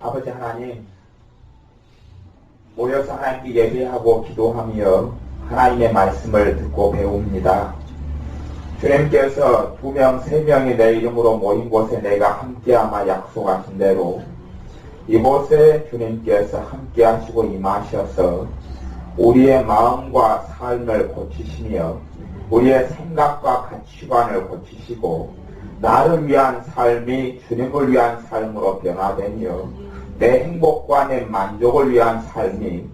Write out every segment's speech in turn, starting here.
아버지 하나님, 모여서 하나님께 예배하고 기도하며 하나님의 말씀을 듣고 배웁니다. 주님께서 2명, 3명이 내 이름으로 모인 곳에 내가 함께하마 약속하신 대로 이곳에 주님께서 함께하시고 임하셔서 우리의 마음과 삶을 고치시며 우리의 생각과 가치관을 고치시고 나를 위한 삶이 주님을 위한 삶으로 변화되며 내 행복과 내 만족을 위한 삶이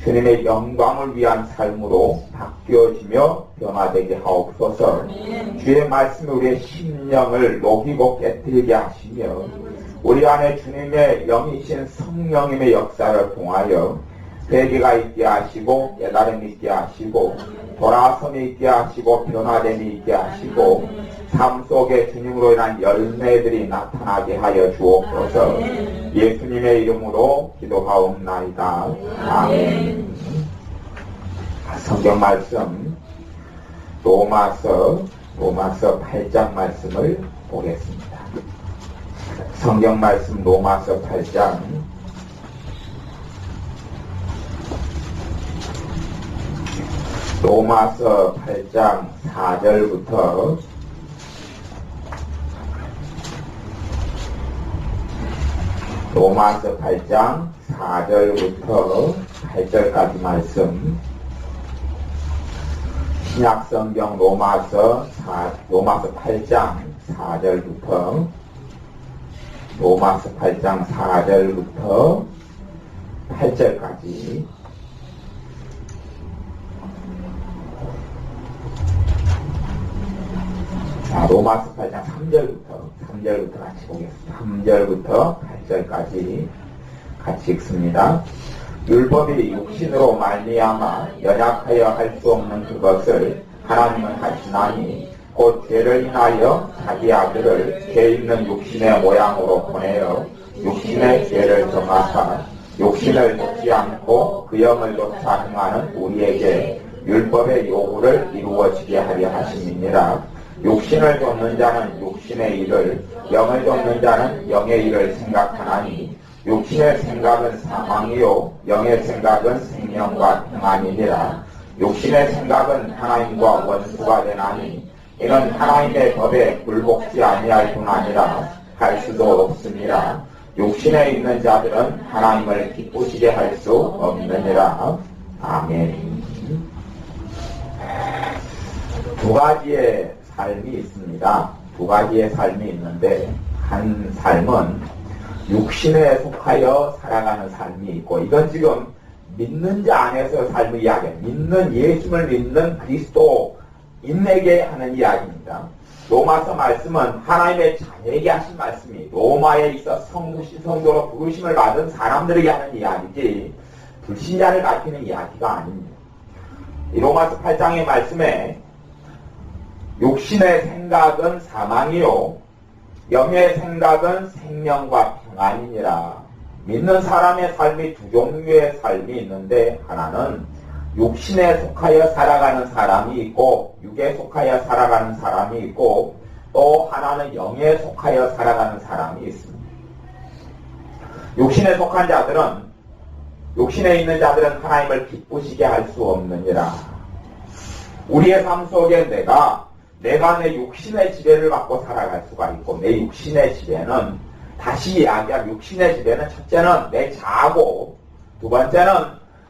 주님의 영광을 위한 삶으로 바뀌어지며 변화되게 하옵소서. 주의 말씀이 우리의 심령을 녹이고 깨뜨리게 하시며 우리 안에 주님의 영이신 성령님의 역사를 통하여 회개가 있게 하시고 깨달음이 있게 하시고 돌아섬이 있게 하시고 변화됨이 있게 하시고 삶 속에 주님으로 인한 열매들이 나타나게 하여 주옵소서. 예수님의 이름으로 기도하옵나이다. 아멘. 성경 말씀 로마서 8장 말씀을 보겠습니다. 성경 말씀 로마서 8장 4절부터 로마서 8장 4절부터 8절까지 말씀. 신약성경 로마서 8장 4절부터 8절까지. 로마서 8장 3절부터 같이 보겠습니다. 3절부터 8절까지 같이 읽습니다. 율법이 육신으로 말미암아 연약하여 할 수 없는 그것을 하나님은 하시나니 곧 죄를 인하여 자기 아들을 죄 있는 육신의 모양으로 보내어 육신의 죄를 정하사 육신을 좇지 않고 그 영을 좇아 행하는 우리에게 율법의 요구를 이루어지게 하려 하심이니라. 육신을 좇는 자는 육신의 일을, 영을 좇는 자는 영의 일을 생각하나니 육신의 생각은 사망이요 영의 생각은 생명과 평안이니라. 육신의 생각은 하나님과 원수가 되나니 이는 하나님의 법에 굴복지 아니할 뿐 아니라 할 수도 없습니다. 육신에 있는 자들은 하나님을 기쁘시게 할 수 없느니라. 아멘. 두 가지의 삶이 있습니다. 두 가지의 삶이 있는데 한 삶은 육신에 속하여 살아가는 삶이 있고, 이건 지금 믿는 자 안에서 삶의 이야기예요. 믿는 예수를 믿는 그리스도인에게 하는 이야기입니다. 로마서 말씀은 하나님의 자녀에게 하신 말씀이 로마에 있어 성도로 부르심을 받은 사람들에게 하는 이야기지 불신자를 가리키는 이야기가 아닙니다. 이 로마서 8장의 말씀에 육신의 생각은 사망이요 영의 생각은 생명과 평안이니라. 믿는 사람의 삶이 두 종류의 삶이 있는데 하나는 육신에 속하여 살아가는 사람이 있고 육에 속하여 살아가는 사람이 있고 또 하나는 영에 속하여 살아가는 사람이 있습니다. 육신에 속한 자들은 육신에 있는 자들은 하나님을 기쁘시게 할 수 없느니라. 우리의 삶 속에 내가 내 육신의 지배를 받고 살아갈 수가 있고, 내 육신의 지배는 다시 이야기한 육신의 지배는 첫째는 내 자아고 두 번째는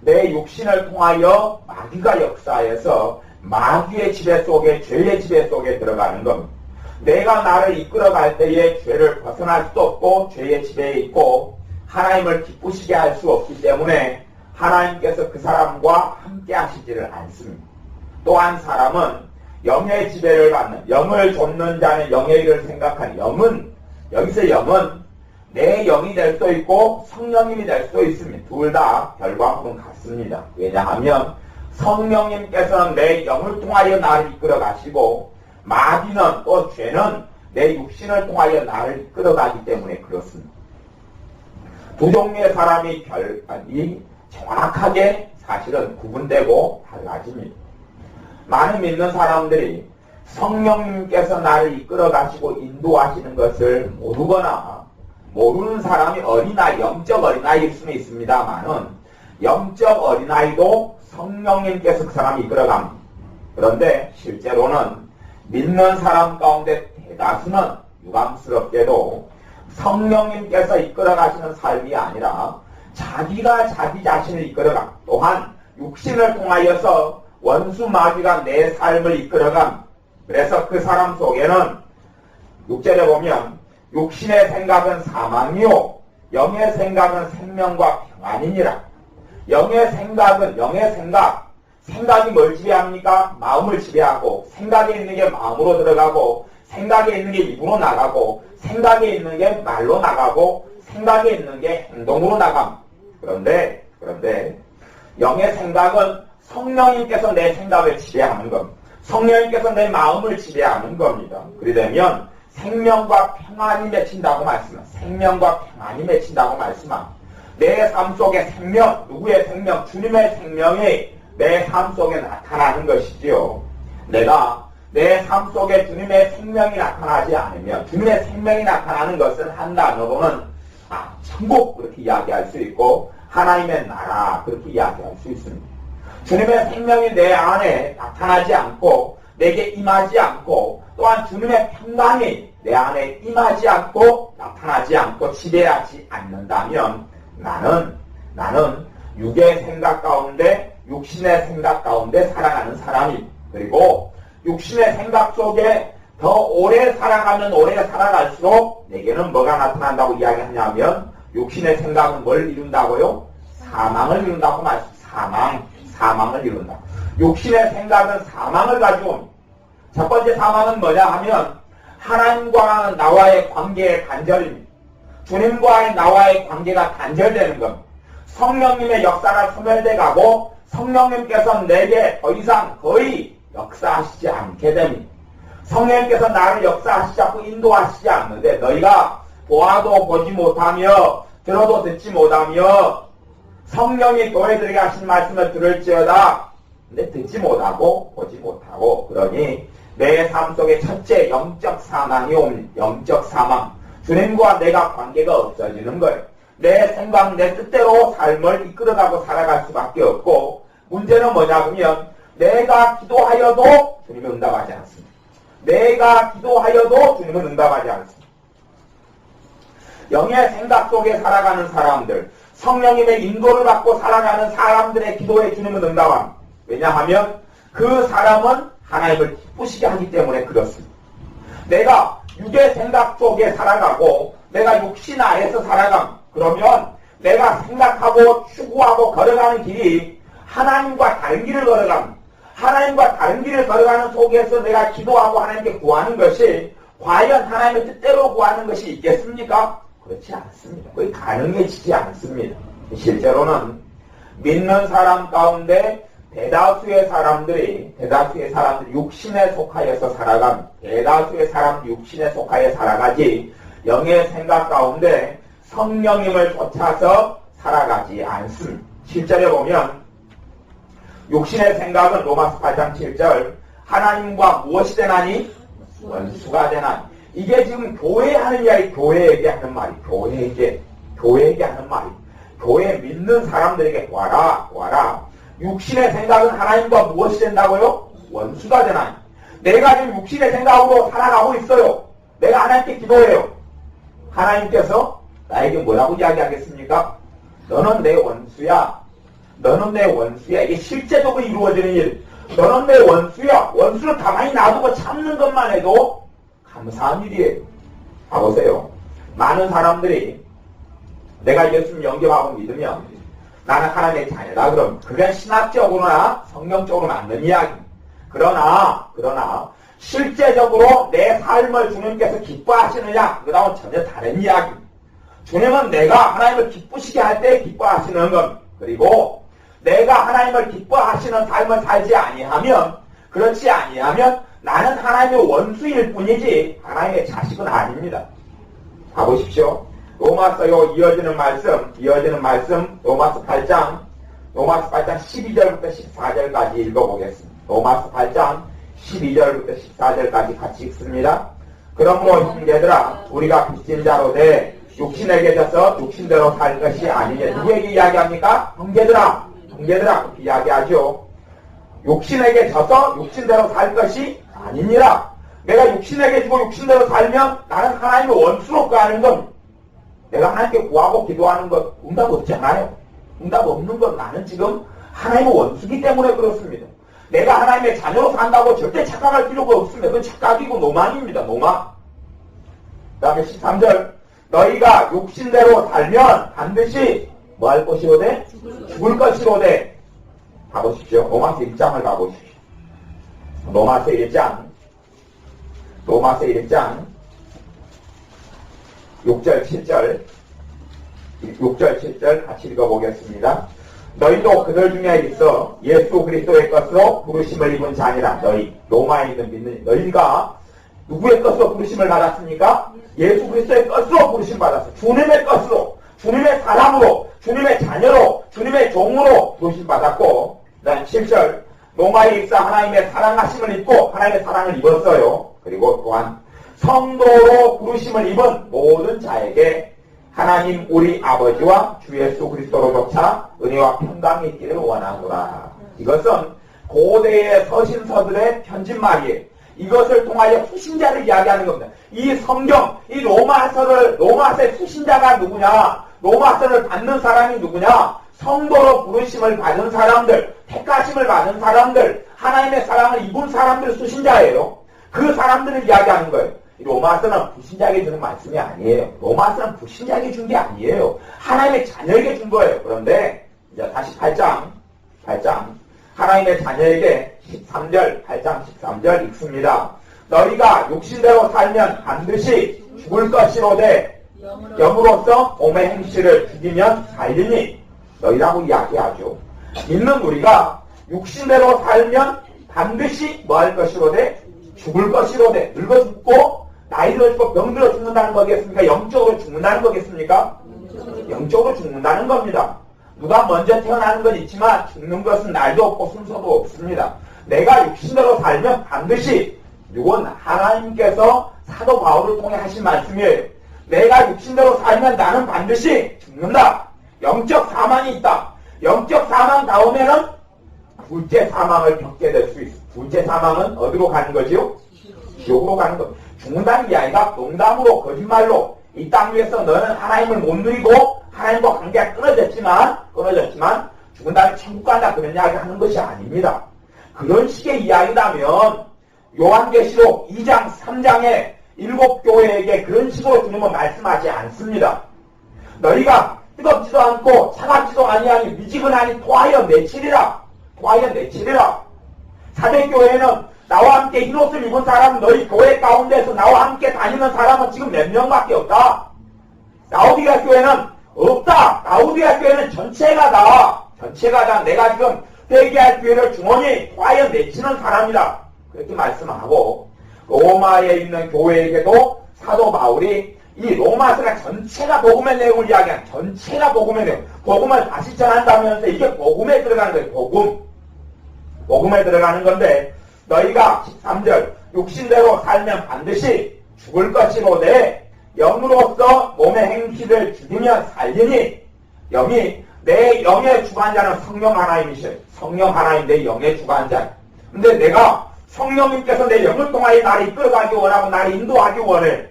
내 육신을 통하여 마귀가 역사해서 마귀의 지배 속에 죄의 지배 속에 들어가는 겁니다. 내가 나를 이끌어갈 때에 죄를 벗어날 수도 없고 죄의 지배에 있고 하나님을 기쁘시게 할 수 없기 때문에 하나님께서 그 사람과 함께 하시지를 않습니다. 또한 사람은 영의 지배를 받는, 영을 좇는 자는 영의 일을 생각하는, 여기서 영은 내 영이 될 수도 있고 성령님이 될 수도 있습니다. 둘 다 결과물은 같습니다. 왜냐하면 성령님께서는 내 영을 통하여 나를 이끌어 가시고 마귀는 또 죄는 내 육신을 통하여 나를 이끌어 가기 때문에 그렇습니다. 두 종류의 사람이 정확하게 사실은 구분되고 달라집니다. 많은 믿는 사람들이 성령님께서 나를 이끌어 가시고 인도하시는 것을 모르거나 모르는 사람이 어린아이, 영적 어린아이일 수는 있습니다만은 영적 어린아이도 성령님께서 그 사람이 이끌어갑니다. 그런데 실제로는 믿는 사람 가운데 대다수는 유감스럽게도 성령님께서 이끌어가시는 삶이 아니라 자기가 자기 자신을 이끌어가, 또한 육신을 통하여서 원수 마귀가 내 삶을 이끌어감. 그래서 그 사람 속에는 6절에 보면 육신의 생각은 사망이요 영의 생각은 생명과 평안이니라. 영의 생각, 생각이 뭘 지배합니까? 마음을 지배하고, 생각에 있는 게 마음으로 들어가고, 생각에 있는 게 입으로 나가고, 생각에 있는 게 말로 나가고, 생각에 있는 게 행동으로 나감. 그런데 영의 생각은 성령님께서 내 생각을 지배하는 겁니다. 성령님께서 내 마음을 지배하는 겁니다. 그러되면 생명과 평안이 맺힌다고 말씀합니다. 생명과 평안이 맺힌다고 말씀합니다. 내 삶 속에 생명, 누구의 생명? 주님의 생명이 내 삶 속에 나타나는 것이지요. 내가 내 삶 속에 주님의 생명이 나타나지 않으면, 주님의 생명이 나타나는 것은 한 단어로는 천국 그렇게 이야기할 수 있고 하나님의 나라 그렇게 이야기할 수 있습니다. 주님의 생명이 내 안에 나타나지 않고 내게 임하지 않고, 또한 주님의 평강이 내 안에 임하지 않고 나타나지 않고 지배하지 않는다면 나는 육의 생각 가운데, 육신의 생각 가운데 살아가는 사람이, 그리고 육신의 생각 속에 더 오래 살아갈수록 내게는 뭐가 나타난다고 이야기하냐면, 육신의 생각은 뭘 이룬다고요? 사망을 이룬다고 사망을 이룬다. 육신의 생각은 사망을 가지고, 첫 번째 사망은 뭐냐 하면 하나님과 나와의 관계의 단절입니다. 주님과의 나와의 관계가 단절되는 겁니다. 성령님의 역사가 소멸돼 가고 성령님께서 내게 더 이상 거의 역사하시지 않게 됩니다. 성령님께서 나를 역사하시지 않고 인도하시지 않는데, 너희가 보아도 보지 못하며 들어도 듣지 못하며 성령이 교회들에게 하신 말씀을 들을지어다. 근데 듣지 못하고 보지 못하고, 그러니 내 삶 속에 첫째 영적 사망이 옵니다. 영적 사망. 주님과 내가 관계가 없어지는 거예요. 내 생각, 내 뜻대로 삶을 이끌어가고 살아갈 수밖에 없고, 문제는 뭐냐 그러면 내가 기도하여도 주님은 응답하지 않습니다. 내가 기도하여도 주님은 응답하지 않습니다. 영의 생각 속에 살아가는 사람들, 성령님의 인도를 받고 살아가는 사람들의 기도에 주님은 응답합니다. 왜냐하면 그 사람은 하나님을 기쁘시게 하기 때문에 그렇습니다. 내가 육의 생각 속에 살아가고 내가 육신 아래에서 살아감, 그러면 내가 생각하고 추구하고 걸어가는 길이 하나님과 다른 길을 걸어갑니다. 하나님과 다른 길을 걸어가는 속에서 내가 기도하고 하나님께 구하는 것이 과연 하나님의 뜻대로 구하는 것이 있겠습니까? 그렇지 않습니다. 거의 가능해지지 않습니다. 실제로는 믿는 사람 가운데 대다수의 사람들이 육신에 속하여서 살아갑니다. 대다수의 사람들이 육신에 속하여 살아가지 영의 생각 가운데 성령님을 쫓아서 살아가지 않습니다. 7절에 보면 육신의 생각은 로마서 8장 7절 하나님과 무엇이 되나니? 원수가 되나니. 이게 지금 교회에 하는 이야기, 교회에게 하는 말이, 교회에게 하는 말이. 교회 믿는 사람들에게 보아라. 육신의 생각은 하나님과 무엇이 된다고요? 원수가 되나니. 내가 지금 육신의 생각으로 살아가고 있어요. 내가 하나님께 기도해요. 하나님께서 나에게 뭐라고 이야기하겠습니까? 너는 내 원수야. 이게 실제적으로 이루어지는 일. 너는 내 원수야. 원수를 가만히 놔두고 참는 것만 해도 감사한 일이에요. 봐보세요. 많은 사람들이 내가 예수님 영접하고 믿으면 나는 하나님의 자녀다. 그럼 그게 신학적으로나 성경적으로 맞는 이야기입니다. 그러나 실제적으로 내 삶을 주님께서 기뻐하시느냐? 그거랑은 전혀 다른 이야기입니다. 주님은 내가 하나님을 기쁘시게 할 때 기뻐하시는 것, 그리고 내가 하나님을 기뻐하시는 삶을 살지 아니하면, 그렇지 아니하면 나는 하나님의 원수일 뿐이지 하나님의 자식은 아닙니다. 가보십시오. 로마서요 이어지는 말씀 로마서 8장 12절부터 14절까지 읽어보겠습니다. 로마서 8장 12절부터 14절까지 같이 읽습니다. 그러므로 형제들아 우리가 빚진 자로 돼 육신에게 져서 육신대로 살 것이 아니냐. 누구에게 이야기합니까? 형제들아, 형제들아 그렇게 이야기하죠. 육신에게 져서 육신대로 살 것이 아니니라. 내가 육신에게 지고 육신대로 살면 나는 하나님의 원수로 가는 것. 내가 하나님께 구하고 기도하는 것 응답 없잖아요. 응답 없는 건 나는 지금 하나님의 원수기 때문에 그렇습니다. 내가 하나님의 자녀로 산다고 절대 착각할 필요가 없습니다. 그건 착각이고 노망입니다. 노망. 그 다음에 13절 너희가 육신대로 살면 반드시 뭐 할 것이로되? 죽을 것이로되. 가보십시오. 로마서 1장을 가보십시오. 로마서 1장 6절 7절 같이 읽어보겠습니다. 너희도 그들 중에 있어 예수 그리스도의 것으로 부르심을 입은 자니라. 너희 로마에 있는 믿는 너희가 누구의 것으로 부르심을 받았습니까? 예수 그리스도의 것으로 부르심 받았어. 주님의 것으로, 주님의 사람으로, 주님의 자녀로, 주님의 종으로 부르심 받았고, 그다음 7절 로마에 있어 하나님의 사랑하심을 입고 하나님의 사랑을 입었어요. 그리고 또한 성도로 부르심을 입은 모든 자에게 하나님 우리 아버지와 주 예수 그리스도로조차 은혜와 평강이 있기를 원하노라. 이것은 고대의 서신서들의 편집말이에요. 이것을 통하여 수신자를 이야기하는 겁니다. 이 성경, 이 로마서의 수신자가 누구냐? 로마서를 받는 사람이 누구냐? 성도로 부르심을 받은 사람들, 택하심을 받은 사람들, 하나님의 사랑을 입은 사람들 수신자예요. 그 사람들을 이야기하는 거예요. 로마서는 불신자에게 주는 말씀이 아니에요. 로마서는 불신자에게 준 게 아니에요. 하나님의 자녀에게 준 거예요. 그런데 이제 다시 8장 하나님의 자녀에게 8장 13절 읽습니다. 너희가 육신대로 살면 반드시 죽을 것이로되 영으로서 몸의 행실을 죽이면 살리니. 너희라고 이야기하죠. 믿는 우리가 육신대로 살면 반드시 뭐 할 것이로되? 죽을 것이로되. 늙어 죽고 나이 들어 죽고 병 들어 죽는다는 거겠습니까? 영적으로 죽는다는 거겠습니까? 영적으로 죽는다는 겁니다. 누가 먼저 태어나는 건 있지만 죽는 것은 날도 없고 순서도 없습니다. 내가 육신대로 살면 반드시 이건 하나님께서 사도 바울을 통해 하신 말씀이에요. 내가 육신대로 살면 나는 반드시 죽는다. 영적 사망이 있다. 영적 사망 다음에는 둘째 사망을 겪게 될 수 있어. 둘째 사망은 어디로 가는 거지요? 지옥으로 가는 거. 죽는다는 게 아니라 농담으로 거짓말로 이 땅 위에서 너는 하나님을 못 누리고 하나님과 관계가 끊어졌지만 죽은 다음에 천국 간다 그런 이야기 하는 것이 아닙니다. 그런 식의 이야기라면 요한계시록 2장 3장에 7교회에게 그런 식으로 주님은 말씀하지 않습니다. 너희가 뜨겁지도 않고 차갑지도 아니하니 미지근하니 토하여 내치리라. 사대교회는 나와 함께 흰옷을 입은 사람은 너희 교회 가운데서 나와 함께 다니는 사람은 지금 몇 명밖에 없다. 라오디가 교회는 없다. 라오디가 교회는 전체가 다. 내가 지금 회개할 기회를 주머니 토하여 내치는 사람이다. 그렇게 말씀하고 로마에 있는 교회에게도 사도 바울이 이 로마서가 전체가 복음의 내용을 이야기한 전체가 복음의 내용. 복음을 다시 전한다면서 이게 복음에 들어가는 거예요. 복음에 들어가는 건데 너희가 13절 육신대로 살면 반드시 죽을 것이로되 영으로서 몸의 행실을 죽이면 살리니. 영이 내 영의 주관자는 성령 하나님이셔요. 성령 하나님 내 영의 주관자. 근데 내가 성령님께서 내 영을 통하여 나를 이끌어가기 원하고 나를 인도하기 원해.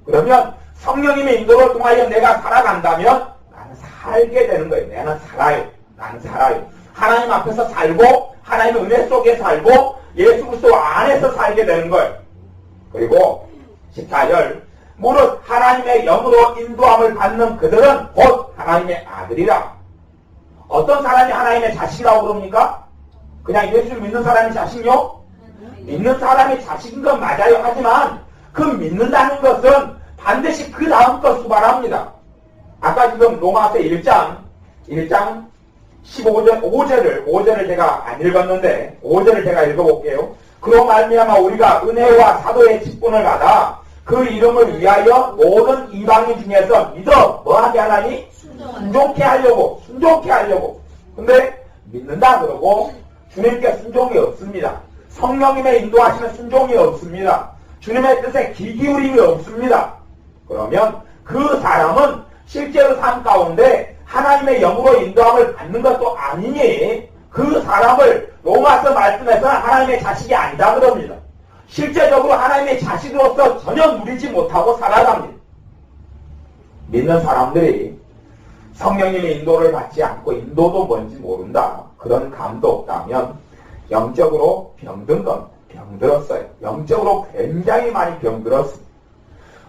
그러면 성령님의 인도를 통하여 내가 살아간다면 나는 살게 되는 거예요. 나는 살아요. 하나님 앞에서 살고 하나님의 은혜 속에 살고 예수 그리스도 안에서 살게 되는 거예요. 그리고 14절 무릇 하나님의 영으로 인도함을 받는 그들은 곧 하나님의 아들이라. 어떤 사람이 하나님의 자식이라고 그럽니까? 그냥 예수를 믿는 사람이 자식요? 믿는 사람이 자식인 건 맞아요. 하지만 그 믿는다는 것은 반드시 그 다음 것 수반합니다. 아까 지금 로마서 1장 15절, 5절을 제가 안 읽었는데 5절을 제가 읽어볼게요. 그로 말미암아 우리가 은혜와 사도의 직분을 받아 그 이름을 위하여 모든 이방인 중에서 믿어 뭐하게 하나니? 순종케 하려고. 근데 믿는다 그러고 주님께 순종이 없습니다. 성령님의 인도하시는 순종이 없습니다. 주님의 뜻에 귀 기울임이 없습니다. 그러면 그 사람은 실제로 삶 가운데 하나님의 영으로 인도함을 받는 것도 아니니 그 사람을 로마서 말씀에서는 하나님의 자식이 아니다 그럽니다. 실제적으로 하나님의 자식으로서 전혀 누리지 못하고 살아갑니다. 믿는 사람들이 성령님의 인도를 받지 않고 인도도 뭔지 모른다. 그런 감도 없다면 영적으로 병든 건 병들었어요. 영적으로 굉장히 많이 병들었습니다.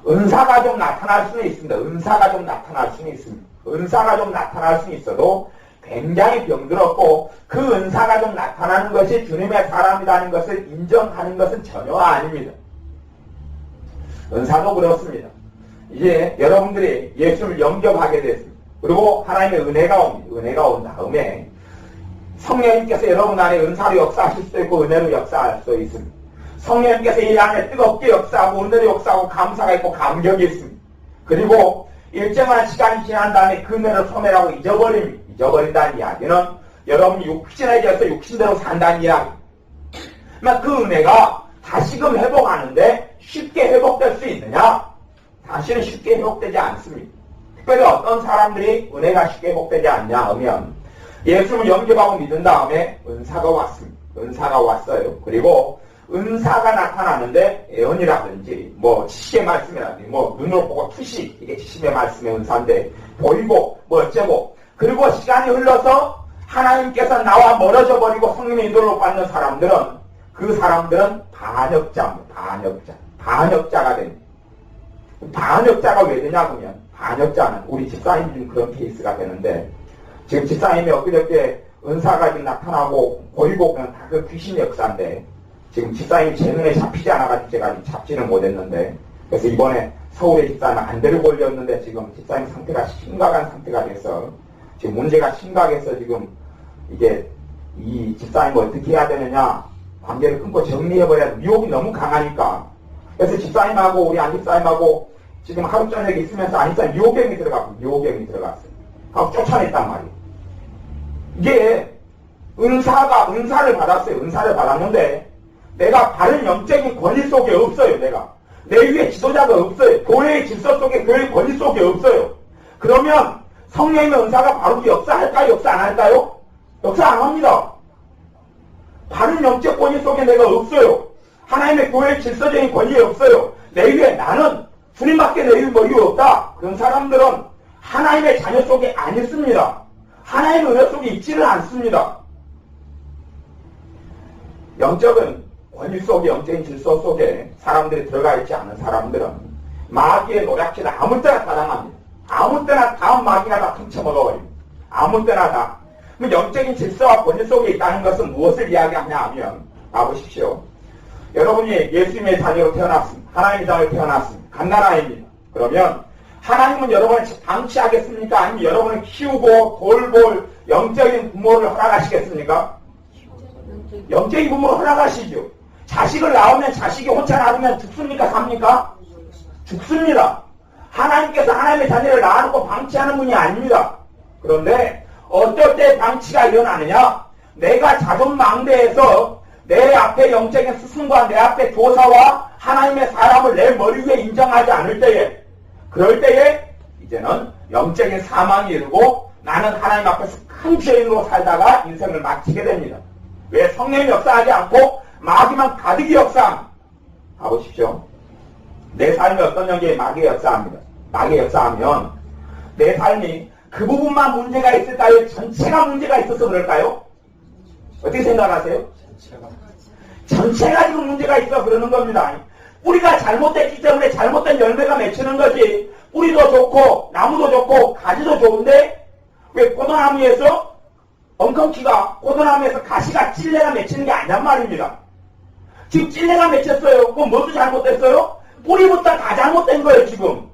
은사가 좀 나타날 수는 있습니다. 은사가 좀 나타날 수는 있습니다. 은사가 좀 나타날 수는 있어도 굉장히 병들었고 그 은사가 좀 나타나는 것이 주님의 사람이라는 것을 인정하는 것은 전혀 아닙니다. 은사도 그렇습니다. 이제 여러분들이 예수를 영접하게 됐습니다. 그리고 하나님의 은혜가 옵니다. 은혜가 온 다음에 성령님께서 여러분 안에 은사로 역사하실 수도 있고 은혜로 역사할 수도 있습니다. 성령님께서 이 안에 뜨겁게 역사하고 은혜로 역사하고 감사가 있고 감격이 있습니다. 그리고 일정한 시간이 지난 다음에 그 은혜를 소멸하고 잊어버립니다. 잊어버린다는 이야기는 여러분이 육신에게서 육신대로 산다는 이야기. 그 은혜가 다시금 회복하는데 쉽게 회복될 수 있느냐? 사실은 쉽게 회복되지 않습니다. 특별히 어떤 사람들이 은혜가 쉽게 회복되지 않냐 하면 예수를 영접하고 믿은 다음에 은사가 왔습니다. 은사가 왔어요. 그리고 은사가 나타나는데 예언이라든지 지식의 말씀이라든지 눈으로 보고 투시 이게 지식의 말씀의 은사인데 보이고 어쩌고 그리고 시간이 흘러서 하나님께서 나와 멀어져 버리고 성령의 인도를 못 받는 사람들은 그 사람들은 반역자입니다. 반역자가 됩니다. 반역자가 왜 되냐 그러면 반역자는 우리 집사님 중 그런 케이스가 되는데 지금 집사님이 엊그저께 은사가 지금 나타나고 보이고 그냥 다 그 귀신의 역사인데 지금 집사님이 제 눈에 잡히지 않아가지고 제가 잡지는 못했는데 그래서 이번에 서울에 집사님 안 데리고 올렸는데 지금 집사님 상태가 심각한 상태가 돼서 지금 문제가 심각해서 지금 이게 이 집사님을 어떻게 해야 되느냐 관계를 끊고 정리해버려야 돼. 유혹이 너무 강하니까 그래서 집사님하고 우리 안 집사님하고 지금 하루 저녁에 있으면서 안 집사님 유혹병이 들어갔어요. 하고 쫓아냈단 말이에요. 이게 은사를 받았어요. 은사를 받았는데 내가 바른 영적인 권위 속에 없어요. 내 위에 지도자가 없어요. 교회의 질서 속에 교회의 권위 속에 없어요. 그러면 성령님의 은사가 바로 역사할까요? 역사 안 할까요? 역사 안 합니다. 바른 영적 권위 속에 내가 없어요. 하나님의 교회의 질서적인 권위에 없어요. 내 위에 나는 주님밖에 내 위에 머리가 없다. 그런 사람들은 하나님의 자녀 속에 안 있습니다. 하나님의 은혜 속에 있지를 않습니다. 영적인 권위 속에 영적인 질서 속에 사람들이 들어가 있지 않은 사람들은 마귀의 노략질을 아무 때나 다 당합니다. 아무 때나 다음 마귀가 다 훔쳐먹어버립니다. 아무 때나 다. 그럼 영적인 질서와 권위 속에 있다는 것은 무엇을 이야기하냐 하면 봐보십시오. 여러분이 예수님의 자녀로 태어났습니다. 하나님의 자녀로 태어났습니다. 갓난아이입니다. 그러면 하나님은 여러분을 방치하겠습니까? 아니면 여러분을 키우고 돌볼 영적인 부모를 허락하시겠습니까? 영적인 부모를 허락하시죠. 자식을 낳으면 자식이 혼자 낳으면 죽습니까? 삽니까? 죽습니다. 하나님께서 하나님의 자녀를 낳아놓고 방치하는 분이 아닙니다. 그런데 어떨 때 방치가 일어나느냐? 내가 자존망대에서 내 앞에 영적인 스승과 내 앞에 조사와 하나님의 사람을 내 머리 위에 인정하지 않을 때에 그럴 때에 이제는 영적인 사망이 이르고 나는 하나님 앞에서 큰 죄인으로 살다가 인생을 마치게 됩니다. 왜 성령이 역사하지 않고 마귀만 가득히 역사합니다. 가보십시오. 내 삶이 어떤 영역에 마귀가 역사합니다. 마귀가 역사하면 내 삶이 그 부분만 문제가 있을까요? 전체가 문제가 있어서 그럴까요? 어떻게 생각하세요? 전체가 지금 문제가 있어 그러는 겁니다. 뿌리가 잘못됐기 때문에 잘못된 열매가 맺히는 거지. 뿌리도 좋고 나무도 좋고 가지도 좋은데 왜 포도나무에서 엉겅퀴가 포도나무에서 가시가 찔레가 맺히는 게 아니란 말입니다. 지금 찔레가 맺혔어요. 그럼 뭐도 잘못됐어요? 뿌리부터 다 잘못된 거예요. 지금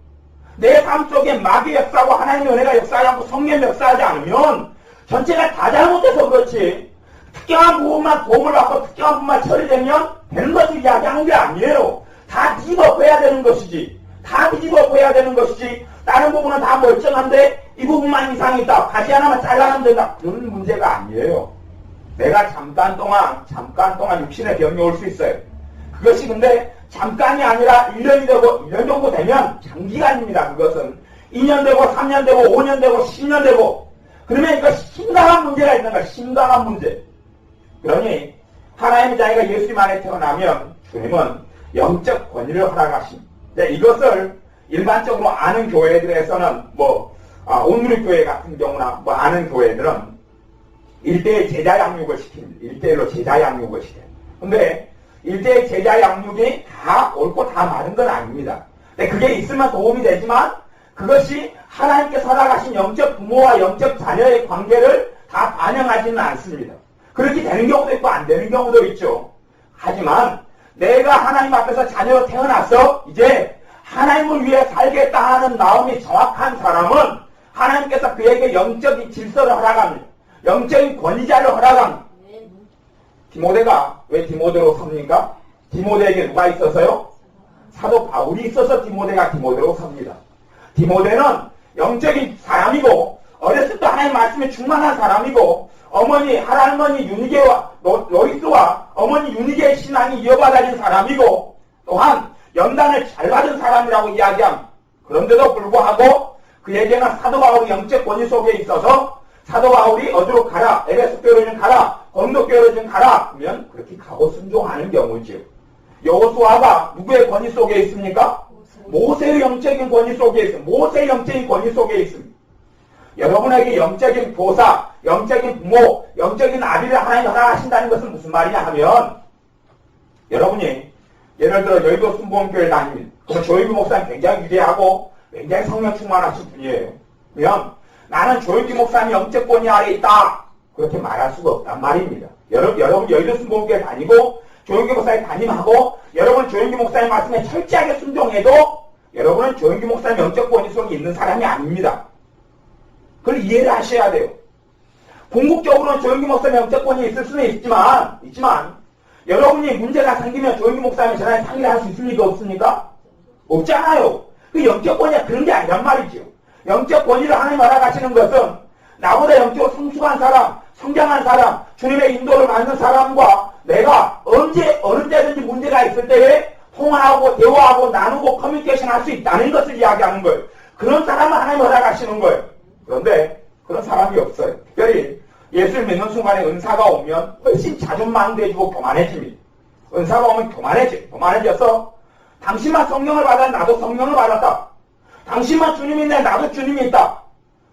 내 삶 속에 마귀 역사하고 하나님의 은혜가 역사하지 않고 성령 역사하지 않으면 전체가 다 잘못돼서 그렇지. 특정한 부분만 도움을 받고 특정한 부분만 처리되면 되는 것을 이야기하는 게 아니에요. 다 뒤집어해야 되는 것이지. 다 뒤집어해야 되는 것이지. 다른 부분은 다 멀쩡한데 이 부분만 이상이 있다. 가지 하나만 잘라내면 된다. 그런 문제가 아니에요. 내가 잠깐 동안 육신의 병이 올 수 있어요. 그것이 근데 잠깐이 아니라 1년이 되고 1년 정도 되면 장기간입니다. 그것은 2년 되고 3년 되고 5년 되고 10년 되고 그러면 이거 심각한 문제가 있는 거야. 심각한 문제. 그러니 하나님의 자녀가 예수님 안에 태어나면 주님은 영적 권위를 허락하십니다. 이것을 일반적으로 아는 교회들에서는 온누리 교회 같은 경우나 아는 교회들은 1대1 제자 양육을 시킵니다. 1대1로 제자 양육을 시켜요. 근데 1대1 제자 양육이 다 옳고 다 맞은 건 아닙니다. 근데 그게 있으면 도움이 되지만 그것이 하나님께서 허락하신 영적 부모와 영적 자녀의 관계를 다 반영하지는 않습니다. 그렇게 되는 경우도 있고 안 되는 경우도 있죠. 하지만 내가 하나님 앞에서 자녀로 태어나서 이제 하나님을 위해 살겠다 하는 마음이 정확한 사람은 하나님께서 그에게 영적인 질서를 허락합니다. 영적인 권위자를 허락합니다. 디모데가 왜 디모데로 섭니까? 디모데에게 누가 있어서요? 사도 바울이 있어서 디모데가 디모데로 섭니다. 디모데는 영적인 사람이고 어렸을 때 하나님 말씀에 충만한 사람이고 할아버지 유니게와 로이스와 어머니 유니게의 신앙이 이어받아진 사람이고 또한 연단을 잘 받은 사람이라고 이야기합니다. 그런데도 불구하고 그에게는 사도 바울의 영적 권위 속에 있어서 사도 바울이 어디로 가라, 에베소 교회로 좀 가라, 고린도 교회로 좀 가라 하면 그렇게 가고 순종하는 경우지요. 여호수아가 누구의 권위 속에 있습니까? 모세의 영적인 권위 속에 있습니다. 모세의 영적인 권위 속에 있습니다. 여러분에게 영적인 보사, 영적인 부모, 영적인 아비를 하나님 허락하신다는 것은 무슨 말이냐 하면 여러분이 예를 들어 여의도 순복음교회 다닙니다. 그럼 조영규 목사님 굉장히 위대하고 굉장히 성령 충만하신 분이에요. 그러면 나는 조영규 목사님 영적 권위 아래 있다. 그렇게 말할 수가 없단 말입니다. 여러분 여의도 순복음교회 다니고 조영규 목사님 담임하고 여러분 조영규 목사님 말씀에 철저하게 순종해도 여러분은 조영규 목사님 영적 권위 속에 있는 사람이 아닙니다. 그걸 이해를 하셔야 돼요. 궁극적으로는 조영규 목사님 영적 권위 있을 수는 있지만 여러분이 문제가 생기면 조영규 목사님 전화에 상의를 할 수 있습니까? 없습니까? 없잖아요. 그 영적 권위가 그런 게 아니란 말이죠. 영적 권위를 하나님 알아가시는 것은 나보다 영적으로 성숙한 사람, 성장한 사람, 주님의 인도를 받는 사람과 내가 언제 어느 때든지 문제가 있을 때에 통화하고 대화하고 나누고 커뮤니케이션 할 수 있다는 것을 이야기하는 거예요. 그런 사람은 하나님 허락하시는 거예요. 그런데 그런 사람이 없어요. 특별히 예수를 믿는 순간에 은사가 오면 훨씬 자존망대해지고 교만해집니다. 은사가 오면 교만해져서 당신만 성령을 받아 나도 성령을 받았다. 당신만 주님이 있네 나도 주님이 있다.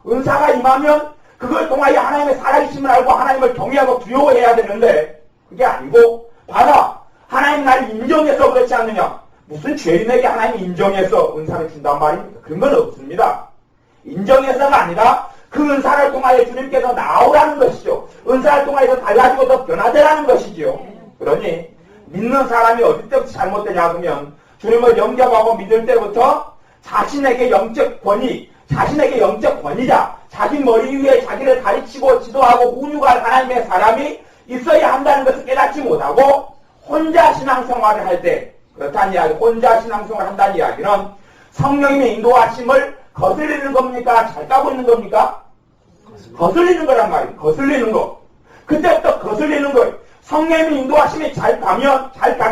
은사가 임하면 그걸 통하여 하나님의 살아계심을 알고 하나님을 경외하고 두려워해야 되는데 그게 아니고 봐라 하나님 나를 인정해서 그렇지 않느냐. 무슨 죄인에게 하나님이 인정해서 은사를 준단 말입니까? 그런 건 없습니다. 인정해서가 아니라 그 은사를 통하여 주님께서 나오라는 것이죠. 은사를 통하여 달라지고 더 변화되라는 것이죠. 그러니 믿는 사람이 어디 때부터 잘못되냐 하면 주님을 영접하고 믿을 때부터 자신에게 영적 권위자, 자기 머리 위에 자기를 가르치고 지도하고 훈육할 하나님의 사람이 있어야 한다는 것을 깨닫지 못하고 혼자 신앙생활을 할 때 그렇다는 이야기, 혼자 신앙생활을 한다는 이야기는 성령님의 인도하심을 거슬리는 겁니까? 잘 따고 있는 겁니까? 거슬리는 거란 말이에요. 거슬리는 거. 그때부터 거슬리는 거예요. 성령님의 인도하심이 잘 가면,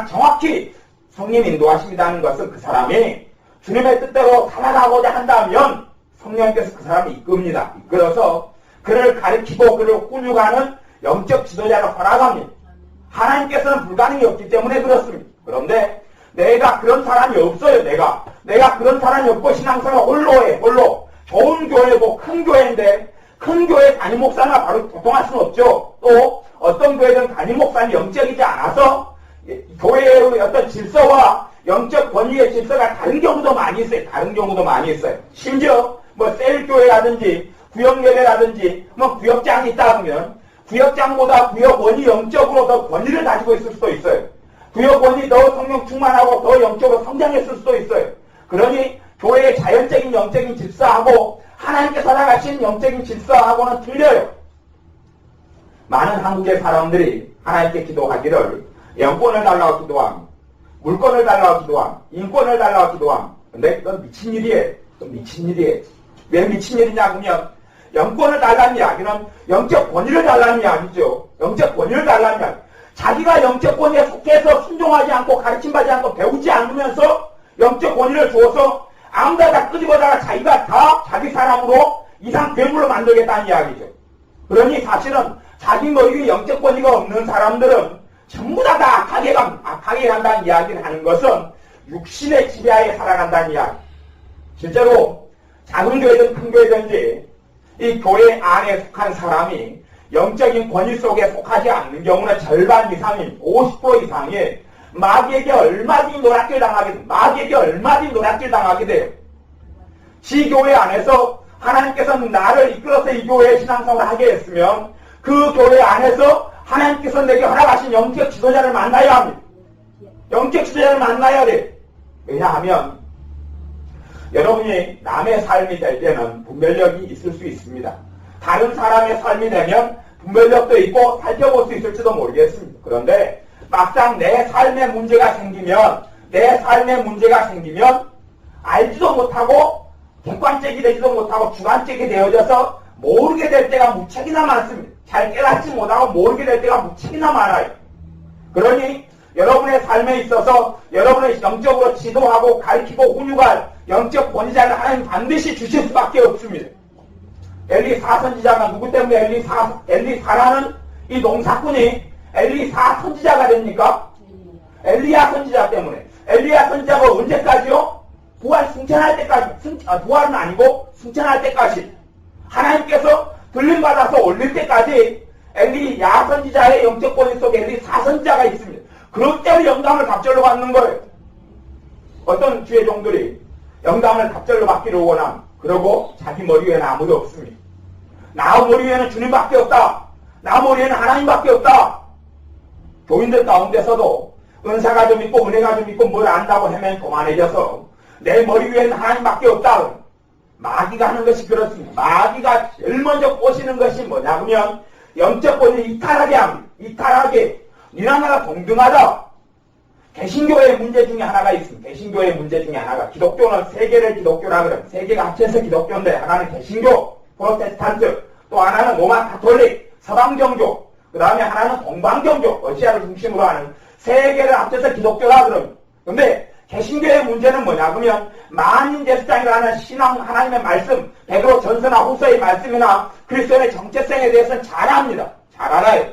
정확히 성령님의 인도하심이라는 것은 그 사람이 주님의 뜻대로 살아가고자 한다면 성령님께서 그 사람을 이끕니다. 이끌어서 그를 가르치고 그를 훈육하는 영적 지도자를 허락합니다. 하나님께서는 불가능이 없기 때문에 그렇습니다. 그런데 내가 그런 사람이 없어요. 내가 그런 사람이 없고 신앙생활 홀로 좋은 교회고 큰 교회인데 큰 교회 담임 목사나 바로 교통할 수는 없죠. 또 어떤 교회든 담임 목사는 영적이지 않아서 교회의 어떤 질서와 영적 권위의 질서가 다른 경우도 많이 있어요. 심지어 셀교회라든지 구역예배라든지 구역장이 있다 하면 구역장보다 구역원이 영적으로 더 권위를 가지고 있을 수도 있어요. 구역원이 더 성령 충만하고 더 영적으로 성장했을 수도 있어요. 그러니 교회의 자연적인 영적인 질서하고 하나님께서 나가신 영적인 질서하고는 틀려요. 많은 한국의 사람들이 하나님께 기도하기를 영권을 달라고 기도합니다. 물권을 달라고 기도합니다. 인권을 달라고 기도합니다. 근데 그건 미친 일이에요. 왜 미친 일이냐 하면 영권을 달라는 이야기는 영적 권위를 달라는 이야기죠. 영적 권위를 달라는 이야기. 자기가 영적 권위에 속해서 순종하지 않고 가르침받지 않고 배우지 않으면서 영적 권위를 주어서 아무나 다 끄집어다가 자기가 다 자기 사람으로 이상 괴물로 만들겠다는 이야기죠. 그러니 사실은 자기 머리 위에 영적 권위가 없는 사람들은 전부 다 악하게 간다는 이야기를 하는 것은 육신의 지배하에 살아간다는 이야기. 실제로 작은 교회든 큰 교회든지 이 교회 안에 속한 사람이 영적인 권위 속에 속하지 않는 경우는 절반 이상이 50% 이상이 마귀에게 얼마든지 노략질 당하게 돼요. 지 교회 안에서 하나님께서는 나를 이끌어서 이 교회에 신앙생활을 하게 했으면 그 교회 안에서 하나님께서 내게 허락하신 영적 지도자를 만나야 합니다. 영적 지도자를 만나야 돼. 왜냐하면 여러분이 남의 삶이 될 때는 분별력이 있을 수 있습니다. 다른 사람의 삶이 되면 분별력도 있고 살펴볼 수 있을지도 모르겠습니다. 그런데 막상 내 삶에 문제가 생기면 알지도 못하고 객관적이 되지도 못하고 주관적이 되어져서 모르게 될 때가 무척이나 많습니다. 잘 깨닫지 못하고 모르게 될 때가 무척이나 많아요. 그러니 여러분의 삶에 있어서 여러분의 영적으로 지도하고 가르치고 훈육할 영적 권위자를 하나님 반드시 주실 수밖에 없습니다. 엘리사 선지자가 누구 때문에 엘리사라는 이 농사꾼이 엘리사 선지자가 됩니까? 엘리야 선지자 때문에. 엘리야 선지자가 언제까지요? 부활 승천할 때까지. 부활은 아니고 승천할 때까지. 하나님께서 들림받아서 올릴 때까지 엘리야 선지자의 영적 권위 속에 엘리사 선지자가 있습니다. 그럴 때는 영감을 갑절로 받는 거예요. 어떤 주의 종들이 영감을 갑절로 받기를 원함. 그러고 자기 머리 위에는 아무도 없습니다. 나 머리 위에는 주님밖에 없다. 나 머리에는 하나님밖에 없다. 교인들 가운데서도 은사가 좀 있고 은혜가 좀 있고 뭘 안다고 하면 고만해져서 내 머리 위에는 하나님밖에 없다. 마귀가 하는 것이 그렇습니다. 마귀가 제일 먼저 꼬시는 것이 뭐냐면 영적 권위를 이탈하게 합니다. 이탈하게. 니나 나가 동등하다. 개신교의 문제 중에 하나가 있습니다. 개신교의 문제 중에 하나가 기독교는 세 개를 기독교라 그래요. 세 개가 합쳐서 기독교인데 하나는 개신교, 프로테스탄트, 또 하나는 로마 가톨릭, 서방정교, 그 다음에 하나는 동방정교, 러시아를 중심으로 하는 세 개를 합쳐서 기독교라 그럽니다. 그런데 개신교의 문제는 뭐냐 그러면 만인제사장이라는 신앙 하나님의 말씀, 베드로 전서나 후서의 말씀이나 그리스도의 정체성에 대해서는 잘 압니다. 잘 알아요.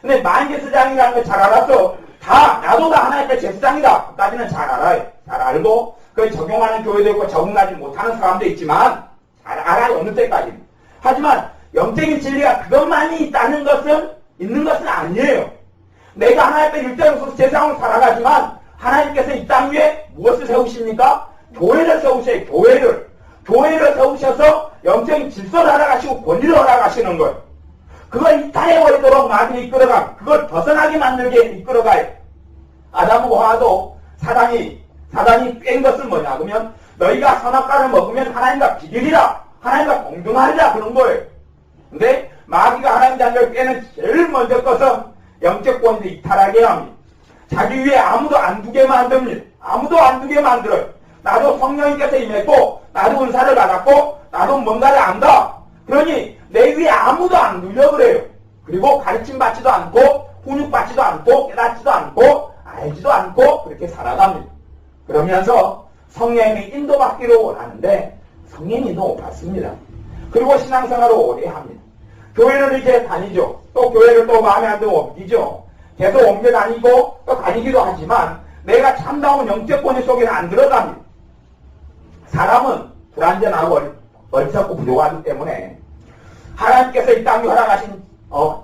근데 만인제사장이라는 걸 잘 알아서 나도 다 하나님의 제사장이다. 까지는 잘 알아요. 잘 알고 그걸 적용하는 교회도 있고 적응하지 못하는 사람도 있지만 잘 알아요. 어느 때까지. 하지만 영적인 진리가 그것만이 있는 것은 아니에요. 내가 하나님의 일대로서 세상으로 살아가지만 하나님께서 이 땅 위에 무엇을 세우십니까? 교회를 세우세요. 교회를 세우셔서 영적인 질서를 알아가시고 권위를 알아가시는 거예요. 그걸 이탈해버리도록 마귀를 이끌어가, 그걸 벗어나게 만들게 이끌어가요. 아담하고 하와도 사단이 뺀 것은 뭐냐 그러면 너희가 선악과를 먹으면 하나님과 비교리라, 하나님과 동등하리라 그런 거예요. 근데 마귀가 하나님 자녀를 빼는 제일 먼저 것은 영적 권위를 이탈하게 합니다. 자기 위에 아무도 안 두게 만듭니다. 아무도 안 두게 만들어요. 나도 성령님께서 임했고 나도 은사를 받았고 나도 뭔가를 안다. 그러니 내 위에 아무도 안 두려 그래요. 그리고 가르침 받지도 않고 훈육 받지도 않고 깨닫지도 않고 알지도 않고 그렇게 살아갑니다. 그러면서 성령님이 인도받기를 원하는데 성령 인도 못 받습니다. 그리고 신앙생활을 오래 합니다. 교회를 이제 다니죠. 또 교회를 또 마음에 안 들면 옮기죠. 계속 옮겨 다니고 또 다니기도 하지만 내가 참다운 영적 권위 속에는 안 들어갑니다. 사람은 불완전하고 어리석고 부족하기 때문에 하나님께서 이 땅에 허락하신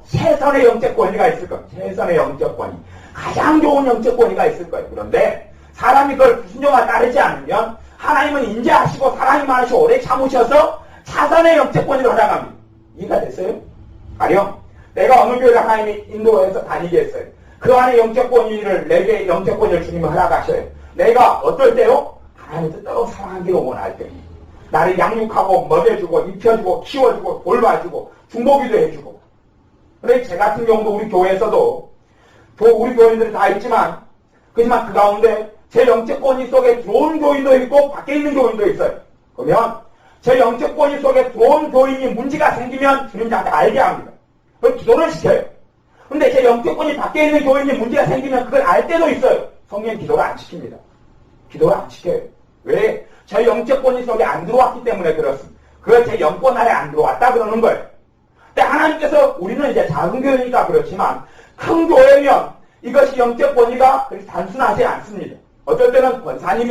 최선의 영적 권위가 있을 거예요. 최선의 영적 권위. 가장 좋은 영적 권위가 있을 거예요. 그런데 사람이 그걸 순종을 따르지 않으면 하나님은 인자하시고 사랑이 많으시고 오래 참으셔서 차선의 영적 권위를 허락합니다. 이해가 됐어요? 가령 내가 어느 교회를 하나님이 인도해서 다니게 했어요. 그 안에 영적 권위를 내게 영적 권위를 주님이 허락하셔요. 내가 어떨 때요? 하나님의 뜻대로 사랑하기를 원할 때입니다. 나를 양육하고 먹여주고 입혀주고 키워주고 돌봐주고 중보기도 해주고. 그런데 제 같은 경우도 우리 교회에서도 우리 교인들이 다 있지만 그렇지만 그 가운데 제 영적 권위 속에 들어온 교인도 있고 밖에 있는 교인도 있어요. 그러면 제 영적 권위 속에 들어온 교인이 문제가 생기면 주님 저한테 알게 합니다. 그럼 기도를 시켜요. 근데 제 영적권이 밖에 있는 교인이 문제가 생기면 그걸 알 때도 있어요. 성령 기도를 안 시킵니다. 기도를 안 시켜요. 왜? 저 영적권이 속에 안 들어왔기 때문에 그렇습니다. 그걸 제 영권 아래 안 들어왔다 그러는 거예요. 근데 하나님께서 우리는 이제 작은 교회니까 그렇지만 큰 교회면 이것이 영적 권위가 그렇게 단순하지 않습니다. 어떨 때는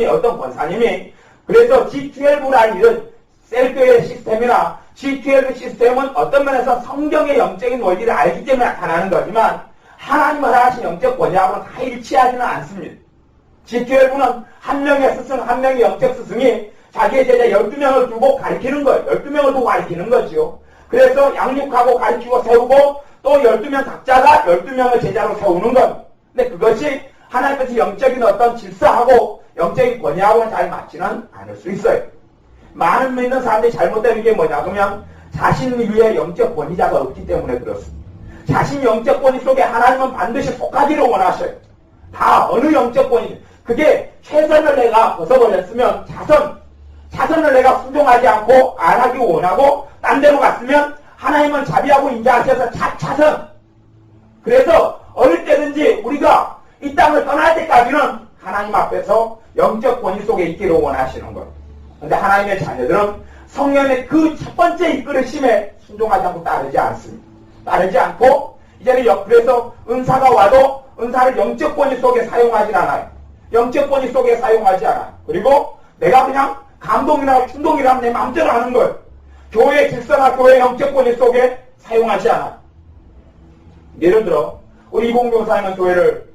어떤 권사님이 그래서 G12라는 이런 셀교회 시스템이나 G12 시스템은 어떤 면에서 성경의 영적인 원리를 알기 때문에 나타나는 거지만 하나님을 하신 영적 권위하고는 다 일치하지는 않습니다. G12는 한 명의 스승, 한 명의 영적 스승이 자기의 제자 12명을 두고 가르치는 거예요. 12명을 두고 가르치는 거지요. 그래서 양육하고 가르치고 세우고 또 12명 각자가 12명을 제자로 세우는 것. 근데 그것이 하나님께서 영적인 어떤 질서하고 영적인 권위하고는 잘 맞지는 않을 수 있어요. 많은 믿는 사람들이 잘못되는 게 뭐냐 그러면 자신 위에 영적 권위자가 없기 때문에 그렇습니다. 자신 영적 권위 속에 하나님은 반드시 속하기를 원하셔요. 다 어느 영적 권위 그게 최선을 내가 벗어버렸으면 자선을 내가 순종하지 않고 안 하기 원하고 딴 데로 갔으면 하나님은 자비하고 인자하셔서 차선. 그래서 어느 때든지 우리가 이 땅을 떠날 때까지는 하나님 앞에서 영적 권위 속에 있기를 원하시는 거예요. 그런데 하나님의 자녀들은 성령의 그 첫 번째 이끌으심에 순종하지 않고 따르지 않습니다. 따르지 않고 이제는 그래서 은사가 와도 은사를 영적 권위 속에 사용하지 않아요. 영적 권위 속에 사용하지 않아요. 그리고 내가 그냥 감동이나 충동이라면 내 마음대로 하는 거예요. 교회의 질서나 교회의 영적 권위 속에 사용하지 않아요. 예를 들어 우리 이공교사님은 교회를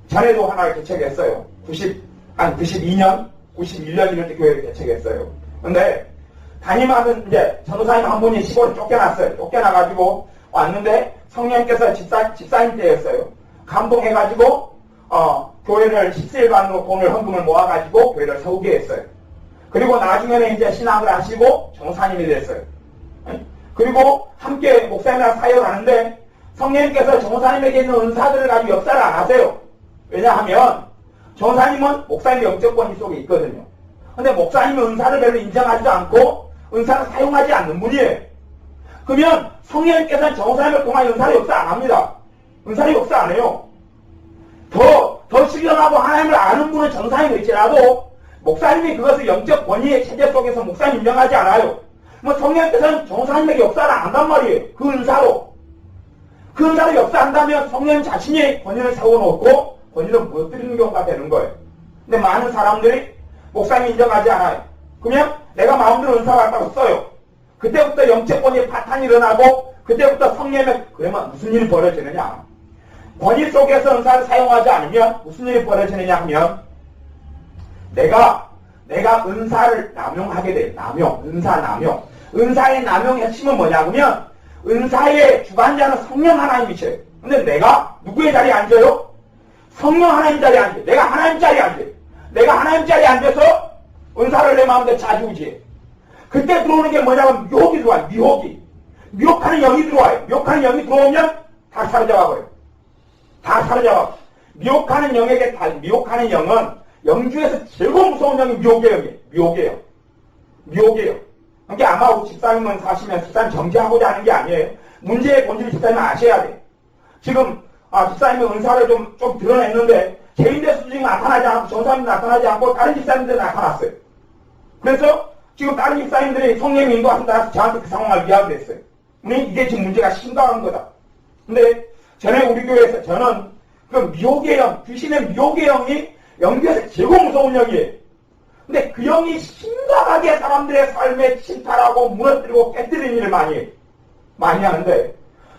전에도 하나를 개척했어요. 92년, 91년 이럴 때 교회를 개척했어요. 근데 담임하는 이제 전도사님 한 분이 시골에 쫓겨났어요. 쫓겨나가지고 왔는데 성령께서 집사님 때였어요. 감동해가지고 교회를 17반으로 돈을 헌금을 모아가지고 교회를 세우게 했어요. 그리고 나중에는 이제 신학을 하시고 전도사님이 됐어요. 그리고 함께 목사님이랑 사역하는데 성령님께서 전도사님에게 있는 은사들을 가지고 역사를 안 하세요. 왜냐하면 전도사님은 목사님의 영적 권위 속에 있거든요. 근데 목사님은 은사를 별로 인정하지도 않고 은사를 사용하지 않는 분이에요. 그러면 성령님께서는 전도사님을 통한 은사를 역사 안 합니다. 은사를 역사 안 해요. 더 신령하고 하나님을 아는 분은 전도사님일지라도 목사님이 그것을 영적 권위의 체제 속에서 목사님 인정하지 않아요. 뭐 성령님께서는 전도사님에게 역사를 안 한단 말이에요. 그 은사로. 그 은사로 역사한다면 성령 자신이 권위를 세워놓고 권위를 무너뜨리는 경우가 되는 거예요. 근데 많은 사람들이 목사님 인정하지 않아요. 그러면 내가 마음대로 은사 받다고 써요. 그때부터 영적 권위의 파탄이 일어나고 그때부터 성령의 그러면 무슨 일이 벌어지느냐. 권위 속에서 은사를 사용하지 않으면 무슨 일이 벌어지느냐 하면 내가 은사를 남용하게 돼. 은사 남용. 은사의 남용의 핵심은 뭐냐 그러면 은사의 주관자는 성령 하나님이셔요. 근데 내가 누구의 자리에 앉아요? 성령 하나님 자리에 앉아요. 내가 하나님 자리에 앉아요. 내가 하나님 자리에 앉아서 은사를 내 마음대로 자주우지. 그때 들어오는 게 뭐냐면 미혹이 들어와요. 미혹하는 영이 들어와요. 미혹하는 영이 들어오면 다 사로잡아 버려요. 다 사로잡아. 미혹하는 영은 영주에서 제일 무서운 영이 미혹이에요. 그러니까 아마 우리 집사님은 사시면 집사님 정지하고자 하는 게 아니에요. 문제의 본질을 집사님은 아셔야 돼. 지금 집사님의 은사를 좀 드러냈는데 개인대 수준이 나타나지 않고 전사님이 나타나지 않고 다른 집사님들이 나타났어요. 그래서 지금 다른 집사님들이 성령이 인도하신다 해서 저한테 그 상황을 이야기했어요. 이게 지금 문제가 심각한 거다. 근데 전에 우리 교회에서 저는 그 미혹의 영, 귀신의 미혹의 영이 영주에서 제일 무서운 영이에요. 근데 그 영이 심각하게 사람들의 삶에 침탈하고 무너뜨리고 깨뜨리는 일을 많이 하는데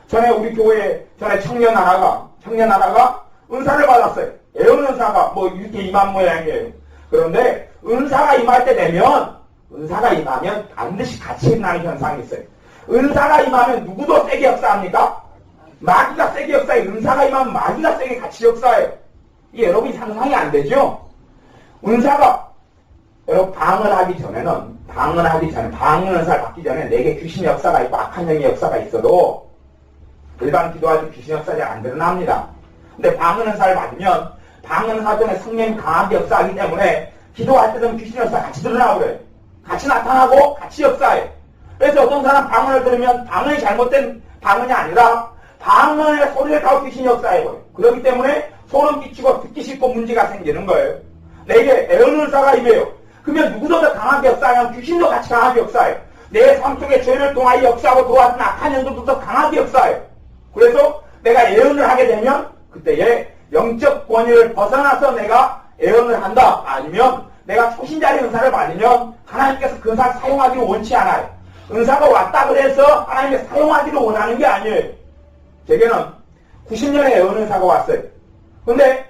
전에 우리 교회에 청년 하나가 은사를 받았어요. 애원 은사가 뭐 이렇게 임한 모양이에요. 그런데 은사가 임할 때 되면 은사가 임하면 반드시 같이 일어나는 현상이 있어요. 은사가 임하면 누구도 세게 역사합니까? 마귀가 세게 역사해요. 은사가 임하면 마귀가 세게 같이 역사해요. 이게 여러분이 상상이 안 되죠? 은사가 여러분 방언 은사를 받기 전에 내게 귀신의 역사가 있고 악한 영의 역사가 있어도 일반 기도할 때 귀신 역사가 안 드러납니다. 근데 방언 은사를 받으면 방언 은사 중에 성령이 강하게 역사하기 때문에 기도할 때는 귀신 역사가 같이 드러나고 그래요. 같이 나타나고 같이 역사해요. 그래서 어떤 사람 방언을 들으면 방언이 잘못된 방언이 아니라 방언의 소리를 타고 귀신이 역사해버려요. 그렇기 때문에 소름 끼치고 듣기 싫고 문제가 생기는 거예요. 내게 애언의사가 임해요. 그러면 누구도 더 강하게 역사하면 귀신도 같이 강하게 역사해요. 내 삶 속에 죄를 통하여 역사하고 들어왔던 악한 영들도 더 강하게 역사해요. 그래서 내가 예언을 하게 되면 그때에 영적 권위를 벗어나서 내가 예언을 한다. 아니면 내가 초신자의 은사를 받으면 하나님께서 그 은사를 사용하기를 원치 않아요. 은사가 왔다 그래서 하나님이 사용하기를 원하는 게 아니에요. 제게는 90년에 예언은사가 왔어요. 근데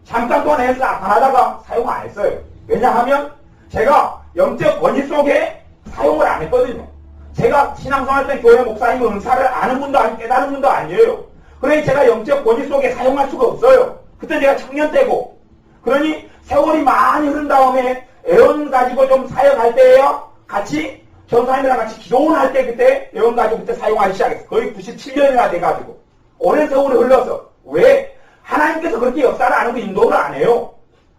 잠깐 동안 해서 나타나다가 사용 안 했어요. 왜냐하면 제가 영적 권위 속에 사용을 안 했거든요. 제가 신앙생활 때 교회 목사님 은사를 아는 분도 아니고 깨달은 분도 아니에요. 그러니 제가 영적 권위 속에 사용할 수가 없어요. 그때 제가 청년 때고. 그러니 세월이 많이 흐른 다음에 애원 가지고 좀 사역할 때에요. 같이 전사님이랑 같이 기도원 할 때 그때 애원 가지고 그때 사용하기 시작했어요. 거의 97년이나 돼가지고. 오랜 세월이 흘러서. 왜? 하나님께서 그렇게 역사를 안 하고 인도를 안 해요.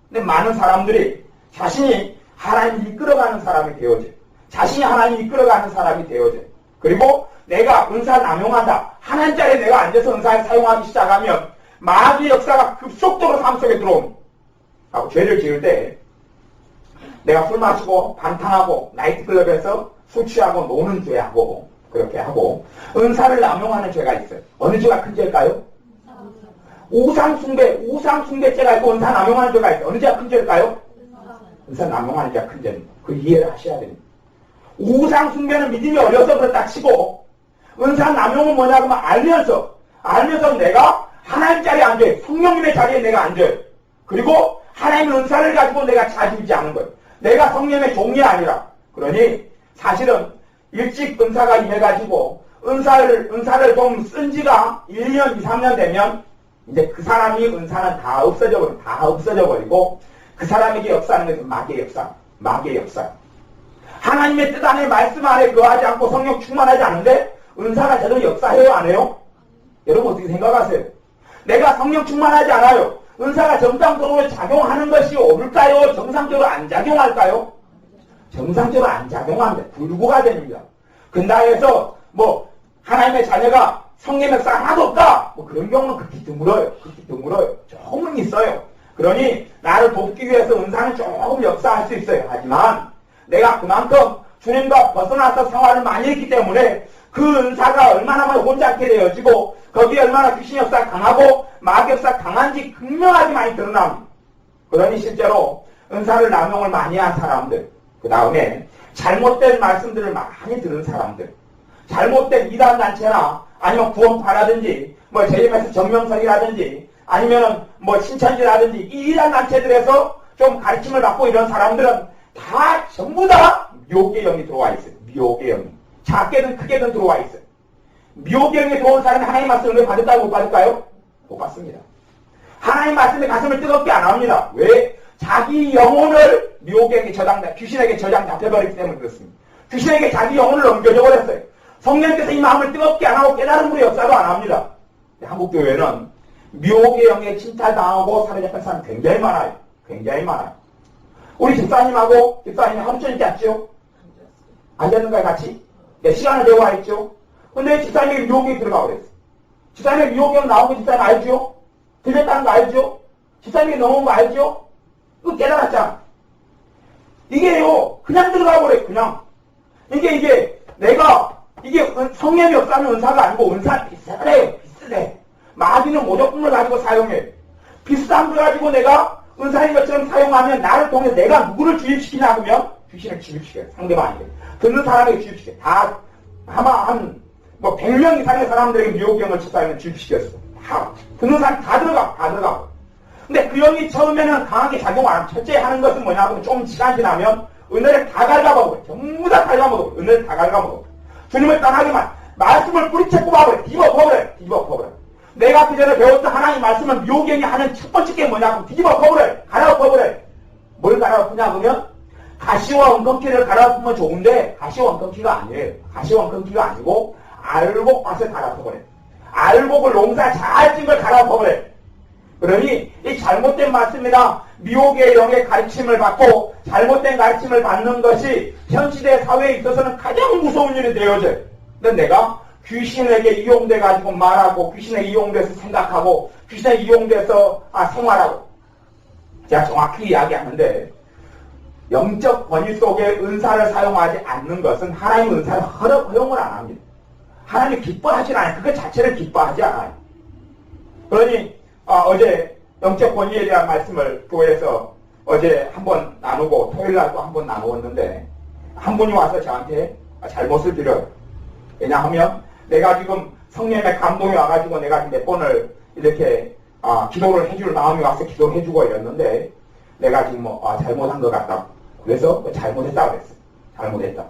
근데 많은 사람들이 자신이 하나님을 이끌어가는 사람이 되어져요. 자신이 하나님을 이끌어가는 사람이 되어져요. 그리고 내가 은사를 남용한다. 하나님 자리에 내가 앉아서 은사를 사용하기 시작하면 마귀의 역사가 급속도로 삶 속에 들어옵니다. 하고 죄를 지을 때 내가 술 마시고 반탕하고 나이트클럽에서 술 취하고 노는 죄하고 그렇게 하고 은사를 남용하는 죄가 있어요. 어느 죄가 큰 죄일까요? 우상숭배죄가 있고 은사 남용하는 죄가 있어요. 어느 죄가 큰 죄일까요? 은사 남용하는 죄가 큰 죄입니다. 그 이해를 하셔야 됩니다. 우상숭배는 믿음이 어려서 그렇다 치고 은사 남용은 뭐냐 그러면 알면서 내가 하나님 자리에 앉아요. 성령님의 자리에 내가 앉아요. 그리고 하나님의 은사를 가지고 내가 자주지 않은 거예요. 내가 성령의 종이 아니라. 그러니 사실은 일찍 은사가 임해가지고 은사를 좀 쓴 지가 1년, 2, 3년 되면 이제 그 사람이 은사는 다 없어져 버리고 그 사람에게 역사하는 것은 마귀의 역사. 하나님의 뜻 안에 말씀 안에 거하지 않고 성령 충만하지 않은데 은사가 제대로 역사해요, 안 해요? 여러분 어떻게 생각하세요? 내가 성령 충만하지 않아요. 은사가 정상적으로 작용하는 것이 옳을까요? 정상적으로 안 작용할까요? 정상적으로 안 작용합니다. 불구가 됩니다. 근다해서 하나님의 자녀가 성령 역사가 하나도 없다. 그런 경우는 극히 드물어요. 조금은 있어요. 그러니 나를 돕기 위해서 은사는 조금 역사할 수 있어요. 하지만 내가 그만큼 주님과 벗어나서 생활을 많이 했기 때문에 그 은사가 얼마나 혼잡게 되어지고 거기에 얼마나 귀신 역사가 강하고 마귀 역사가 강한지 극명하게 많이 드러납니다. 그러니 실제로 은사를 남용을 많이 한 사람들, 그 다음에 잘못된 말씀들을 많이 들은 사람들, 잘못된 이단단체나 아니면 구원파라든지 제임에서 정명석이라든지 아니면은 신천지라든지 이 이단단체들에서 좀 가르침을 받고 이런 사람들은 다 전부 다 미혹의 영이 들어와 있어요. 미혹의 영이. 작게든 크게든 들어와 있어요. 미혹의 영이 들어온 사람이 하나님 말씀을 받을까요? 못 받을까요? 못 받습니다. 하나님 말씀에 가슴을 뜨겁게 안 합니다. 왜? 자기 영혼을 미혹의 영이 귀신에게 저장 잡혀버렸기 때문에 그렇습니다. 귀신에게 자기 영혼을 넘겨줘 버렸어요. 성령께서 이 마음을 뜨겁게 안 하고 깨달음으로 역사도 안 합니다. 한국교회는 미혹의 영에 침탈당하고 사로잡힌 사람 굉장히 많아요. 우리 집사님하고 집사님이 하루 전에 잤죠? 안 잤는가요, 같이? 시간을 대화했죠? 근데 집사님이 미혹에 들어가 그랬어. 집사님이 미혹에 나온 거 집사님 알죠? 들렸다는 거 알죠? 집사님이 넘어온 거 알죠? 그거 깨달았잖아. 이게요, 그냥 들어가 버려요, 그냥. 이게 성령이 역사하는 은사가 아니고 은사 비슷해. 마귀는 모조품을 가지고 사용해. 비슷한 걸 가지고 내가 은사인 것처럼 사용하면 나를 통해 내가 누구를 주입시키냐 하면 귀신을 주입시켜요. 상대방에게. 듣는 사람에게 주입시켜요. 다 아마 한 100명 이상의 사람들에게 미혹경을 집사님은 주입시켰어. 다 듣는 사람이 다 들어가. 근데 그 영이 처음에는 강하게 작용 안 하고 첫째 하는 것은 뭐냐 하면 좀 시간 지나면 은혜를 다 갉아먹어요. 전부 다 갉아먹어요. 은혜를 다 갉아먹어요. 주님을 떠나기만 말씀을 뿌리채 뽑아버려요. 뒤집어버려요. 내가 그 전에 배웠던 하나님 말씀은 미혹경이 하는 첫 번째 게 뭐냐 하면 뒤집어버려요. 갈아엎어버려요. 뭘 갈아엎으냐 그러면 가시와 엉겅퀴를 갈아엎으면 좋은데 가시와 엉겅퀴가 아니에요. 가시와 엉겅퀴가 아니고 알곡밭을 갈아엎어버려요. 알곡을 농사 잘 찐 걸 갈아엎어버려요. 그러니 이 잘못된 말씀이나 미혹의 영의 가르침을 받고 잘못된 가르침을 받는 것이 현 시대 사회에 있어서는 가장 무서운 일이 되어져요. 근데 내가 귀신에게 이용돼가지고 말하고, 귀신에 이용돼서 생각하고, 귀신에 이용돼서 생활하고. 제가 정확히 이야기하는데, 영적 권위 속에 은사를 사용하지 않는 것은 하나님 은사를 허용을 안 합니다. 하나님이 기뻐하지 않아요. 그것 자체를 기뻐하지 않아요. 그러니 어제 영적 권위에 대한 말씀을 교회에서 어제 한번 나누고 토요일 날도 한번 나누었는데 한 분이 와서 저한테 잘못을 드려요. 왜냐하면 내가 지금 성령의 감동이 와가지고 내가 몇 번을 이렇게 기도를 해줄 마음이 와서 기도를 해주고 이랬는데 내가 지금 잘못한 것 같다. 그래서 잘못했다 그랬어요. 잘못했다.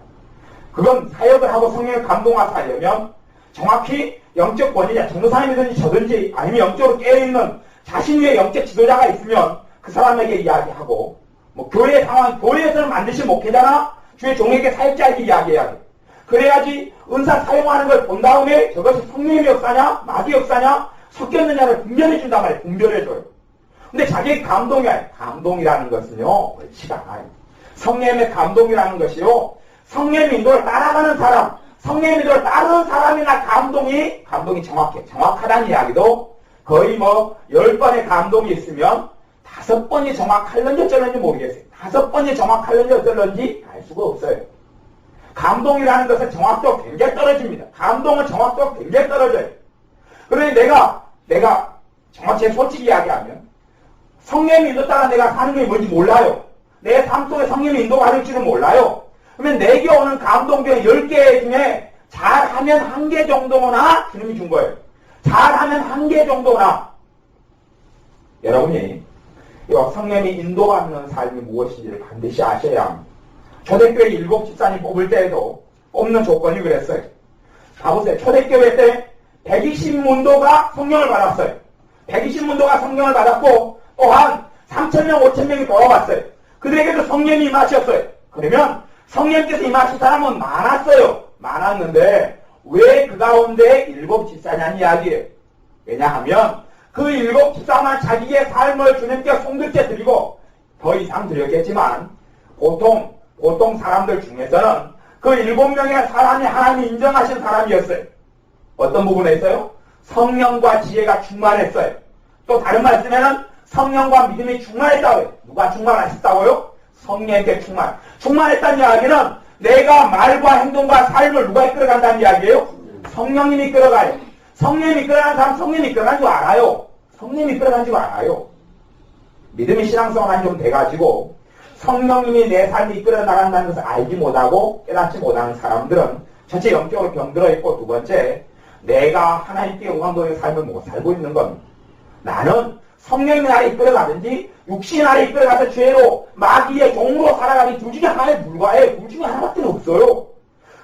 그건 사역을 하고 성령의 감동을 하려면 정확히 영적 권위자, 전도사님이든지 저든지 아니면 영적으로 깨어있는 자신 위에 영적 지도자가 있으면 그 사람에게 이야기하고 교회 상황, 교회에서는 반드시 목회자나 주의 종에게 사역자에게 이야기해야 돼. 그래야지 은사 사용하는 걸 본 다음에 저것이 성령의 역사냐 마귀 역사냐 섞였느냐를 분별해 준단 말이에요. 분별해줘요. 근데 자기의 감동이라는 것은요 옳지가 않아요. 성령의 감동이라는 것이요 성령의 인도를 따라가는 사람, 성령의 인도를 따르는 사람이나 감동이 정확하다는 이야기도 거의 10번의 감동이 있으면 5번이 정확할런지 어쩔런지 모르겠어요. 5번이 정확할런지 어쩔런지 알 수가 없어요. 감동이라는 것은 정확도가 굉장히 떨어집니다. 감동은 정확도가 굉장히 떨어져요. 그러니 내가 정확히 솔직히 이야기하면 성령의 인도 따라 내가 사는 게 뭔지 몰라요. 내 삶 속에 성령의 인도가 할지는 몰라요. 그러면 내게 오는 감동 중에 10개 중에 잘하면 1개 정도나 주님이 준 거예요. 잘하면 1개 정도나. 여러분이 성령이 인도받는 삶이 무엇인지를 반드시 아셔야 합니다. 초대교회 7 집사님 뽑을 때에도 뽑는 조건이 그랬어요. 가보세요. 초대교회 때 120문도가 성령을 받았어요. 120문도가 성령을 받았고 또한 3,000명, 5,000명이 돌아왔어요. 그들에게도 성령이 임하셨어요. 그러면 성령께서 임하신 사람은 많았어요. 많았는데 왜 그 가운데 7 집사냐는 이야기예요. 왜냐하면 그 7 집사만 자기의 삶을 주님께 송두째 드리고 더 이상 드렸겠지만 보통 사람들 중에서는 그 7명의 사람이 하나님이 인정하신 사람이었어요. 어떤 부분에 있어요? 성령과 지혜가 충만했어요. 또 다른 말씀에는 성령과 믿음이 충만했다고요. 누가 충만하셨다고요? 성령께 충만했다는 이야기는 내가 말과 행동과 삶을 누가 이끌어간다는 이야기예요? 성령님이 이끌어가요. 성령님이 이끌어가는 사람 성령님이 이끌어간 줄 알아요. 성령님이 이끌어간 줄 알아요. 믿음의 신앙생활이 좀 돼가지고 성령님이 내 삶을 이끌어 나간다는 것을 알지 못하고 깨닫지 못하는 사람들은 첫째 영적으로 병들어 있고 두 번째 내가 하나님께 영광도의 삶을 못 살고 있는 겁니다. 나는 성령이 나를 이끌어가든지 육신이 나를 이끌어가서 죄로 마귀의 종으로 살아가니 둘 중에 하나에 불과해. 둘 중에 하나밖에 없어요.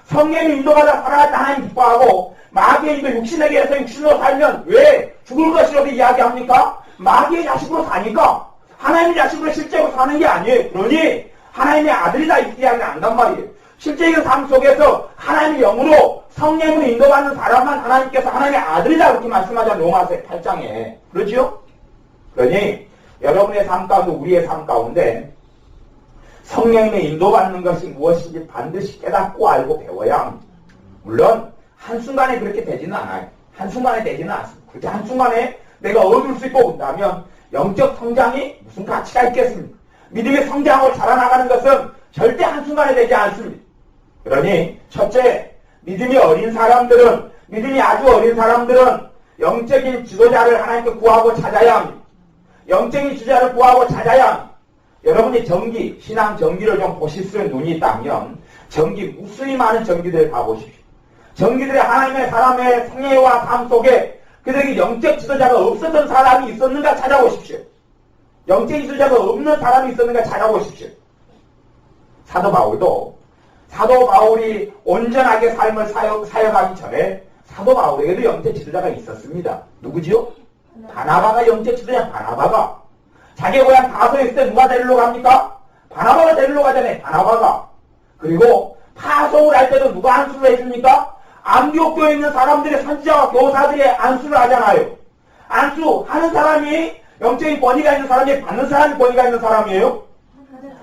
성령이 인도받아 살아갈 때 하나님 기뻐하고 마귀의 인도 육신에게 해서 육신으로 살면 왜 죽을 것이라도 이야기합니까? 마귀의 자식으로 사니까 하나님의 자식으로 실제로 사는 게 아니에요. 그러니 하나님의 아들이다 이 이야기는 안단 말이에요. 실제적인 삶 속에서 하나님의 영으로 성령으로 인도받는 사람만 하나님께서 하나님의 아들이다 그렇게 말씀하잖아요. 로마서 8장에. 그렇죠? 그러니 여러분의 삶 가운데 우리의 삶 가운데 성령님의 인도받는 것이 무엇인지 반드시 깨닫고 알고 배워야 합니다. 물론 한순간에 그렇게 되지는 않아요. 한순간에 되지는 않습니다. 그렇게 한순간에 내가 얻을 수 있고 본다면 영적 성장이 무슨 가치가 있겠습니까? 믿음의 성장으로 자라나가는 것은 절대 한순간에 되지 않습니다. 그러니 첫째, 믿음이 아주 어린 사람들은 영적인 지도자를 하나님께 구하고 찾아야 합니다. 영적인 지도자를 구하고 찾아야 합니다. 여러분이 신앙 전기를 좀 보실 수 있는 눈이 있다면 무수히 많은 전기들을 가보십시오. 전기들의 하나님의 사람의 생애와 삶 속에 그들에게 영적 지도자가 없었던 사람이 있었는가 찾아보십시오. 영적 지도자가 없는 사람이 있었는가 찾아보십시오. 사도 바울이 온전하게 삶을 사역하기 전에 사도 바울에게도 영적 지도자가 있었습니다. 누구지요? 바나바가 영적 지도자. 바나바가 자기 고향 다소에 있을 때 누가 데리러 갑니까? 바나바가 데리러 가잖아요. 바나바가. 그리고 파송을 할 때도 누가 안수를 해줍니까? 안디옥교에 있는 사람들의 선지자와 교사들이 안수를 하잖아요. 안수하는 사람이 영적인 권위가 있는 사람이 받는 사람이 권위가 있는 사람이에요?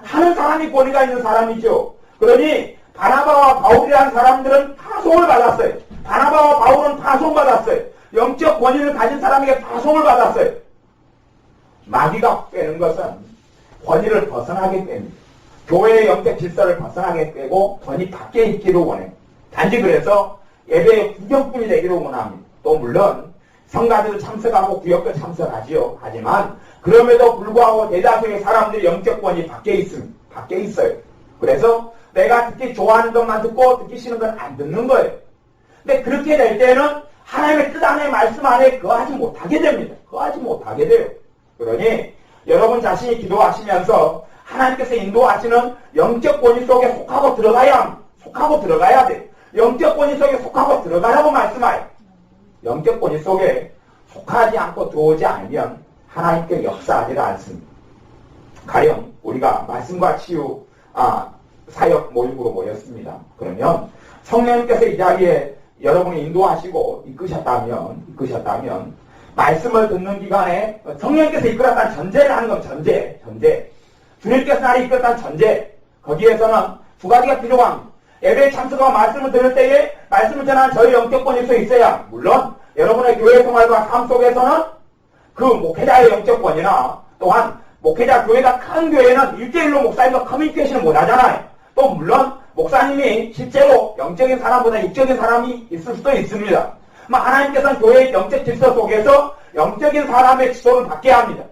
하는 사람이 권위가 있는 사람이죠. 그러니 바나바와 바울이라는 사람들은 파송을 받았어요. 바나바와 바울은 파송받았어요. 영적 권위를 가진 사람에게 파송을 받았어요. 마귀가 꿰는 것은 권위를 벗어나게 뺍니다. 교회의 영적 질서를 벗어나게 빼고 권위 밖에 있기를 원해요. 단지 그래서 예배의 구경꾼이 되기를 원합니다. 또 물론 성가대도 참석하고 구역도 참석하지요. 하지만 그럼에도 불구하고 대다수의 사람들이 영적 권위 밖에 있습니다. 밖에 있어요. 그래서 내가 듣기 좋아하는 것만 듣고 듣기 싫은 건 안 듣는 거예요. 근데 그렇게 될 때는 하나님의 뜻 안에 말씀 안에 거하지 못하게 됩니다. 거하지 못하게 돼요. 그러니 여러분 자신이 기도하시면서 하나님께서 인도하시는 영적 권위 속에 속하고 들어가야 합니다. 속하고 들어가야 돼. 영적 권위 속에 속하고 들어가라고 말씀하여. 영적 권위 속에 속하지 않고 들어오지 않으면 하나님께 역사하지를 않습니다. 가령 우리가 말씀과 치유 사역 모임으로 모였습니다. 그러면 성령님께서 이 자리에 여러분이 인도하시고 이끄셨다면 말씀을 듣는 기간에 성령님께서 이끌었다는 전제를 하는 건 전제. 주님께서 나를 이끌었다는 전제. 거기에서는 두 가지가 필요합니다. 예배에 참석하고 말씀을 들을 때에 말씀을 전하는 저희 영적 권위 속에 있어야, 물론 여러분의 교회 생활과 삶 속에서는 그 목회자의 영적 권위나 또한 목회자 교회가 큰 교회는 1대1로 목사님과 커뮤니케이션을 못하잖아요. 또 물론 목사님이 실제로 영적인 사람보다 육적인 사람이 있을 수도 있습니다. 하나님께서는 교회의 영적 질서 속에서 영적인 사람의 지도를 받게 합니다.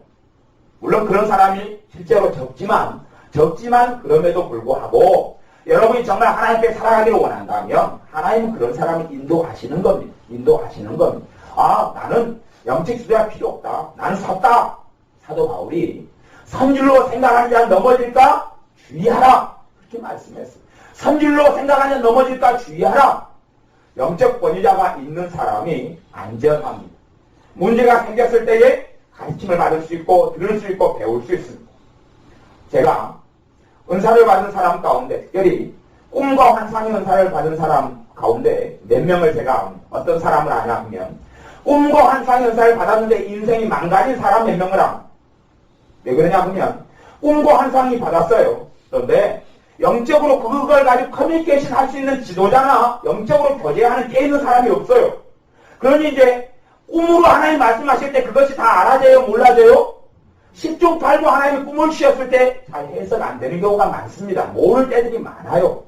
물론 그런 사람이 실제로 적지만 그럼에도 불구하고 여러분이 정말 하나님께 살아가기를 원한다면 하나님은 그런 사람을 인도하시는 겁니다. 나는 영적 지도가 필요 없다. 나는 섰다. 사도 바울이 선줄로 생각하는 자는 넘어질까? 주의하라. 그렇게 말씀했어요. 선줄로 생각하는 자는 넘어질까? 주의하라. 영적 권위자가 있는 사람이 안전합니다. 문제가 생겼을 때에 가르침을 받을 수 있고 들을 수 있고 배울 수 있습니다. 제가 은사를 받은 사람 가운데 특별히 꿈과 환상의 은사를 받은 사람 가운데 몇 명을 제가 어떤 사람을 아냐 하면 꿈과 환상의 은사를 받았는데 인생이 망가진 사람 몇 명을 합니다. 왜 그러냐 하면 꿈과 환상이 받았어요. 그런데 영적으로 그걸 가지고 커뮤니케이션 할 수 있는 지도자나 영적으로 교제하는 게 있는 사람이 없어요. 그러니 이제 꿈으로 하나님 말씀하실 때 그것이 다 알아져요? 몰라져요? 10중 8구 하나님이 꿈을 주셨을 때 잘 해석 안 되는 경우가 많습니다. 모를 때들이 많아요.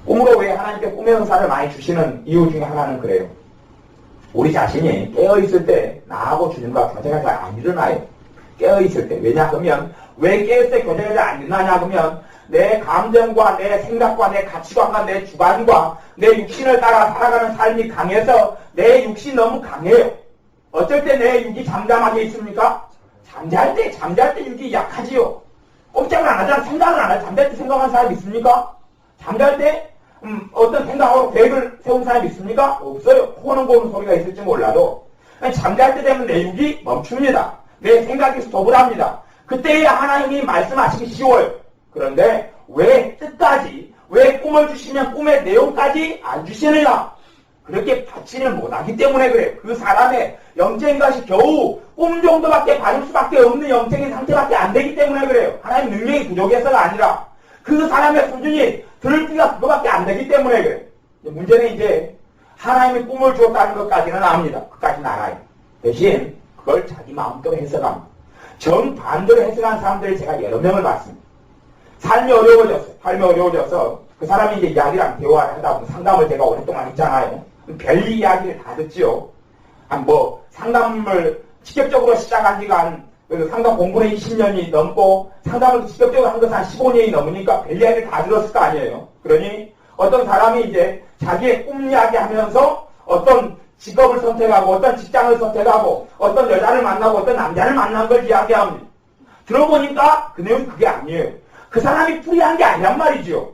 꿈으로 왜 하나님께 꿈의 은사를 많이 주시는 이유 중에 하나는 그래요. 우리 자신이 깨어있을 때 나하고 주님과 교제가 잘 안 일어나요. 깨어있을 때. 왜냐하면 왜 깨어있을 때 교제가 잘 안 일어나냐 하면 내 감정과 내 생각과 내 가치관과 내 주관과 내 육신을 따라 살아가는 삶이 강해서 내 육신이 너무 강해요. 어쩔 때 내 육이 잠잠하게 있습니까? 잠잘 때 육이 약하지요. 꼼짝을 안 하잖아. 생각을 안 하죠. 잠잘 때 생각하는 사람이 있습니까? 잠잘 때 어떤 생각하고 계획을 세운 사람이 있습니까? 없어요. 코는 고는 소리가 있을지 몰라도 잠잘 때 되면 내 육이 멈춥니다. 내 생각이 스톱을 합니다. 그때야 하나님이 말씀하시기 쉬워요. 그런데 왜 끝까지, 왜 꿈을 주시면 꿈의 내용까지 안 주시느냐? 그렇게 받지를 못하기 때문에 그래요. 그 사람의 영적인 것이 겨우 꿈 정도밖에 받을 수밖에 없는 영적인 상태밖에 안 되기 때문에 그래요. 하나님 능력이 부족해서가 아니라 그 사람의 수준이 들을 기가 그거밖에 안 되기 때문에 그래요. 문제는 이제 하나님이 꿈을 주었다는 것까지는 압니다. 그까지는 알아요. 대신 그걸 자기 마음대로 해석합니다. 정반대로 해석한 사람들을 제가 여러 명을 봤습니다. 삶이 어려워져서 그 사람이 이제 이야기랑 대화를 하다 보면 상담을 제가 오랫동안 했잖아요. 별 이야기를 다 듣죠. 상담을 직접적으로 시작한 지가 상담 공부는 20년이 넘고 상담을 직접적으로 한 것은 한 15년이 넘으니까 별 이야기를 다 들었을 거 아니에요. 그러니 어떤 사람이 이제 자기의 꿈 이야기 하면서 어떤 직업을 선택하고 어떤 직장을 선택하고 어떤 여자를 만나고 어떤 남자를 만난 걸 이야기합니다. 들어보니까 그 내용이 그게 아니에요. 그 사람이 풀이한 게 아니란 말이죠.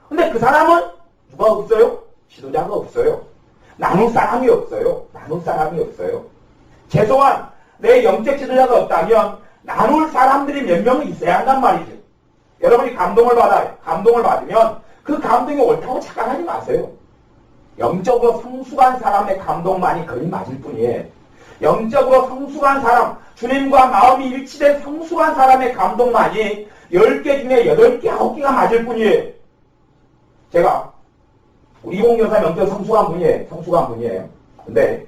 근데 그 사람은 누가 없어요? 지도자가 없어요. 나눌 사람이 없어요. 최소한 내 영적 지도자가 없다면 나눌 사람들이 몇 명은 있어야 한단 말이죠. 여러분이 감동을 받아요. 감동을 받으면 그 감동이 옳다고 착각하지 마세요. 영적으로 성숙한 사람의 감동만이 거의 맞을 뿐이에요. 영적으로 성숙한 사람, 주님과 마음이 일치된 성숙한 사람의 감동만이 10개 중에 8개, 9개가 맞을 뿐이에요. 제가 우리 이봉교사 명절 성숙한 분이에요. 성숙한 분이에요. 근데,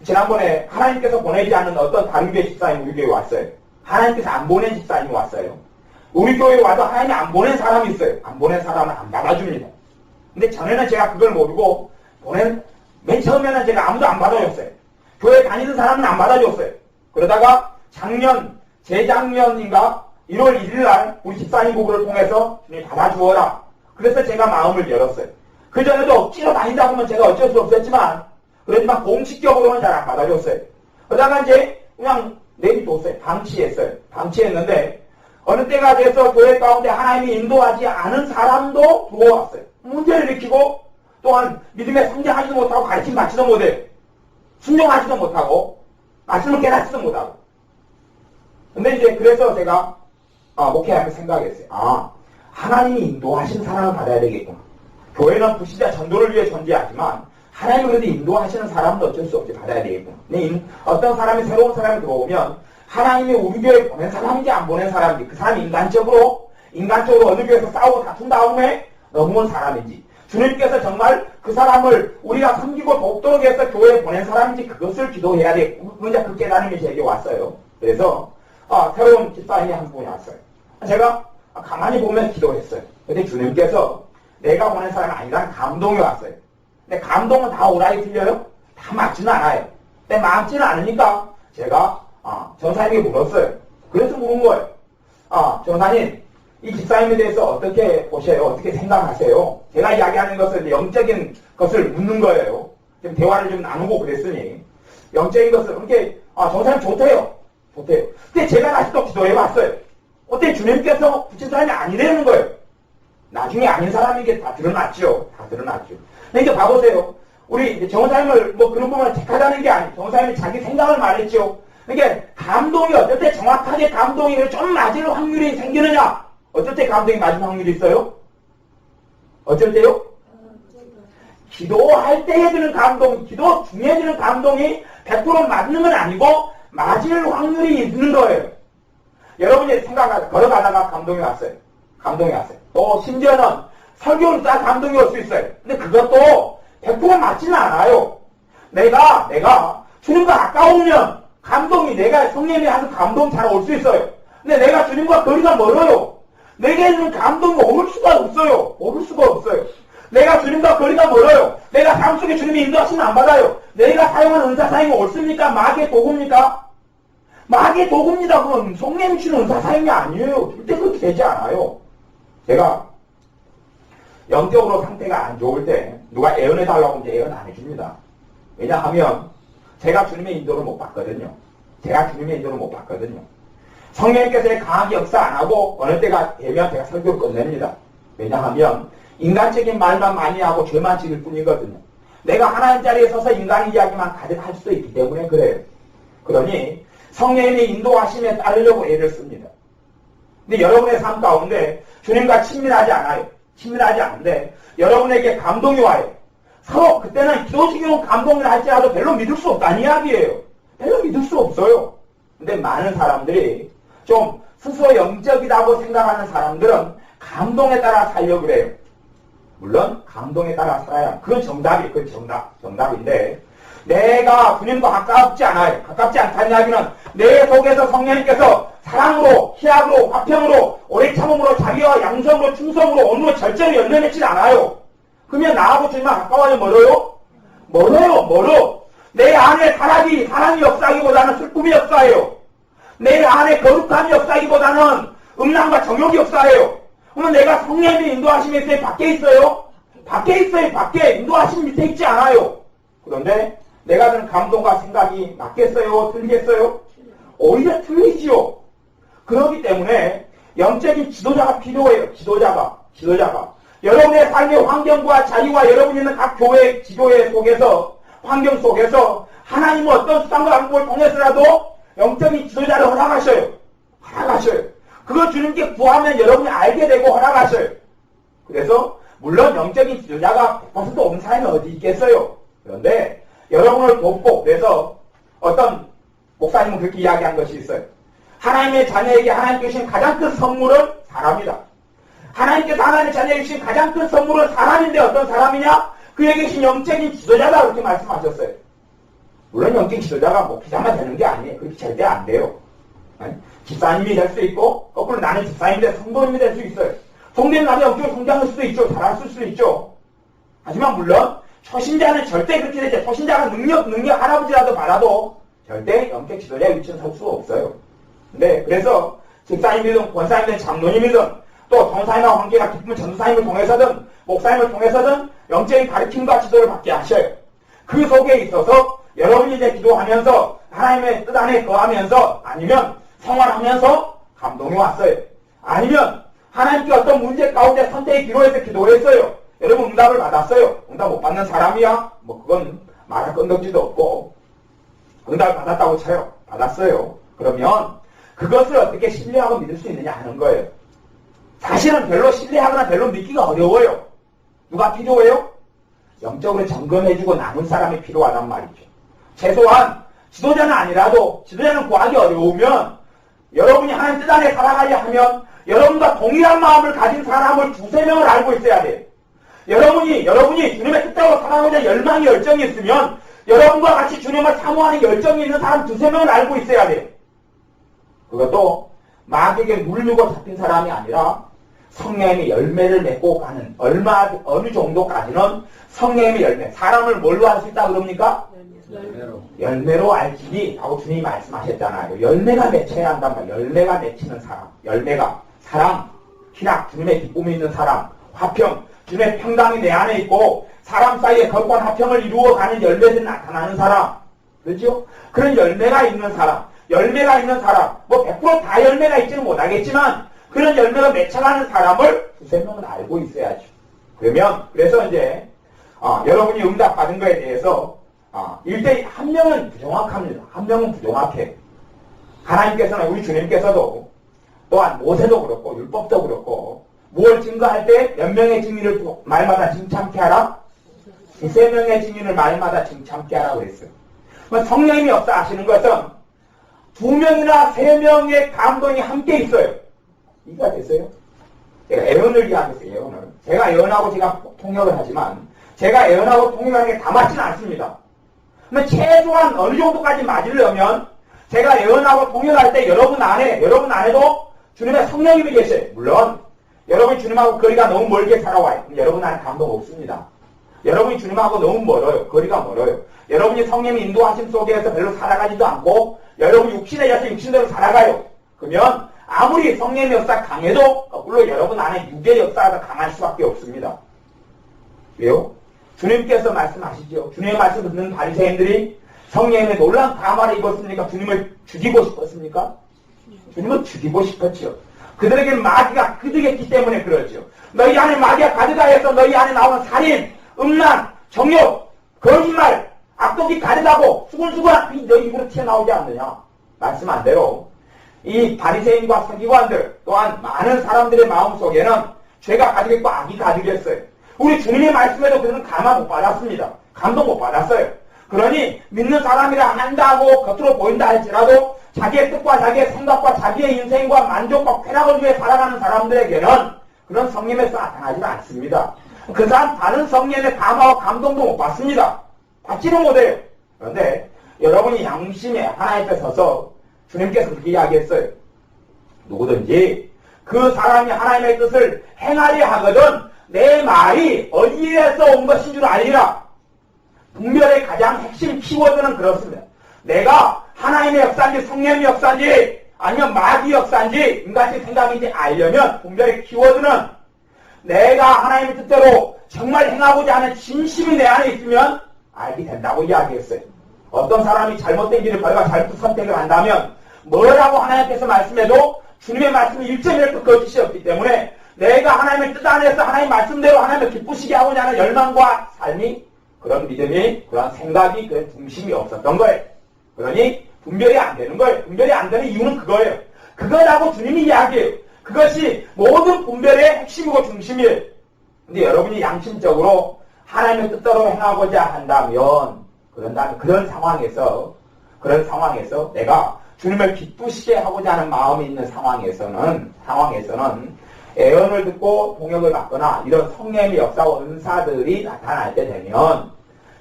지난번에 하나님께서 보내지 않는 어떤 다른 교회 집사님이 우리 교회에 왔어요. 하나님께서 안 보낸 집사님이 왔어요. 우리 교회에 와도 하나님이 안 보낸 사람이 있어요. 안 보낸 사람은 안 받아줍니다. 근데 전에는 제가 그걸 모르고, 맨 처음에는 제가 아무도 안 받아줬어요. 교회 다니는 사람은 안 받아줬어요. 그러다가 재작년인가 1월 1일 날 우리 집사님 부부를 통해서 주님 받아주어라. 그래서 제가 마음을 열었어요. 그전에도 억지로 다닌다 보면 제가 어쩔 수 없었지만, 그렇지만 공식적으로는 잘 안 받아줬어요. 그러다가 이제 그냥 내비뒀어요. 방치했어요. 방치했는데, 어느 때가 돼서 교회 가운데 하나님이 인도하지 않은 사람도 들어왔어요. 문제를 일으키고, 또한 믿음에 성장하지도 못하고 가르침 받지도 못해요. 순종하지도 못하고 말씀을 깨닫지도 못하고. 근데 이제 그래서 제가 목회하면서 생각했어요. 하나님이 인도하신 사람을 받아야 되겠구나. 교회는 불신자 전도를 위해 존재하지만 하나님이 그래도 인도하시는 사람은 어쩔 수 없이 받아야 되겠구나. 어떤 사람이 새로운 사람이 들어오면 하나님이 우리 교회에 보낸 사람인지 안 보낸 사람인지, 그 사람이 인간적으로 어느 교회에서 싸우고 다툰 다음에 넘어온 사람인지, 주님께서 정말 그 사람을 우리가 섬기고 돕도록 해서 교회에 보낸 사람인지 그것을 기도해야 돼. 먼저 그 깨달음이 제게 왔어요. 그래서 새로운 집사님이 한 분이 왔어요. 제가 가만히 보면 기도했어요. 근데 주님께서 내가 보낸 사람이 아니라 감동이 왔어요. 근데 감동은 다 오라이 틀려요? 다 맞지는 않아요. 근데 맞지는 않으니까 제가 전사님에게 물었어요. 그래서 물은 거예요. 전사님, 이 집사님에 대해서 어떻게 보셔요? 어떻게 생각하세요? 제가 이야기하는 것은 영적인 것을 묻는 거예요. 지금 대화를 좀 나누고 그랬으니 영적인 것을 그렇게 전사님 좋대요. 근데 제가 다시 또 기도해봤어요. 어때 주님께서 붙인 사람이 아니라는 거예요. 나중에 아닌 사람에게 다 드러났죠. 그러니까 봐보세요. 우리 정사님을 그런 부분을 택하자는 게 아니에요. 정사님이 자기 생각을 말했죠. 그러니까 감동이 어떨 때 정확하게 감동이 좀 맞을 확률이 생기느냐? 어쩔 때 감동이 맞을 확률이 있어요? 어쩔 때요? 기도할 때에 드는 감동, 기도 중에 드는 감동이 100% 맞는 건 아니고 맞을 확률이 있는 거예요. 여러분이 걸어가다가 감동이 왔어요. 또 심지어는 설교를 따라 감동이 올 수 있어요. 근데 그것도 100% 맞지는 않아요. 내가 주님과 가까우면 감동이 내가 성령이 하는 감동 잘 올 수 있어요. 근데 내가 주님과 거리가 멀어요. 내게는 감동이 오를 수가 없어요. 내가 주님과 거리가 멀어요. 내가 삶 속에 주님이 인도하시면 안 받아요. 내가 사용하는 은사 사용이 옳습니까? 마귀의 도구입니까? 마귀의 도구입니다. 그건 성령이 주는 은사 사용이 아니에요. 절대 그렇게 되지 않아요. 제가 영적으로 상태가 안 좋을 때 누가 애원해달라고 하면 애원 안 해줍니다. 왜냐하면 제가 주님의 인도를 못 받거든요. 성령님께서 강하게 역사 안 하고 어느 때가 되면 제가 설교를 끝냅니다. 왜냐하면 인간적인 말만 많이 하고 죄만 지을 뿐이거든요. 내가 하나님 자리에 서서 인간 이야기만 가득할 수도 있기 때문에 그래요. 그러니 성령님의 인도하심에 따르려고 애를 씁니다. 근데 여러분의 삶 가운데 주님과 친밀하지 않은데 여러분에게 감동이 와요. 서로 그때는 기도적인 감동을 할지라도 별로 믿을 수 없다는 이야기예요. 별로 믿을 수 없어요. 근데 많은 사람들이 좀 스스로 영적이라고 생각하는 사람들은 감동에 따라 살려고 그래요. 물론 감동에 따라 살아야 그건 정답인데 내가 주님과 가깝지 않다는 이야기는 내 속에서 성령님께서 사랑으로, 희락으로, 화평으로, 오래 참음으로, 자비와 양성으로, 충성으로, 온유로 절제로 연결되지 않아요. 그러면 나하고 주님과 가까워요? 멀어요. 내 안에 사랑이 역사하기보다는 슬픔이 역사해요. 내 안에 거룩함이 역사하기보다는 음란과 정욕이 역사해요. 그러면 내가 성령님의 인도하심에 있어요? 밖에 있어요? 밖에 인도하심 밑에 있지 않아요. 그런데 내가 드는 감동과 생각이 맞겠어요? 틀리겠어요? 오히려 틀리지요. 그렇기 때문에 영적인 지도자가 필요해요. 지도자가. 여러분의 삶의 환경과 자리와 여러분이 있는 각 교회, 지교회 속에서, 환경 속에서 하나님은 어떤 수단과 방법을 통해서라도 영적인 지도자를 허락하셔요. 그걸 주님께 구하면 여러분이 알게 되고 허락하셔요. 그래서 물론 영적인 지도자가 100% 없는 사람이 어디 있겠어요. 그런데 여러분을 돕고, 그래서 어떤 목사님은 그렇게 이야기한 것이 있어요. 하나님의 자녀에게 하나님 주신 가장 큰 선물은 사람이다. 하나님께서 하나님의 자녀에 주신 가장 큰 선물은 사람인데 어떤 사람이냐? 그에 계신 영적인 지도자다 그렇게 말씀하셨어요. 물론 영적인 지도자가 목회자만 되는 게 아니에요. 그렇게 절대 안 돼요. 집사님이 될 수 있고 거꾸로 나는 집사님이 될 성도님이 될 수 있어요. 성도님 나도 영적으로 성장할 수도 있죠. 잘할 수도 있죠. 하지만 물론 초신자는 절대 그렇게 되죠. 초신자가 능력 할아버지라도 받아도 절대 영적 지도자의 위치는 설 수가 없어요. 근데 그래서 집사님이든 권사님이든 장로님이든 또 전사님과 관계가 깊은 전사님을 통해서든 목사님을 통해서든 영적인 가르침과 지도를 받게 하셔요. 그 속에 있어서 여러분이 이제 기도하면서 하나님의 뜻 안에 거하면서 아니면 생활하면서 감동이 왔어요. 아니면 하나님께 어떤 문제 가운데 선택의 기도에서 기도했어요. 여러분 응답을 받았어요. 응답 못 받는 사람이야? 그건 말할 건덕지도 없고 응답을 받았다고 쳐요. 받았어요. 그러면 그것을 어떻게 신뢰하고 믿을 수 있느냐 하는 거예요. 사실은 별로 신뢰하거나 별로 믿기가 어려워요. 누가 필요해요? 영적으로 점검해주고 남은 사람이 필요하단 말이죠. 최소한 지도자는 아니라도 지도자는 구하기 어려우면 여러분이 하나님 뜻 안에 살아가려 하면 여러분과 동일한 마음을 가진 사람을 두세 명을 알고 있어야 돼요. 여러분이 주님의 뜻대로 살아가고자 열망이 열정이 있으면 여러분과 같이 주님을 사모하는 열정이 있는 사람 두세 명을 알고 있어야 돼요. 그것도 마귀에게 물리고 잡힌 사람이 아니라 성령의 열매를 맺고 가는 어느 정도까지는 성령의 열매. 사람을 뭘로 알 수 있다 그럽니까? 열매로 알지니 하고 주님이 말씀하셨잖아요. 열매가 맺혀야 한단 말이에요. 열매가 맺히는 사람. 열매가 사랑, 희락, 주님의 기쁨이 있는 사람, 화평, 주님의 평강이 내 안에 있고 사람 사이에 겉과 화평을 이루어가는 열매들이 나타나는 사람. 그렇죠? 그런 열매가 있는 사람. 열매가 있는 사람. 100%다 열매가 있지는 못하겠지만 그런 열매가 맺혀가는 사람을 두세 명은 알고 있어야죠. 그래서 이제 여러분이 응답받은 거에 대해서 1대1 한 명은 부정확합니다. 한 명은 부정확해. 하나님께서는 우리 주님께서도 또한 모세도 그렇고 율법도 그렇고 뭘 증거할 때 몇 명의 증인을 말마다 징참케 하라? 두세 명의 증인을 말마다 징참케 하라고 그랬어요. 성령님이 역사하시는 것은 2명이나 3명의 감동이 함께 있어요. 이해가 됐어요? 제가 예언을 이야기했어요. 예언을. 제가 예언하고 제가 통역을 하지만 제가 예언하고 통역하는 게 다 맞지는 않습니다. 그러면 최소한 어느 정도까지 맞으려면 제가 예언하고 통역할 때 여러분 안에도 주님의 성령님이 계셔요. 물론 여러분이 주님하고 거리가 너무 멀게 살아와요. 그럼 여러분 안에 감동 없습니다. 여러분이 주님하고 너무 멀어요. 거리가 멀어요. 여러분이 성령의 인도하심 속에서 별로 살아가지도 않고 여러분이 육신에 져서 육신대로 살아가요. 그러면 아무리 성령의 역사 강해도 거꾸로 여러분 안에 육의 역사가 강할 수밖에 없습니다. 왜요? 주님께서 말씀하시죠. 주님의 말씀 듣는 바리새인들이 성령의 놀라운 가마를 입었습니까? 주님을 죽이고 싶었습니까? 주님은 죽이고 싶었죠. 그들에게는 마귀가 그득했기 때문에 그러죠. 너희 안에 마귀가 가득하 해서 너희 안에 나오는 살인, 음란, 정욕, 거짓말, 악독이 가득하고 수근수근한 빛이 너희 입으로 튀어나오지 않느냐. 말씀한 대로 이 바리새인과 서기관들 또한 많은 사람들의 마음속에는 죄가 가득했고 악이 가득했어요. 우리 주님의 말씀에도 그들은 감화 못 받았습니다. 감동 못 받았어요. 그러니 믿는 사람이라 한다고 겉으로 보인다 할지라도 자기의 뜻과 자기의 생각과 자기의 인생과 만족과 쾌락을 위해 살아가는 사람들에게는 그런 성령의 나타나지 않습니다. 그 사람 다른 성령의 감화와 감동도 못 받습니다. 받지는 못해요. 그런데 여러분이 양심에 하나님 앞에 서서 주님께서 그렇게 이야기했어요. 누구든지 그 사람이 하나님의 뜻을 행하려 하거든 내 말이 어디에서 온 것인 줄 알리라. 분별의 가장 핵심 키워드는 그렇습니다. 내가 하나님의 역사인지 성령의 역사인지 아니면 마귀 역사인지 인간의 생각인지 알려면 분별의 키워드는 내가 하나님의 뜻대로 정말 행하고자 하는 진심이 내 안에 있으면 알게 된다고 이야기했어요. 어떤 사람이 잘못된 길을 걸어가 잘못 선택을 한다면 뭐라고 하나님께서 말씀해도 주님의 말씀이 1.1도 거짓이 없기 때문에 내가 하나님의 뜻 안에서 하나님 말씀대로 하나님을 기쁘시게 하고자 하는 열망과 삶이 그런 믿음이 그런 생각이 그런 중심이 없었던 거예요. 그러니 분별이 안 되는 거예요. 분별이 안 되는 이유는 그거예요. 그거라고 주님이 이야기해요. 그것이 모든 분별의 핵심이고 중심이에요. 근데 여러분이 양심적으로 하나님의 뜻대로 행하고자 한다면 그런 상황에서 내가 주님을 기쁘시게 하고자 하는 마음이 있는 상황에서는 애언을 듣고 동역을 받거나 이런 성령의 역사와 은사들이 나타날 때 되면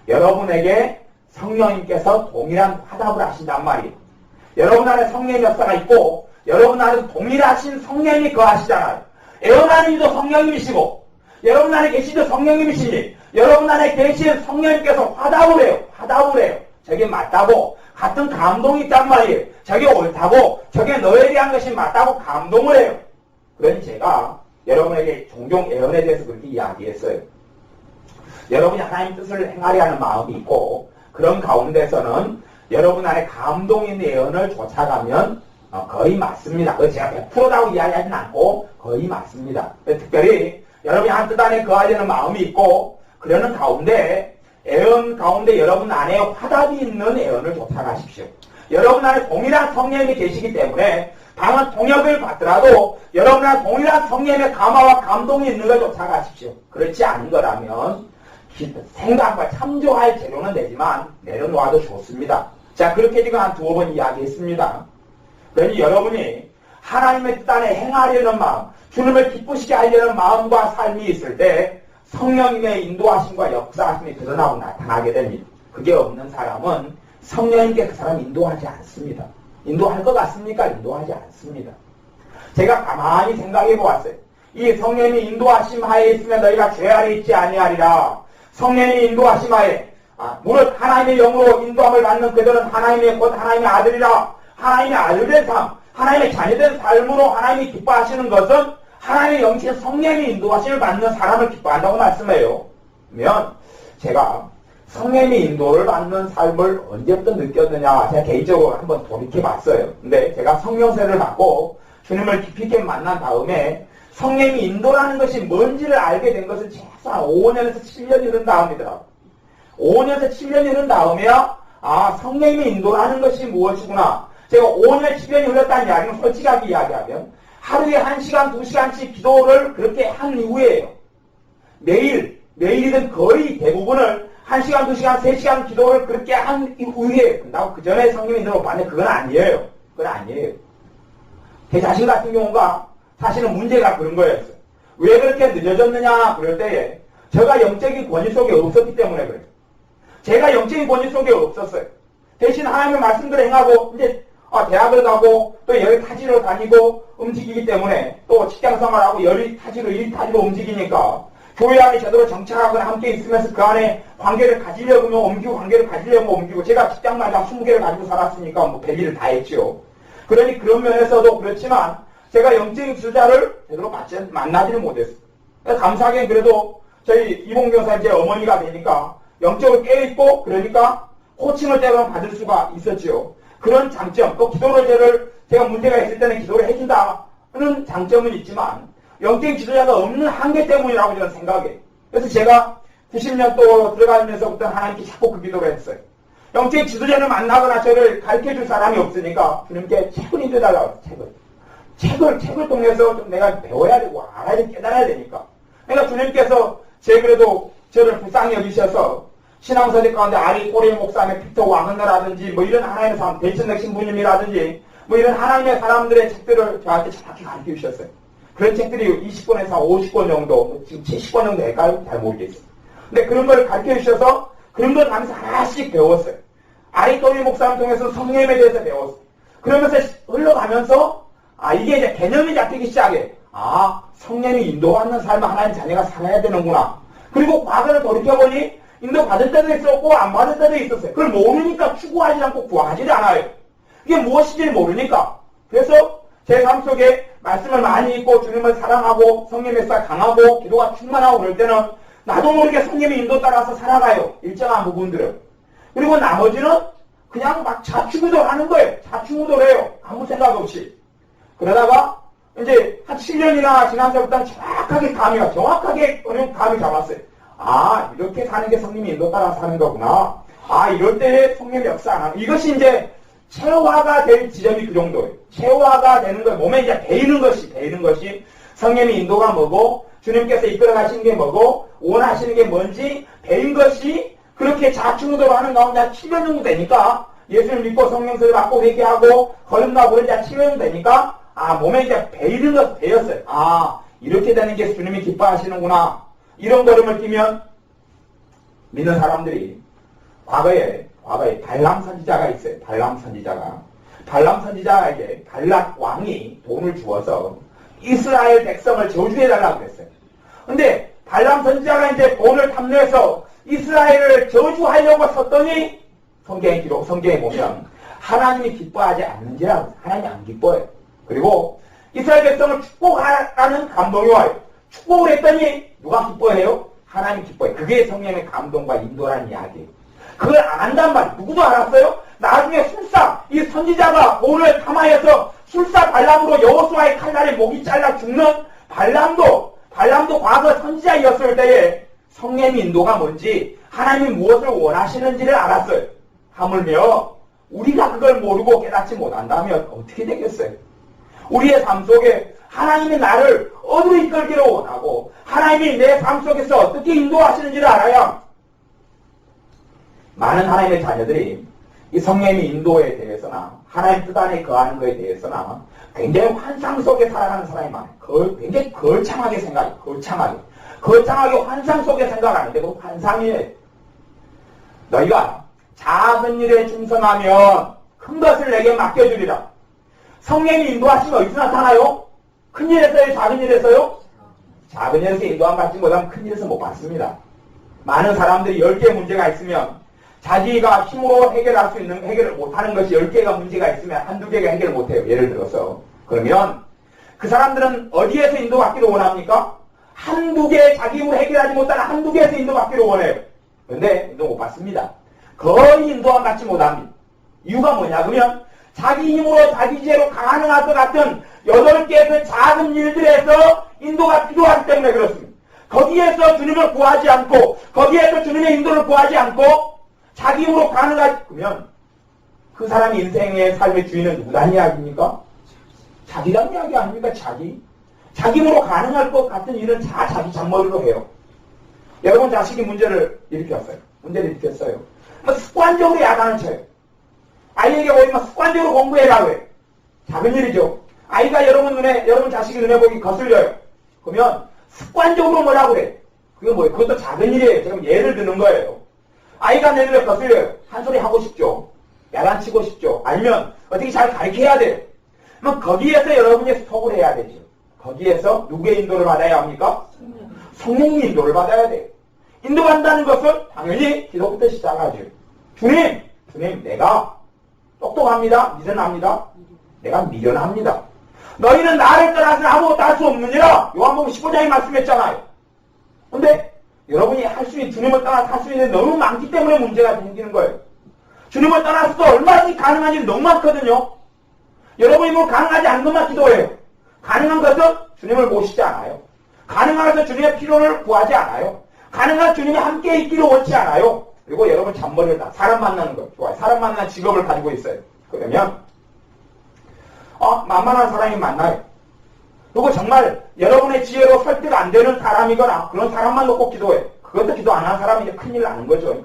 여러분에게 성령님께서 동일한 화답을 하신단 말이에요. 여러분 안에 성령의 역사가 있고 여러분 안에 동일하신 성령님이 거하시잖아요. 애언하는 이도 성령님이시고 여러분 안에 계시도 성령님이시니 여러분 안에 계신 성령님께서 화답을 해요. 화답을 해요. 저게 맞다고 같은 감동이 있단 말이에요. 저게 옳다고 저게 너에 대한 것이 맞다고 감동을 해요. 그러니 제가 여러분에게 종종 애언에 대해서 그렇게 이야기했어요. 여러분이 하나님 뜻을 행하려 하는 마음이 있고 그런 가운데서는 여러분 안에 감동 있는 애언을 쫓아가면 거의 맞습니다. 그래서 제가 100%라고 이야기하지는 않고 거의 맞습니다. 특별히 여러분이 한 뜻 안에 거하려는 마음이 있고 그러는 가운데 애언 가운데 여러분 안에 화답이 있는 애언을 쫓아가십시오. 여러분 안에 동일한 성령님이 계시기 때문에 다만 동역을 받더라도 여러분 안에 동일한 성령님의 감화와 감동이 있는 걸 쫓아가십시오. 그렇지 않은 거라면 생각과 참조할 재료는 되지만 내려놓아도 좋습니다. 자, 그렇게 지금 한 2번 이야기했습니다. 그러니 여러분이 하나님의 뜻 안에 행하려는 마음, 주님을 기쁘시게 하려는 마음과 삶이 있을 때 성령님의 인도하심과 역사하심이 드러나고 나타나게 됩니다. 그게 없는 사람은 성령님께 그 사람 인도하지 않습니다. 인도할 것 같습니까? 인도하지 않습니다. 제가 가만히 생각해 보았어요. 이 성령님이 인도하심 하에 있으면 너희가 죄 아래 있지 아니하리라. 성령님이 인도하심 하에 무릇 하나님의 영으로 인도함을 받는 그들은 하나님의 곧 하나님의 아들이라. 하나님의 아들된 삶, 하나님의 자녀된 삶으로 하나님이 기뻐하시는 것은 하나님의 영신 성령의 인도하심을 받는 사람을 기뻐한다고 말씀해요. 그러면 제가 성령의 인도를 받는 삶을 언제부터 느꼈느냐 제가 개인적으로 한번 돌이켜봤어요. 근데 제가 성령세를 받고 주님을 깊이 있게 만난 다음에 성령의 인도라는 것이 뭔지를 알게 된 것은 최소한 5년에서 7년이 흐른 다음이더라고요. 5년에서 7년이 흐른 다음에야 성령의 인도라는 것이 무엇이구나. 제가 5년, 7년이 흘렀다는 이야기는 솔직하게 이야기하면 하루에 1시간, 2시간씩 기도를 그렇게 한 이후에요. 매일이든 거의 대부분을 1시간, 2시간, 3시간 기도를 그렇게 한 이후에 끝나고 그 전에 성령 인도를 받는 그건 아니에요. 그건 아니에요. 제 자신 같은 경우가 사실은 문제가 그런 거였어요. 왜 그렇게 늦어졌느냐 그럴 때에 제가 영적인 권위 속에 없었기 때문에 그래요. 제가 영적인 권위 속에 없었어요. 대신 하나님의 말씀들을 행하고 이제 대학을 가고 또 여기 타지로 다니고 움직이기 때문에 또 직장생활하고 여리 타지로 일 타지로 움직이니까 교회 안에 제대로 정착하거나 함께 있으면서 그 안에 관계를 가지려면 옮기고 관계를 가지려면 옮기고 제가 직장마다 20개를 가지고 살았으니까 뭐 별일을 다 했죠. 그러니 그런 면에서도 그렇지만 제가 영적인 지도자를 제대로 만나지를 못했어요. 감사하게 그래도 저희 이봉교사 이제 어머니가 되니까 영적으로 깨어있고 그러니까 코칭을 때로는 받을 수가 있었죠. 그런 장점, 또 기도를 제가 문제가 있을 때는 기도를 해준다는 장점은 있지만 영적인 지도자가 없는 한계 때문이라고 저는 생각해요. 그래서 제가 90년도 들어가면서부터 하나님께 자꾸 그 기도를 했어요. 영적인 지도자를 만나거나 저를 가르쳐줄 사람이 없으니까 주님께 책을 읽어달라고 했어요. 책을 통해서 좀 내가 배워야 되고 알아야 되고 깨달아야 되니까. 그러니까 주님께서 그래도 저를 불쌍히 여기셔서 신앙서적 가운데 아리 꼬리 목사의 피터 왕은너라든지 뭐 이런 하나님의 사람, 벤슨넥 신부님이라든지 뭐 이런 하나님의 사람들의 책들을 저한테 정확히 가르쳐 주셨어요. 그런 책들이 20권에서 50권 정도, 지금 70권 정도 될까요? 잘 모르겠어요. 근데 그런 걸 가르쳐 주셔서 그런 걸 하면서 하나씩 배웠어요. 아리 꼬리 목사를 통해서 성령에 대해서 배웠어요. 그러면서 흘러가면서 이게 이제 개념이 잡히기 시작해. 성령이 인도받는 삶을 하나님 자녀가 살아야 되는구나. 그리고 과거를 돌이켜보니 인도받을 때도 있었고 안 받을 때도 있었어요. 그걸 모르니까 추구하지 않고 구하지 않아요. 이게 무엇인지 모르니까. 그래서 제 삶 속에 말씀을 많이 읽고 주님을 사랑하고 성령의 역사가 강하고 기도가 충만하고 그럴 때는 나도 모르게 성령의 인도 따라서 살아가요. 일정한 부분들은. 그리고 나머지는 그냥 막 자충우돌하는 거예요. 자충우돌해요. 아무 생각 없이. 그러다가 이제 한 7년이나 지나서부터는 정확하게 감이 잡았어요. 이렇게 사는 게 성령의 인도 따라 사는 거구나. 이럴 때 성령의 역사 안 하고. 이것이 이제 체화가 될 지점이 그 정도예요. 체화가 되는 거, 몸에 이제 배이는 것이 성령의 인도가 뭐고, 주님께서 이끌어 가시는 게 뭐고, 원하시는 게 뭔지, 배인 것이 그렇게 자충우돌 하는 가운데 한 7년 정도 되니까, 예수를 믿고 성령세를 받고 회개하고, 거듭나고 이제 7년 정도 되니까, 몸에 이제 배이는 것 배웠어요. 이렇게 되는 게 주님이 기뻐하시는구나. 이런 걸음을 뛰면 믿는 사람들이 과거에 발람 선지자가 있어요. 발람 선지자에게 발락 왕이 돈을 주어서 이스라엘 백성을 저주해달라고 그랬어요. 근데 발람 선지자가 이제 돈을 탐내서 이스라엘을 저주하려고 섰더니 성경에 보면 하나님이 기뻐하지 않는지라 하나님이 안 기뻐해요. 그리고 이스라엘 백성을 축복하라는 감동이 와요. 축복을 했더니 누가 기뻐해요? 하나님이 기뻐해요. 그게 성령의 감동과 인도라는 이야기예요. 그걸 안 한단 말이에요. 누구도 알았어요? 나중에 이 선지자가 돈을 탐하여서 술사 발람으로 여호수아의 칼날에 목이 잘라 죽는 발람도 과거 선지자였을 때에 성령의 인도가 뭔지 하나님이 무엇을 원하시는지를 알았어요. 하물며 우리가 그걸 모르고 깨닫지 못한다면 어떻게 되겠어요? 우리의 삶 속에 하나님이 나를 어디로 이끌기를 원하고 하나님이 내 삶 속에서 어떻게 인도하시는지를 알아야 많은 하나님의 자녀들이 이 성령의 인도에 대해서나 하나님 뜻 안에 거하는 것에 대해서나 굉장히 환상 속에 살아가는 사람이 많아요. 굉장히 거창하게 생각해요. 거창하게 환상 속에 생각하는데 그 환상이에요. 너희가 작은 일에 충성하면 큰 것을 내게 맡겨주리라. 성령이 인도하시면 어디서 나타나요? 큰 일에서요? 작은 일에서요? 작은 일에서 인도함 받지 못하면 큰 일에서 못 받습니다. 많은 사람들이 10개의 문제가 있으면 자기가 힘으로 해결을 못하는 것이 10개가 문제가 있으면 한두 개가 해결을 못해요. 예를 들어서. 그러면 그 사람들은 어디에서 인도받기를 원합니까? 한두 개, 자기 힘으로 해결하지 못하는 한두 개에서 인도받기를 원해요. 그런데 인도 못 받습니다. 거의 인도함 받지 못합니다. 이유가 뭐냐? 그러면 자기 힘으로 자기 지혜로 가능할 것 같은 8개의 그 작은 일들에서 인도가 필요하기 때문에 그렇습니다. 거기에서 주님을 구하지 않고 거기에서 주님의 인도를 구하지 않고 자기 힘으로 가능하면 그 사람의 인생의 삶의 주인은 누구란 이야기입니까? 자기란 이야기 아닙니까? 자기 힘으로 가능할 것 같은 일은 다 자기 잔머리로 해요. 여러분 자식이 문제를 일으켰어요. 습관적으로 야단을 쳐요. 아이에게 보이면 습관적으로 공부해라고 해요. 작은 일이죠. 아이가 여러분 자식이 눈에 보기 거슬려요. 그러면 습관적으로 뭐라고 그래? 그게 뭐예요? 그것도 작은 일이에요. 지금 예를 드는 거예요. 아이가 내 눈에 거슬려요. 한 소리 하고 싶죠. 야단치고 싶죠. 아니면 어떻게 잘 가르쳐야 돼요. 그럼 거기에서 여러분이 스톱을 해야 되죠. 거기에서 누구의 인도를 받아야 합니까? 성령의 인도를 받아야 돼요. 인도한다는 것은 당연히 기도부터 시작하죠. 주님, 내가 똑똑합니다. 미련합니다. 내가 미련합니다. 너희는 나를 떠나서는 아무것도 할 수 없느니라. 요한복음 15장에 말씀했잖아요. 근데 여러분이 주님을 떠나서 할 수 있는 게 너무 많기 때문에 문제가 생기는 거예요. 주님을 떠나서도 얼마든지 가능한 일이 너무 많거든요. 여러분이 뭐 가능하지 않는 것만 기도해요. 가능한 것은 주님을 모시지 않아요. 가능한 것은 주님의 필요를 구하지 않아요. 가능한 것은 주님이 함께 있기를 원치 않아요. 그리고 여러분 잔머리를 사람 만나는 거 좋아요. 사람 만나는 직업을 가지고 있어요. 그러면 만만한 사람이 만나요. 그리고 정말 여러분의 지혜로 설득 안 되는 사람이거나 그런 사람만 놓고 기도해요. 그것도 기도 안 하는 사람이 이제 큰일 나는 거죠.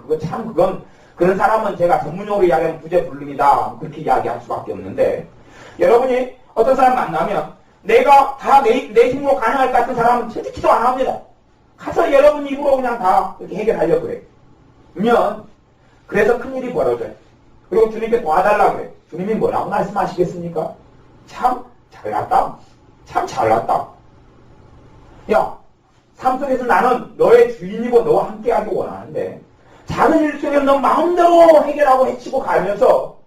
그런 사람은 제가 전문용어로 이야기하면 부재불능이다. 그렇게 이야기할 수밖에 없는데 여러분이 어떤 사람 만나면 내가 다 내 힘으로 가능할 것 같은 사람은 절대 기도 안 합니다. 가서 여러분 입으로 그냥 다 이렇게 해결하려고 그래요. 그래서 큰일이 벌어져요. 그리고 주님께 도와달라고 그래요. 주님이 뭐라고 말씀하시겠습니까? 참 잘났다. 야, 삶 속에서 나는 너의 주인이고 너와 함께하기 원하는데 작은 일 속에 너 마음대로 해결하고 해치고 가면서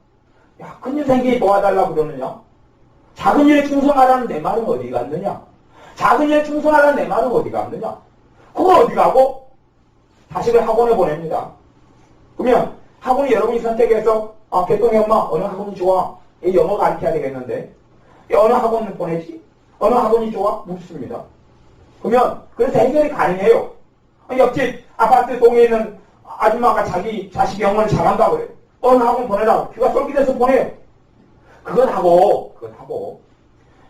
야, 큰일 생기게 도와달라고 그러느냐? 작은 일에 충성하라는 내 말은 어디 갔느냐? 작은 일에 충성하라는 내 말은 어디 갔느냐? 그거 어디 가고? 자식을 학원에 보냅니다. 그러면 학원이 여러분이 선택해서 개똥이 엄마 어느 학원이 좋아? 영어 가르쳐야 되겠는데 어느 학원을 보내지? 어느 학원이 좋아? 묻습니다. 그러면 그래서 해결이 가능해요. 옆집 아파트 동에 있는 아줌마가 자기 자식 영어를 잘한다고 그래요. 어느 학원 보내라고 귀가 쏠깃해서 보내요. 그것 하고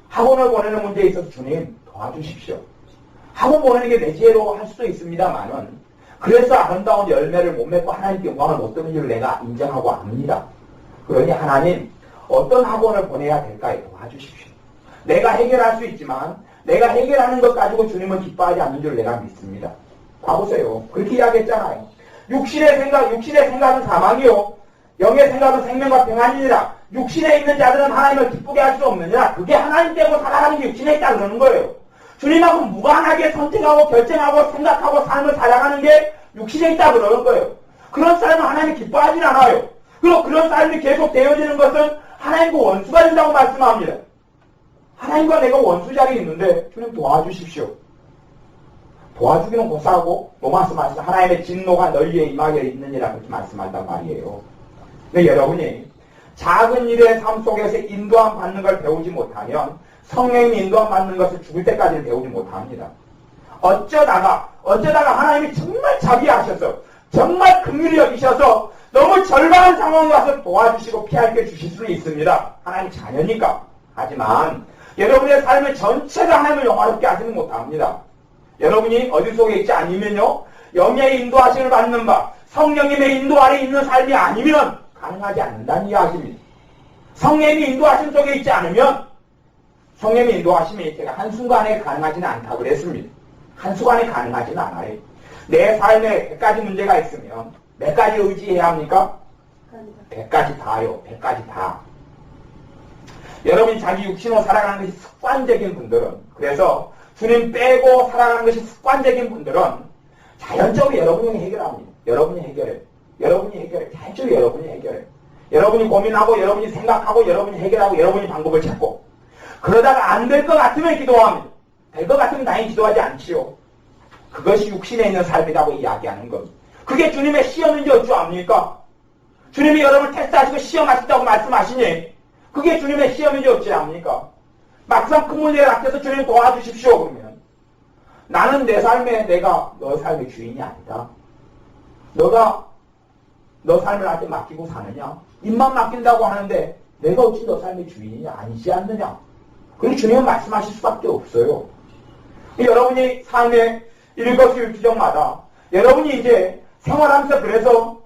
학원을 보내는 문제에 있어서 주님 도와주십시오. 학원 보내는 게 내 지혜로 할 수도 있습니다만은 그래서 아름다운 열매를 못 맺고 하나님께 영광을 못 드는 줄 내가 인정하고 압니다. 그러니 하나님 어떤 학원을 보내야 될까요? 도와주십시오. 내가 해결할 수 있지만 내가 해결하는 것 가지고 주님은 기뻐하지 않는 줄 내가 믿습니다. 봐보세요. 그렇게 이야기했잖아요. 육신의 생각은 사망이요. 영의 생각은 생명과 평안이니라. 육신에 있는 자들은 하나님을 기쁘게 할 수 없느니라. 그게 하나님 때문에 살아가는 게 육신에 있다 그러는 거예요. 주님하고 무관하게 선택하고 결정하고 생각하고 삶을 살아가는 게 육신에 있다 그러는 거예요. 그런 삶은 하나님이 기뻐하진 않아요. 그리고 그런 삶이 계속 되어지는 것은 하나님과 원수가 된다고 말씀합니다. 하나님과 내가 원수 자리에 있는데 주님 도와주십시오. 도와주기는 고사하고 로마서 말씀 하나님의 진노가 널 위에 임하게 있느니라 그렇게 말씀한단 말이에요. 근데 여러분이 작은 일의 삶 속에서 인도함 받는 걸 배우지 못하면 성령이 인도함 받는 것을 죽을 때까지는 배우지 못합니다. 어쩌다가 하나님이 정말 자비하셔서 정말 긍휼히 여기셔서 너무 절박한 상황에 와서 도와주시고 피할 게 주실 수는 있습니다. 하나님 자녀니까. 하지만 여러분의 삶의 전체가 하나님을 영화롭게 하지는 못합니다. 여러분이 어디 속에 있지 않으면요, 영의 인도하심을 받는 바 성령님의 인도 아래 있는 삶이 아니면 가능하지 않는다는 이야기입니다. 성령님이 인도하심 속에 있지 않으면 성령님의 인도하심이 제가 한순간에 가능하지는 않다고 그랬습니다. 한순간에 가능하지는 않아요. 내 삶에 100가지 문제가 있으면 몇 가지 의지해야 합니까? 100가지 다요. 100가지 다. 여러분이 자기 육신으로 살아가는 것이 습관적인 분들은, 그래서 주님 빼고 살아가는 것이 습관적인 분들은 자연적으로 여러분이 해결합니다. 여러분이 해결해요. 자연적으로 여러분이 해결해요. 여러분이 고민하고 여러분이 생각하고 여러분이 해결하고 여러분이 방법을 찾고, 그러다가 안 될 것 같으면 기도합니다. 될 것 같으면 다행히 기도하지 않지요. 그것이 육신에 있는 삶이라고 이야기하는 겁니다. 그게 주님의 시험인지 어찌 압니까? 주님이 여러분을 테스트하시고 시험하신다고 말씀하시니 그게 주님의 시험인지 어찌 압니까? 막상 큰 문제에 닥쳐서 주님 도와주십시오 그러면 나는 내 삶에 내가 너 삶의 주인이 아니다. 너가 너 삶을 나한테 맡기고 사느냐? 입만 맡긴다고 하는데 내가 어찌 너 삶의 주인이냐? 아니지 않느냐? 그리고 주님은 말씀하실 수밖에 없어요. 여러분이 삶의 일거수일투족마다 여러분이 이제 생활하면서 그래서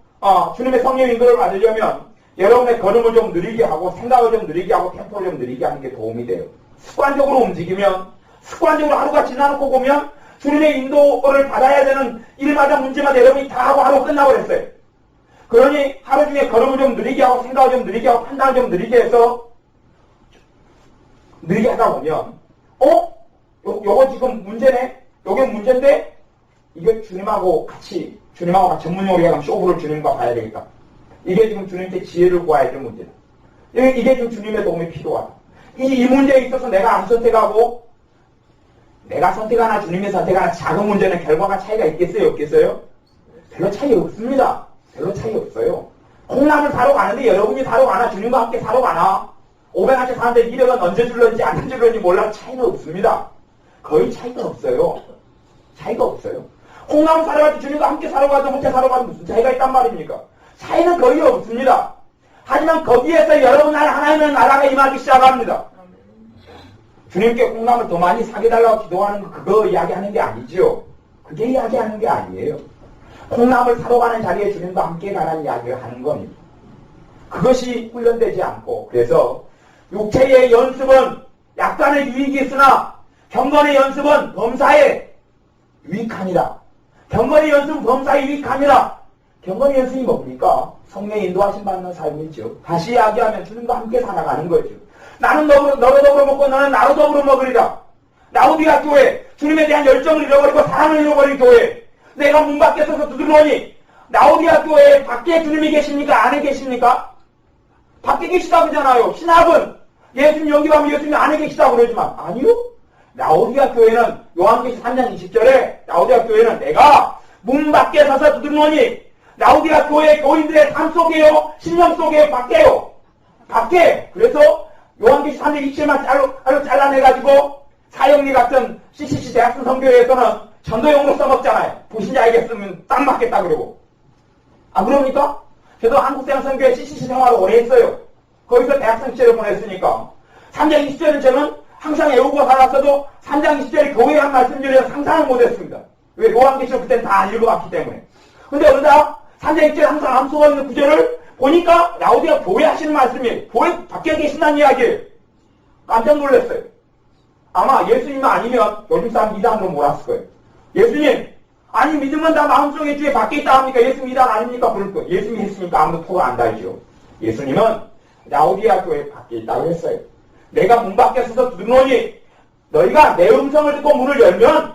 주님의 성령 인도를 받으려면 여러분의 걸음을 좀 느리게 하고 생각을 좀 느리게 하고 템포를 좀 느리게 하는 게 도움이 돼요. 습관적으로 움직이면, 습관적으로 하루가 지나놓고 보면 주님의 인도를 받아야 되는 일마다 문제마다 여러분이 다 하고 하루 끝나고 그랬어요. 그러니 하루 중에 걸음을 좀 느리게 하고 생각을 좀 느리게 하고 판단을 좀 느리게 해서 느리게 하다 보면 요거 지금 문제네? 요게 문제인데 이게 주님하고 같이 전문용어로 하면 쇼부를 주님과 봐야 되겠다. 이게 지금 주님께 지혜를 구해야 될 문제다. 이게 지금 주님의 도움이 필요하다. 이 문제에 있어서 내가 안 선택하고 내가 선택하나 주님이 선택하나 작은 문제는 결과가 차이가 있겠어요? 없겠어요? 별로 차이 없습니다. 별로 차이 없어요. 콩나물 사러 가는데 여러분이 사러 가나 주님과 함께 사러 가나 500원짜리 사는데 200원 얹어줄런지 안 얹어줄런지 몰라 차이는 없습니다. 거의 차이가 없어요. 차이가 없어요. 콩나물 사러 갈 때 주님과 함께 사러 가도 혼자 사러 가도 무슨 차이가 있단 말입니까? 차이는 거의 없습니다. 하지만 거기에서 여러분 하나님의 나라가 임하기 시작합니다. 주님께 콩나물 더 많이 사게 달라고 기도하는 거 그거 이야기하는 게 아니지요. 그게 이야기하는 게 아니에요. 콩나물 사러 가는 자리에 주님과 함께 가라는 이야기를 하는 겁니다. 그것이 훈련되지 않고 그래서 육체의 연습은 약간의 유익이 있으나 경건의 연습은 범사에 유익하니라. 경건의 연습은 범사에 유익하니라. 경건의 연습이 뭡니까? 성령의 인도하심 받는 삶이죠. 다시 이야기하면 주님과 함께 살아가는 거죠. 나는 너로 더불어 먹고 너는 나로 더불어 먹으리라. 라오디가 교회, 주님에 대한 열정을 잃어버리고 사랑을 잃어버린 교회. 내가 문 밖에 서서 두드러니 라오디가 교회에 밖에 주님이 계십니까? 안에 계십니까? 밖에 계시다고 그러잖아요. 신학은 예수님 여기 가면 예수님 안에 계시다고 그러지만 아니요. 라오디가 교회는 요한계시록 3장 20절에 라오디가 교회는 내가 문 밖에 서서 두드러니 라오디가 교회 교인들의 삶 속에요? 신령 속에요? 밖에요? 밖에. 그래서 요한계시록 3장 20절만 잘라내가지고 사형리 같은 CCC 대학생 선교회에서는 전도용으로 써먹잖아요. 부신자에게 쓰면 딱 맞겠다 그러고. 안 그럽니까? 저도 한국대학선교회 CCC 생활을 오래 했어요. 거기서 대학생 시절을 보냈으니까. 3장 20절은 저는 항상 외우고 살았어도 3장 20절이 교회에 한 말씀드려서 상상을 못했습니다. 왜? 요한계시록 그때는 다 안 읽어봤기 때문에. 근데 그러다 3장 20절 항상 암소가 있는 구절을 보니까 라오디가 교회 하시는 말씀이에요. 교회 밖에 계신다는 이야기예요. 깜짝 놀랐어요. 아마 예수님 아니면 요즘 사람 이단으로 몰았을 거예요. 예수님, 아니 믿음은 다 마음속에 주에 밖에 있다 합니까? 예수님 이단 아닙니까? 그럴 거예요. 예수님이 했으니까 아무도 포로 안 달죠. 예수님은 라오디아 교회 밖에 있다고 했어요. 내가 문 밖에 서서 두드러니 너희가 내 음성을 듣고 문을 열면,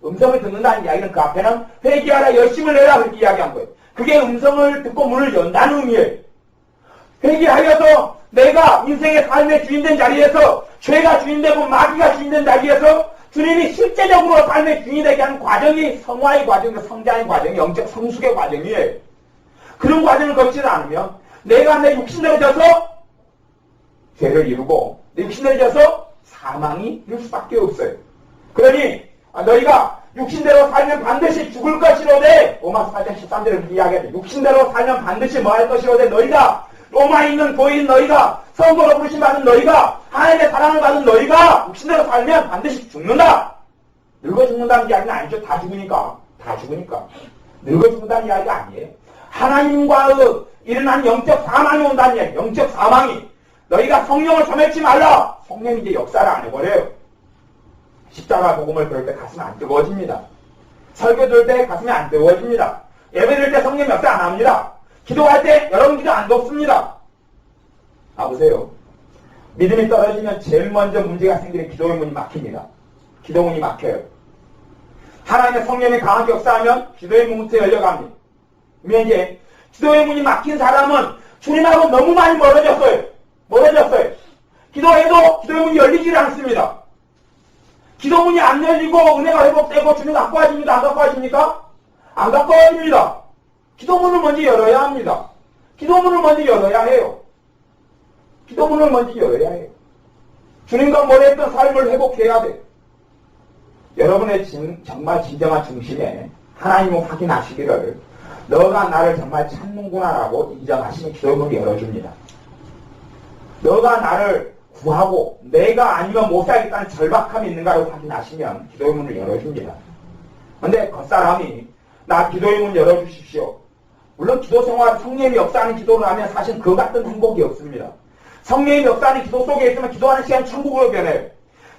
음성을 듣는다는 이야기는 그 앞에는 회개하라 열심을 내라 그렇게 이야기한 거예요. 그게 음성을 듣고 문을 연다는 의미예요. 회개하여서 내가 인생의 삶의 주인된 자리에서, 죄가 주인되고 마귀가 주인된 자리에서 주님이 실제적으로 삶의 주인이 되게 하는 과정이 성화의 과정, 성장의 과정, 영적 성숙의 과정이에요. 그런 과정을 거치지 않으면 내가 내 육신대로 져서 죄를 이루고 내 육신대로 져서 사망이 이룰 수밖에 없어요. 그러니 너희가 육신대로 살면 반드시 죽을 것이로되, 로마 4장 13절에 그렇게 이야기하죠. 육신대로 살면 반드시 뭐 할 것이로되 너희가, 로마에 있는 교인 너희가, 성도로 부르심 받은 너희가, 하나님의 사랑을 받은 너희가 육신대로 살면 반드시 죽는다. 늙어 죽는다는 이야기는 아니죠. 다 죽으니까. 다 죽으니까. 늙어 죽는다는 이야기가 아니에요. 하나님과의 일어난 영적 사망이 온다는 이야기. 영적 사망이. 너희가 성령을 점액지 말라. 성령이 이제 역사를 안 해버려요. 십자가 복음을 들을 때 가슴이 안 뜨거워집니다. 설교 들을 때 가슴이 안 뜨거워집니다. 예배 드릴 때 성령 역사 안 합니다. 기도할 때 여러분 기도 안 덥습니다. 보세요. 믿음이 떨어지면 제일 먼저 문제가 생기는 기도의 문이 막힙니다. 기도문이 막혀요. 하나님의 성령이 강하게 역사하면 기도의 문부터 열려갑니다. 그러면 이제 기도의 문이 막힌 사람은 주님하고 너무 많이 멀어졌어요. 기도해도 기도의 문이 열리질 않습니다. 기도문이 안 열리고 은혜가 회복되고 주님 가까워집니다. 안 가까워집니까? 안 가까워집니다. 기도문을 먼저 열어야 합니다. 기도문을 먼저 열어야 해요. 기도문을 먼저 열어야 해요. 주님과 멀어했던 삶을 회복해야 돼요. 여러분의 정말 진정한 중심에 하나님을 확인하시기를, 너가 나를 정말 찾는구나라고 인정하시면 기도문을 열어줍니다. 너가 나를 구하고 내가 아니면 못 살겠다는 절박함이 있는가를 확인하시면 기도의 문을 열어줍니다. 그런데 겉사람이 나 기도의 문 열어주십시오. 물론 기도 생활, 성령의 역사하는 기도를 하면 사실 그 같은 행복이 없습니다. 성령의 역사하는 기도 속에 있으면 기도하는 시간이 천국으로 변해요.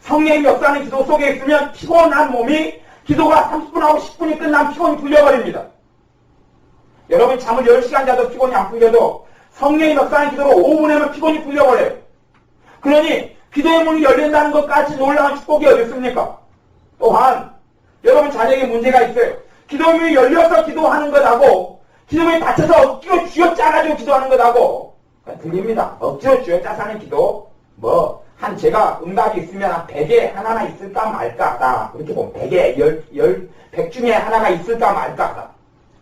성령의 역사하는 기도 속에 있으면 피곤한 몸이 기도가 30분하고 10분이 끝나면 피곤이 풀려버립니다. 여러분 잠을 10시간 자도 피곤이 안 풀려도 성령의 역사하는 기도로 5분 하면 피곤이 풀려버려요. 그러니 기도의 문이 열린다는 것까지 놀라운 축복이 어디 있습니까? 또한 여러분 자녀에게 문제가 있어요. 기도의 문이 열려서 기도하는 것하고 기도의 문이 닫혀서 억지로 쥐어짜가지고 기도하는 것하고 들립니다. 억지로 쥐어짜서 하는 기도 한 제가 응답이 있으면 한 100에 하나나 있을까 말까 하다. 이렇게 보면 100에 100 중에 하나가 있을까 말까 하다.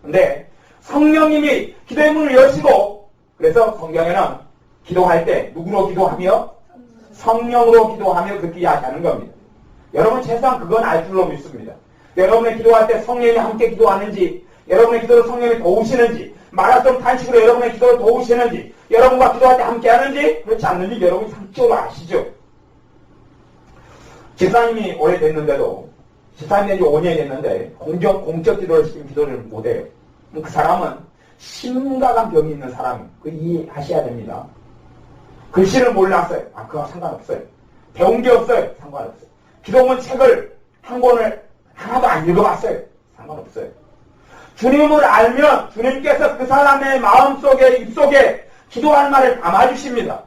근데 성령님이 기도의 문을 여시고, 그래서 성경에는 기도할 때 누구로 기도하며? 성령으로 기도하며 그렇게 이야기하는 겁니다. 여러분 최소한 그건 알 줄로 믿습니다. 여러분의 기도할 때 성령이 함께 기도하는지, 여러분의 기도를 성령이 도우시는지, 마라톤 탄식으로 여러분의 기도를 도우시는지, 여러분과 기도할 때 함께 하는지, 그렇지 않는지 여러분이 상식적으로 아시죠? 집사님이 오래됐는데도, 집사님 된 지 5년이 됐는데 공적 기도를 시키면 기도를 못해요. 그 사람은 심각한 병이 있는 사람이에요. 그 이해하셔야 됩니다. 글씨를 몰랐어요. 그거 상관없어요. 배운 게 없어요. 상관없어요. 기도문 책을 한 권을 하나도 안 읽어봤어요. 상관없어요. 주님을 알면 주님께서 그 사람의 마음속에, 입속에 기도할 말을 담아주십니다.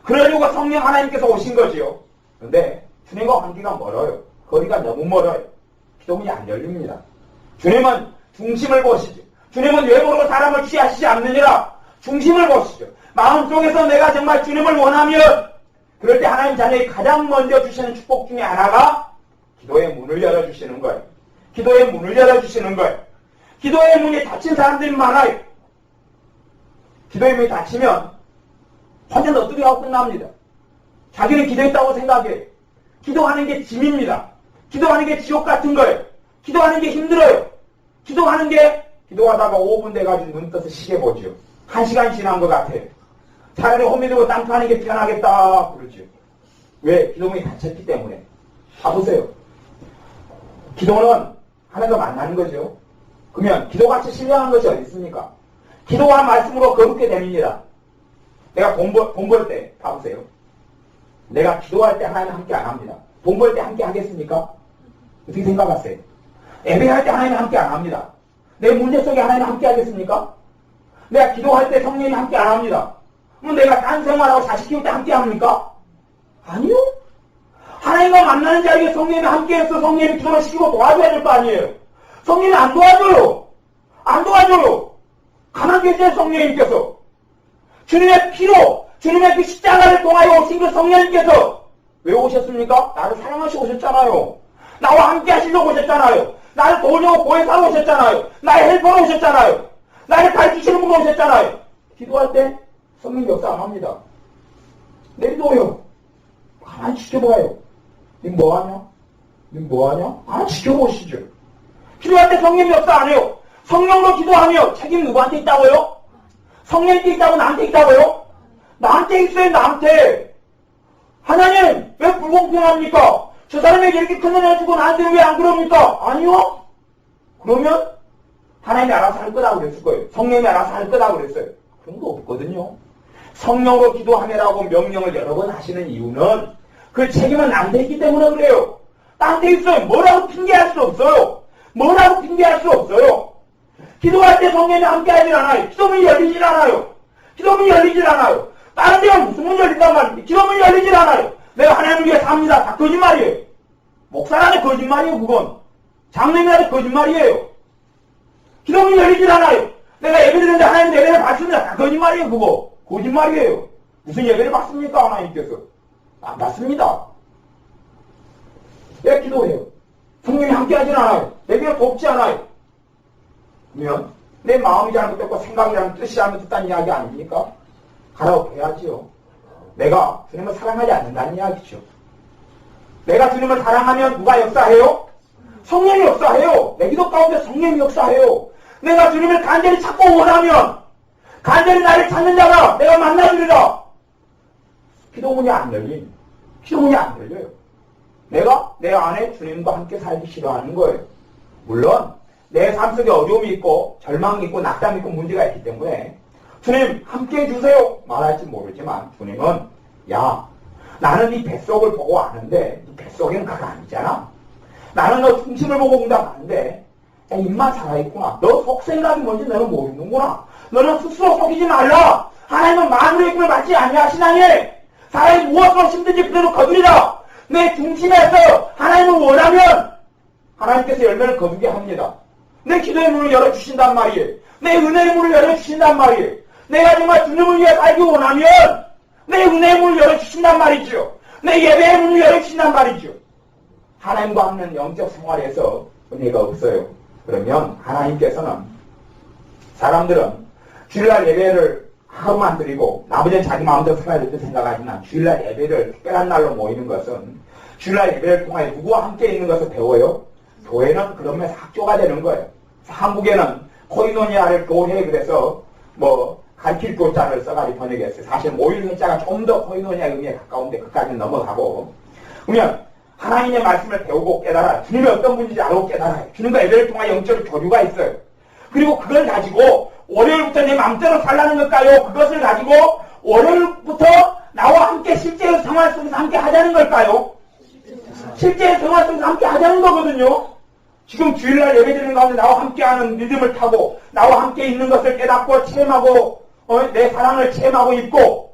그러려고 성령 하나님께서 오신 거지요. 그런데 주님과 관계가 멀어요. 거리가 너무 멀어요. 기도문이 안 열립니다. 주님은 중심을 보시죠. 주님은 외모로 사람을 취하시지 않느니라. 중심을 보시죠. 마음속에서 내가 정말 주님을 원하면, 그럴 때 하나님 자녀의 가장 먼저 주시는 축복 중에 하나가 기도의 문을 열어주시는 거예요. 기도의 문을 열어주시는 거예요. 기도의 문이 닫힌 사람들이 많아요. 기도의 문이 닫히면 혼자 너뚜리 하고 끝납니다. 자기는 기도했다고 생각해요. 기도하는 게 짐입니다. 기도하는 게 지옥 같은 거예요. 기도하는 게 힘들어요. 기도하다가 5분 돼가지고 눈 떠서 시계 보죠. 1시간 지난 것 같아요. 차라리 홈이 들고 땅 파는 게 편하겠다 그러죠. 왜? 기도문이 닫혔기 때문에. 봐보세요. 기도는 하나님과 만나는 거죠. 그러면 기도같이 신령한 것이 어디 있습니까? 기도와 말씀으로 거룩게 됩니다. 내가 돈 벌 때 봐보세요. 내가 기도할 때 하나님 함께 안 합니다. 돈 벌 때 함께 하겠습니까? 어떻게 생각하세요? 예배할 때 하나님 함께 안 합니다. 내 문제 속에 하나님 함께 하겠습니까? 내가 기도할 때 성령이 함께 안 합니다. 그럼 내가 딴 생활하고 자식 키울 때 함께 합니까? 아니요. 하나님과 만나는 자리에 성령이 함께해서 성령이 기도를 시키고 도와줘야 될 거 아니에요. 성령이 안 도와줘요. 안 도와줘요. 가만 계세요, 성령님께서. 주님의 피로, 주님의 그 십자가를 통하여 오신 그 성령님께서 왜 오셨습니까? 나를 사랑하시고 오셨잖아요. 나와 함께 하시려고 오셨잖아요. 나를 도우려고 보혜사로 오셨잖아요. 나의 헬퍼로 오셨잖아요. 나를 가르치시는 분으로 오셨잖아요. 기도할 때 성령 역사 안 합니다. 내비둬요. 가만히 지켜봐요. 니 뭐하냐? 니 뭐하냐? 가만히 지켜보시죠. 기도할 때 성령 역사 안 해요. 성령으로 기도하며 책임 누구한테 있다고요? 성령한테 있다고 나한테 있다고요? 나한테 있어요, 나한테. 하나님, 왜 불공평합니까? 저 사람에게 이렇게 큰 은혜 주고 나한테는 왜 안 그럽니까? 아니요? 그러면 하나님이 알아서 할 거라고 그랬을 거예요. 성령이 알아서 할 거라고 그랬어요. 그런 거 없거든요. 성령으로 기도하느라고 명령을 여러 번 하시는 이유는 그 책임은 나한테 있기 때문에 그래요. 나한테 있어요. 뭐라고 핑계할 수 없어요. 뭐라고 핑계할 수 없어요. 기도할 때 성령이 함께 하질 않아요. 기도문이 열리질 않아요. 기도문이 열리질 않아요. 다른 데가 무슨 문이 열린단 말입니까? 기도문이 열리질 않아요. 내가 하나님을 위해 삽니다. 다 거짓말이에요. 목사라는 거짓말이에요, 그건. 장로님이라는 거짓말이에요. 기도문이 열리질 않아요. 내가 예배 드리는데 하나님 예배를 받습니다. 다 거짓말이에요, 그거. 거짓말이에요. 무슨 예배를 받습니까, 하나님께서? 안 받습니다. 왜 기도해요? 성령이 함께 하진 않아요. 내게 돕지 않아요. 그러면 내 마음이 잘못됐고 생각이라는 뜻이 잘못됐다는 이야기 아닙니까? 가라고 해야지요. 내가 주님을 사랑하지 않는다는 이야기죠. 내가 주님을 사랑하면 누가 역사해요? 성령이 역사해요. 내 기도 가운데 성령이 역사해요. 내가 주님을 간절히 찾고 원하면 간절히 나를 찾는 자가 내가 만나주리라. 기도문이 안 열린, 기도문이 안 열려요. 내가 내 안에 주님과 함께 살기 싫어하는 거예요. 물론 내 삶 속에 어려움이 있고 절망이 있고 낙담이 있고 문제가 있기 때문에 주님 함께 해주세요 말할지 모르지만 주님은 야 나는 네 뱃속을 보고 아는데 네 뱃속에는 그가 아니잖아. 나는 너 중심을 보고 응답하는데 야, 입만 살아있구나. 너 속생각이 뭔지 너는 모르는구나. 너는 스스로 속이지 말라. 하나님은 만물의 꿈을 받지 아니하시나니 사람이 무엇으로 힘든지 그대로 거두리라. 내 중심에서 하나님을 원하면 하나님께서 열매를 거두게 합니다. 내 기도의 문을 열어주신단 말이에요. 내 은혜의 문을 열어주신단 말이에요. 내가 정말 주님을 위해 살기 원하면 내 은혜의 문을 열어주신단 말이죠. 내 예배의 문을 열어주신단 말이죠. 하나님과 하는 영적 생활에서 은혜가 없어요. 그러면 하나님께서는 사람들은 주일날 예배를 하루만 드리고 나머지는 자기 마음대로 살아야 될 때 생각하지만 주일날 예배를 특별한 날로 모이는 것은 주일날 예배를 통하여 누구와 함께 있는 것을 배워요. 교회는 그러면서 학교가 되는 거예요. 한국에는 코이노니아를 교회 그래서 가르칠 교자를 써가지고 번역했어요. 사실 모일 회자가 좀 더 코이노니아 의미에 가까운데 그까지는 넘어가고 그러면 하나님의 말씀을 배우고 깨달아요. 주님이 어떤 분인지 알고 깨달아요. 주님과 예배를 통하여 영적으로 교류가 있어요. 그리고 그걸 가지고 월요일부터 내 마음대로 살라는 걸까요? 그것을 가지고 월요일부터 나와 함께 실제의 생활 속에서 함께 하자는 걸까요? 실제의 생활 속에서 함께 하자는 거거든요. 지금 주일날 예배드리는 가운데 나와 함께하는 믿음을 타고 나와 함께 있는 것을 깨닫고 체험하고 내 사랑을 체험하고 있고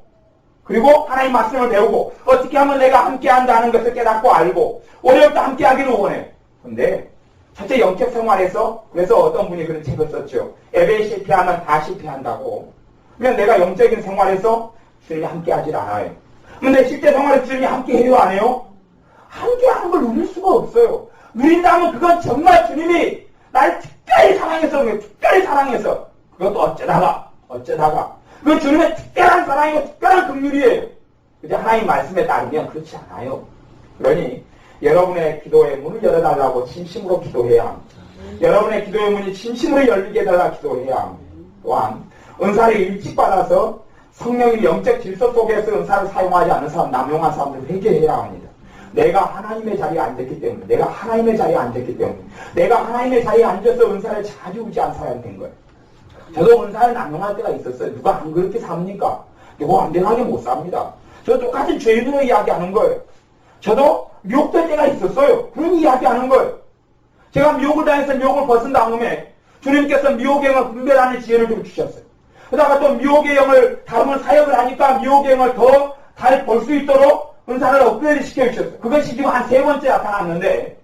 그리고 하나님 말씀을 배우고 어떻게 하면 내가 함께한다는 것을 깨닫고 알고 월요일부터 함께하기를 원해요. 근데 첫째 영적 생활에서 그래서 어떤 분이 그런 책을 썼죠. 예배에 실패하면 다 실패한다고. 그러면 내가 영적인 생활에서 주님이 함께하지 않아요. 근데 실제 생활에서 주님이 함께해요 안 해요? 함께하는 걸 누릴 수가 없어요. 누린다면 그건 정말 주님이 날 특별히 사랑해서 특별히 사랑해서 그것도 어쩌다가 그건 주님의 특별한 사랑이고 특별한 긍휼이에요. 그저 하나님 말씀에 따르면 그렇지 않아요. 그러니 여러분의 기도의 문을 열어달라고 진심으로 기도해야 합니다. 여러분의 기도의 문이 진심으로 열리게 해달라 기도해야 합니다. 또한 은사를 일찍 받아서 성령의 영적 질서 속에서 은사를 사용하지 않는 사람, 남용한 사람들 회개해야 합니다. 내가 하나님의 자리에 앉았기 때문에 내가 하나님의 자리에 앉아서 은사를 자주 의지한 사람이 된 거예요. 저도 은사를 남용할 때가 있었어요. 누가 안 그렇게 삽니까? 누가 완전하게 못 삽니다. 저 똑같은 죄인으로 이야기하는 거예요. 저도 미혹될 때가 있었어요. 그런 이야기하는 거예요. 제가 미혹을 당해서 미혹을 벗은 다음에 주님께서 미혹의 영을 분별하는 지혜를 좀 주셨어요. 그러다가 또 미혹의 영을 다음을 사역을 하니까 미혹의 영을 더 잘 볼 수 있도록 은사를 업그레이드 시켜주셨어요. 그것이 지금 한 3번째 나타났는데,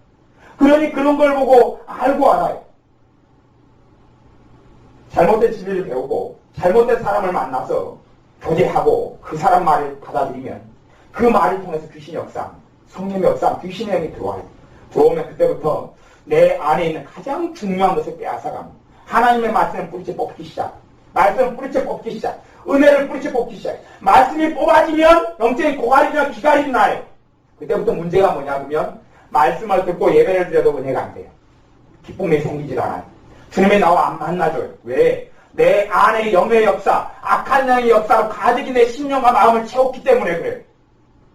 그러니 그런 걸 보고 알고 알아요. 잘못된 진리를 배우고 잘못된 사람을 만나서 교제하고 그 사람 말을 받아들이면 그 말을 통해서 귀신의 역사, 성령의 역사, 귀신의 영이 들어와요. 들어오면 그때부터 내 안에 있는 가장 중요한 것을 빼앗아갑니다. 하나님의 말씀을 뿌리째 뽑기 시작. 말씀을 뿌리째 뽑기 시작. 은혜를 뿌리째 뽑기 시작. 말씀이 뽑아지면 영적인 고갈이나 기갈이 나요. 그때부터 문제가 뭐냐면 말씀을 듣고 예배를 드려도 은혜가 안 돼요. 기쁨이 생기질 않아요. 주님이 나와 안 만나줘요. 왜? 내 안의 영의 역사, 악한 영의 역사로 가득히 내 심령과 마음을 채웠기 때문에 그래요.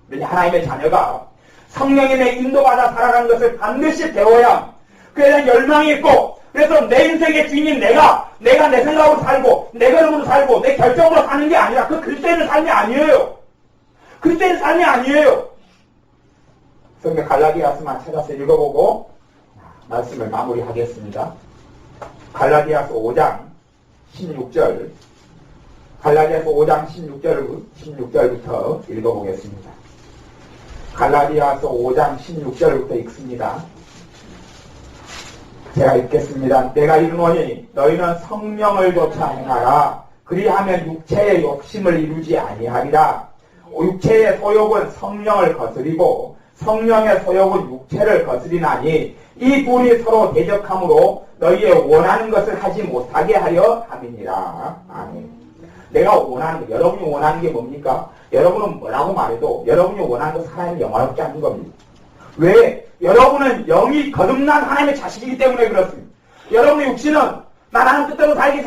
그러니 하나님의 자녀가 성령님의 인도받아 살아가는 것을 반드시 배워야 그에 대한 열망이 있고, 그래서 내 인생의 주인인 내가 내 생각으로 살고 내 걸음으로 살고 내 결정으로 사는 게 아니라 그 그리스도인의 삶이 아니에요. 그리스도인의 삶이 아니에요. 성경 갈라디아서만 찾아서 읽어보고 말씀을 마무리하겠습니다. 갈라디아서 5장 16절, 갈라디아서 5장 16절부터 읽어보겠습니다. 갈라디아서 5장 16절부터 읽습니다. 제가 읽겠습니다. 내가 이르노니 너희는 성령을 좇아 행하라. 그리하면 육체의 욕심을 이루지 아니하리라. 육체의 소욕은 성령을 거스리고 성령의 소욕은 육체를 거스리나니 이 둘이 서로 대적함으로 너희의 원하는 것을 하지 못하게 하려 함이니라. 아멘. 내가 원하는 거, 여러분이 원하는 게 뭡니까? 여러분은 뭐라고 말해도 여러분이 원하는 것은 하나님이 영화롭게 하는 겁니다. 왜? 여러분은 영이 거듭난 하나님의 자식이기 때문에 그렇습니다. 여러분의 육신은 나 하나님 뜻대로 살기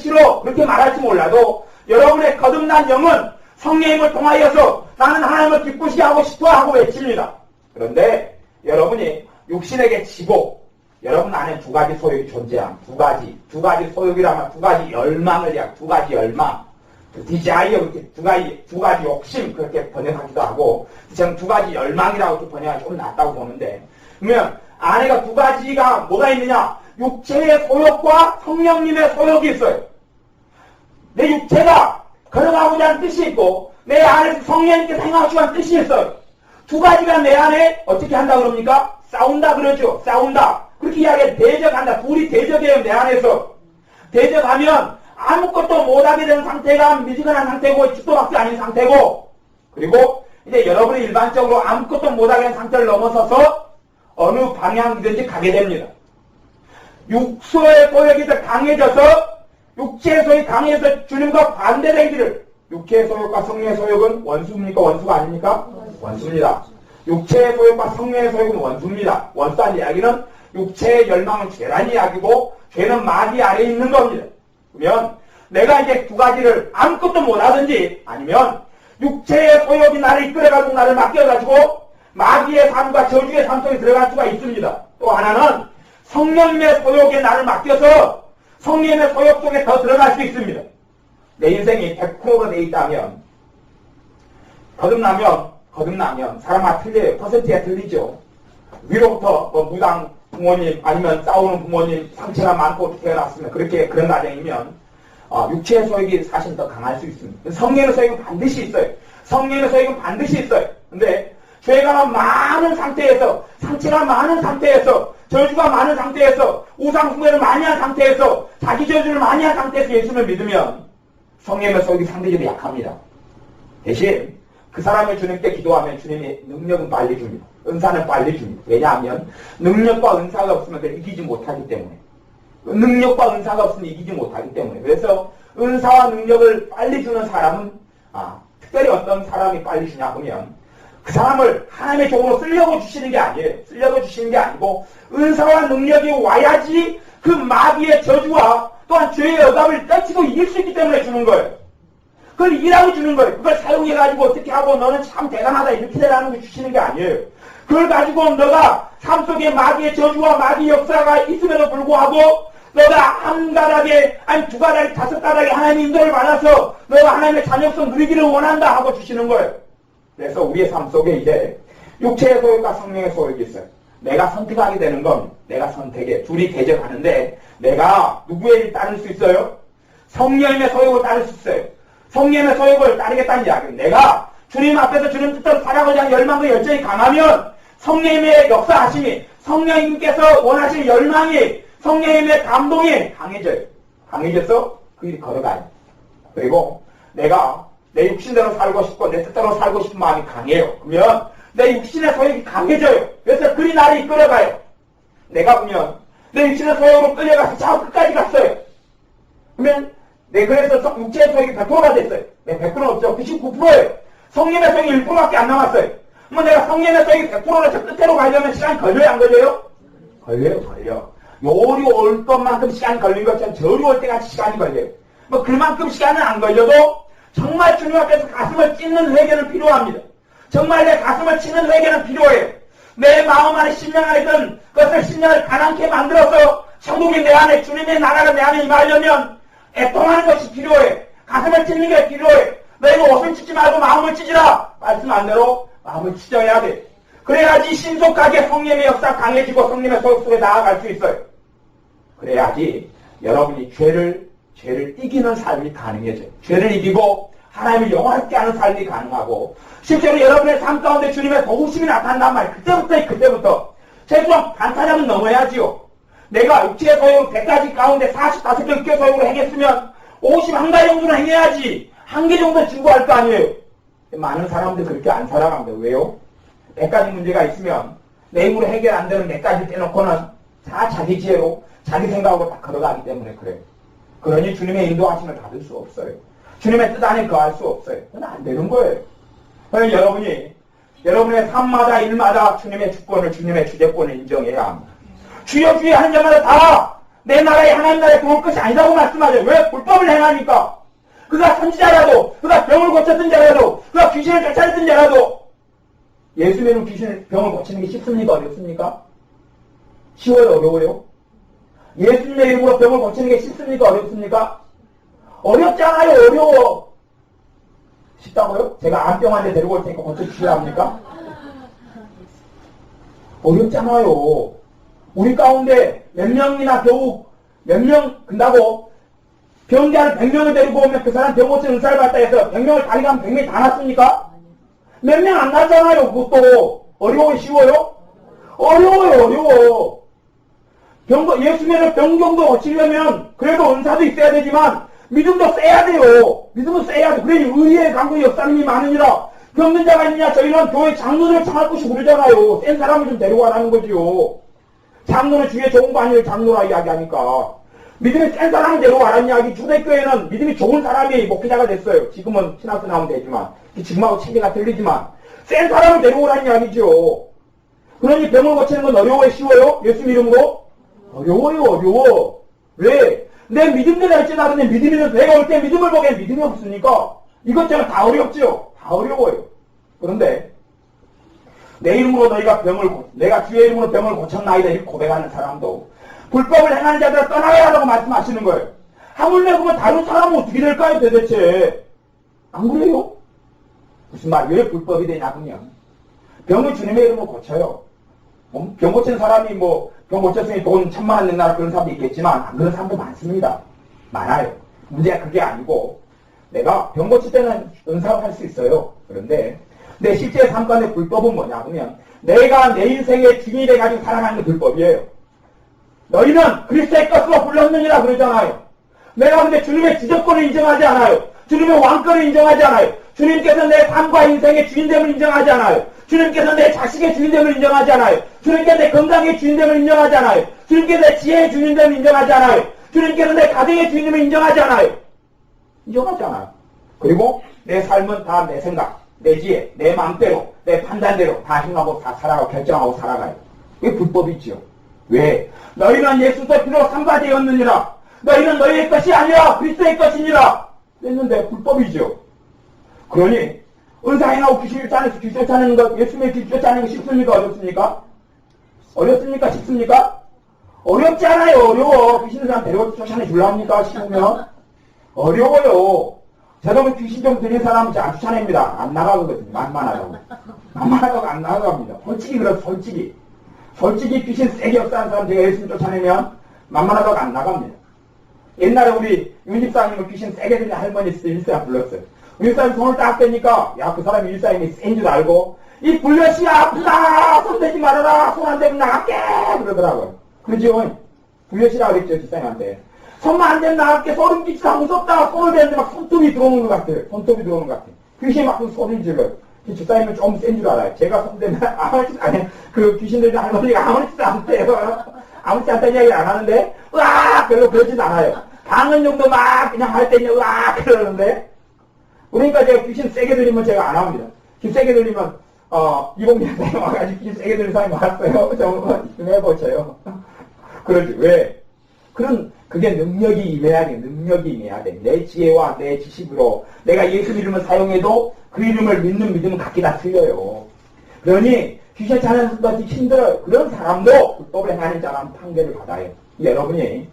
싫어 그렇게 말할지 몰라도 여러분의 거듭난 영은 성령님을 통하여서 나는 하나님을 기쁘시게 하고 싶어 하고 외칩니다. 그런데 여러분이 육신에게 지고 여러분 안에 두 가지 소욕이 존재함. 두 가지 소욕이라면 두 가지 열망을 이야기, 두 가지 열망. 디자이어, 이렇게 두 가지 욕심, 그렇게 번역하기도 하고, 저는 두 가지 열망이라고 이렇게 번역하기 좀 낫다고 보는데, 그러면 안에가 두 가지가 뭐가 있느냐? 육체의 소욕과 성령님의 소욕이 있어요. 내 육체가 걸어가고자 하는 뜻이 있고, 내 안에서 성령님께서 행하시고 하는 뜻이 있어요. 두 가지가 내 안에 어떻게 한다 그럽니까? 싸운다 그러죠. 싸운다. 그렇게 이야기해. 대적한다. 둘이 대적해요. 내 안에서. 대적하면 아무것도 못하게 되는 상태가 미지근한 상태고 죽도 박도 아닌 상태고, 그리고 이제 여러분이 일반적으로 아무것도 못하게 되는 상태를 넘어서서 어느 방향이든지 가게 됩니다. 육소의 소욕이 더 강해져서 육체의 소욕이 강해져서 주님과 반대된 길을, 육체의 소욕과 성령의 소욕은 원수입니까? 원수가 아닙니까? 원수입니다. 육체의 소욕과 성령의 소욕은 원수입니다. 원수한 이야기는 육체의 열망은 죄란 이야기고 죄는 마귀 아래에 있는 겁니다. 그러면 내가 이제 두 가지를 아무것도 못하든지 아니면 육체의 소욕이 나를 이끌어가지고 나를 맡겨가지고 마귀의 삶과 저주의 삶 속에 들어갈 수가 있습니다. 또 하나는 성령님의 소욕에 나를 맡겨서 성령님의 소욕 속에 더 들어갈 수 있습니다. 내 인생이 100%가 돼 있다면 거듭나면 사람마다 틀려요. 퍼센트가 틀리죠. 위로부터 무당 부모님 아니면 싸우는 부모님 상처가 많고 태어났으면 그런 가정이면 육체의 소욕이 사실 더 강할 수 있습니다. 성령의 소욕은 반드시 있어요. 성령의 소욕은 반드시 있어요. 근데 죄가 많은 상태에서, 상처가 많은 상태에서, 저주가 많은 상태에서, 우상 숭배를 많이 한 상태에서, 자기 저주를 많이 한 상태에서 예수를 믿으면 성령의 소욕이 상대적으로 약합니다. 대신 그 사람의 주님께 기도하면 주님이 능력은 빨리 줍니다. 은사는 빨리 줍니다. 왜냐하면 능력과 은사가 없으면 그걸 이기지 못하기 때문에. 능력과 은사가 없으면 이기지 못하기 때문에. 그래서 은사와 능력을 빨리 주는 사람은 특별히 어떤 사람이 빨리 주냐 하면 그 사람을 하나님의 종으로 쓰려고 주시는 게 아니에요. 쓰려고 주시는 게 아니고 은사와 능력이 와야지 그 마귀의 저주와 또한 죄의 억압을 떨치고 이길 수 있기 때문에 주는 거예요. 그걸 일하고 주는 거예요. 그걸 사용해가지고 어떻게 하고 너는 참 대단하다 이렇게 되라는 거 주시는 게 아니에요. 그걸 가지고 너가 삶 속에 마귀의 저주와 마귀의 역사가 있음에도 불구하고 너가 한 가닥에 아니 두 가닥에 다섯 가닥에 하나님의 인도를 받아서 너가 하나님의 자녀성 누리기를 원한다 하고 주시는 거예요. 그래서 우리의 삶 속에 이제 육체의 소욕과 성령의 소욕이 있어요. 내가 선택하게 되는 건 내가 선택해. 둘이 대적하는데 내가 누구의 일 따를 수 있어요? 성령의 소욕을 따를 수 있어요. 성령의 소욕을 따르겠다는 이야기는 내가 주님 앞에서 주님 뜻대로 살아가고자 하는 열망과 열정이 강하면 성령님의 역사하심이, 성령님께서 원하시는 열망이, 성령님의 감동이 강해져요. 강해져서 그 일이 걸어가요. 그리고 내가 내 육신대로 살고 싶고 내 뜻대로 살고 싶은 마음이 강해요. 그러면 내 육신의 소욕이 강해져요. 그래서 그리 나를 이끌어가요. 내가 보면 내 육신의 소욕으로 끌려가서 저 끝까지 갔어요. 그러면 그래서 육체의 소욕이 100%가 됐어요. 네, 100%는 없죠. 99%예요. 성령의 소욕이 1%밖에 안 남았어요. 그러면 내가 성령의 소욕이 100%로 저 끝으로 가려면 시간이 걸려요, 안 걸려요? 걸려. 요리 올 것만큼 시간이 걸린 것처럼 저리 올 때같이 시간이 걸려요. 뭐 그만큼 시간은 안 걸려도 정말 주님 앞에서 가슴을 찢는 회개는 필요합니다. 정말 내 가슴을 치는 회개는 필요해요. 내 마음 안에 심령 안에 있던 것을 심령을 가난케 만들어서 천국이 내 안에, 주님의 나라가 내 안에 임하려면 애통하는 것이 필요해. 가슴을 찢는 게 필요해. 너희는 옷을 찢지 말고 마음을 찢으라. 말씀한 대로 마음을 찢어야 돼. 그래야지 신속하게 성령의 역사 강해지고 성령의 소욕 속에 나아갈 수 있어요. 그래야지 여러분이 죄를 이기는 삶이 가능해져요. 죄를 이기고 하나님을 영화롭게 하는 삶이 가능하고 실제로 여러분의 삶 가운데 주님의 도우심이 나타난단 말이에요. 그때부터 최소한 반타작은 넘어야지요. 내가 육체의 소욕을 100가지 가운데 45개 육체의 소욕으로 행했으면 51가지 정도는 행해야지. 한 개 정도 증거할 거 아니에요. 많은 사람들 그렇게 안 살아갑니다. 왜요? 100가지 문제가 있으면 내 힘으로 해결 안 되는 몇 가지 빼놓고는 다 자기 지혜로 자기 생각으로 다 걸어가기 때문에 그래요. 그러니 주님의 인도하심을 받을 수 없어요. 주님의 뜻 안에 거할 수 없어요. 그건 안 되는 거예요. 그러니 여러분의 삶마다 일마다 주님의 주권을, 주님의 주재권을 인정해야 합니다. 주여 주여 하는 자마다 다 내 나라에 하나님 나라에 들어올 것이 아니라고 말씀하죠. 왜? 불법을 행하니까. 그가 선지자라도, 그가 병을 고쳤던 자라도, 그가 귀신을 쫓아냈던 자라도 예수 믿는 병을 고치는 게 쉽습니까? 어렵습니까? 쉬워요? 어려워요? 예수님의 이름으로 병을 고치는 게 쉽습니까? 어렵습니까? 어렵잖아요. 어려워. 쉽다고요? 제가 암병한테 데리고 올 테니까 고쳐주셔야 합니까? 어렵잖아요. 우리 가운데 몇 명이나 겨우 몇 명 근다고 병자를 100명을 데리고 오면 그 사람 병 고치는 은사를 받다 해서 100명을 다리 가면 100명이 다 났습니까? 몇 명 안 났잖아요. 그것도 어려워요? 쉬워요? 어려워요. 예수님의 병정도 고치려면 그래도 은사도 있어야 되지만 믿음도 세야 돼요. 믿음은 세야 돼. 그래 의의 강도 역사님이 많으니라. 병든 자가 있느냐? 저희는 교회 장로를 청할 곳이 부르잖아요. 센 사람을 좀 데려와라는 거지요. 장로는 주위에 좋은 거 아니에요. 장로라 이야기하니까. 믿음이 센 사람을 데려와라는 이야기. 초대교회는 믿음이 좋은 사람이 목회자가 됐어요. 지금은 신학교 나오면 되지만 지금하고 체계가 틀리지만 센 사람을 데려오라는 이야기죠. 그러니 병을 고치는 건 어려워요? 쉬워요? 예수 이름으로? 어려워요. 왜? 내 믿음대로 할지라도 내 믿음이 있어서 내가 올 때 믿음을 보기에 믿음이 없으니까 이것저것 다 어렵죠. 다 어려워요. 그런데 내 이름으로 너희가 내가 주의 이름으로 병을 고쳤나이다 이렇게 고백하는 사람도 불법을 행하는 자들을 떠나야 하라고 말씀하시는 거예요. 하물며 그러면 다른 사람은 어떻게 될까요 도대체? 안 그래요? 무슨 말, 왜 불법이 되냐군요. 병을 주님의 이름으로 고쳐요. 병 고친 사람이 병 고쳤으니 돈 1000만 원 낸다 그런 사람도 있겠지만 안 그런 사람도 많습니다. 많아요. 문제가 그게 아니고 내가 병 고칠 때는 은사를 할 수 있어요. 그런데 내 실제 삶 가운데 불법은 뭐냐 하면 내가 내 인생의 주인이 돼가지고 살아가는 게 불법이에요. 너희는 그리스도의 것으로 불렀느니라 그러잖아요. 내가 근데 주님의 주적권을 인정하지 않아요. 주님의 왕권을 인정하지 않아요. 주님께서 내 삶과 인생의 주인됨을 인정하지 않아요. 주님께서 내 자식의 주인됨을 인정하지 않아요. 주님께서 내 건강의 주인됨을 인정하지 않아요. 주님께서 내 지혜의 주인됨을 인정하지 않아요. 주님께서 내 가정의 주인됨을 인정하지 않아요. 인정하지 않아요. 그리고 내 삶은 다 내 생각, 내 지혜, 내 마음대로, 내 판단대로 다 행하고 다 살아가고 결정하고 살아가요. 이게 불법이지요. 왜? 너희는 예수도 피로 삼가되었느니라. 너희는 너희의 것이 아니라 그리스도의 것이니라. 했는데 불법이죠. 그러니 은사 행하고 귀신 쫓아내는 것, 예수님의 귀신 쫓아내는 거 쉽습니까? 어렵습니까? 어렵습니까? 쉽습니까? 어렵지 않아요. 어려워. 귀신을 사람 데려가 쫓아내 주려 합니까? 쉬우면? 어려워요. 저도 귀신 좀 들린 사람은 안 추천합니다. 안 나가거든요. 만만하다고. 만만하다고 안 나가갑니다. 솔직히 그렇죠. 솔직히. 솔직히 귀신 세게 없다는 사람 제가 열심히 쫓아내면 만만하다고 안 나갑니다. 옛날에 우리 윤집사님은 귀신 세게 들린 할머니 있을 때 일사야 불렀어요. 윤집사님 손을 딱 대니까 야 그 사람이 일사님이 센 줄 알고 이 불려시 아프다 손 대지 말아라 손 안 대면 나갈게 그러더라고요. 그러죠. 불려시라 그랬죠 집사님한테. 손만 안 대면 나갈게 소름 끼치다 무섭다 손을 대는데 막 손톱이 들어오는 것 같아요. 손톱이 들어오는 것 같아요. 귀신이 막 소리를 질러요. 집사님은 좀 센 줄 알아요. 제가 손 대면 아무렇지도 아니 그 귀신 들린 할머니가 아무렇지도 않대요. 아무렇지 않다는 이야기를 안 하는데 으악 별로 그러진 않아요. 방언 정도 막 그냥 할 때는 으악 그러는데 그러니까 제가 귀신 세게 들리면 제가 안 합니다. 귀신 세게 들리면 이봉재한테 와가지고 귀신 세게 들린 사람이 많았어요. 좀 해보셔요. 그러지 왜? 그게 능력이 임해야 돼. 능력이 임해야 돼. 내 지혜와 내 지식으로 내가 예수 이름을 사용해도 그 이름을 믿는 믿음은 각기 다 틀려요. 그러니 귀신 찾는 것이 힘들어요. 그런 사람도 불법을 행하는 자라는 판결을 받아요. 여러분이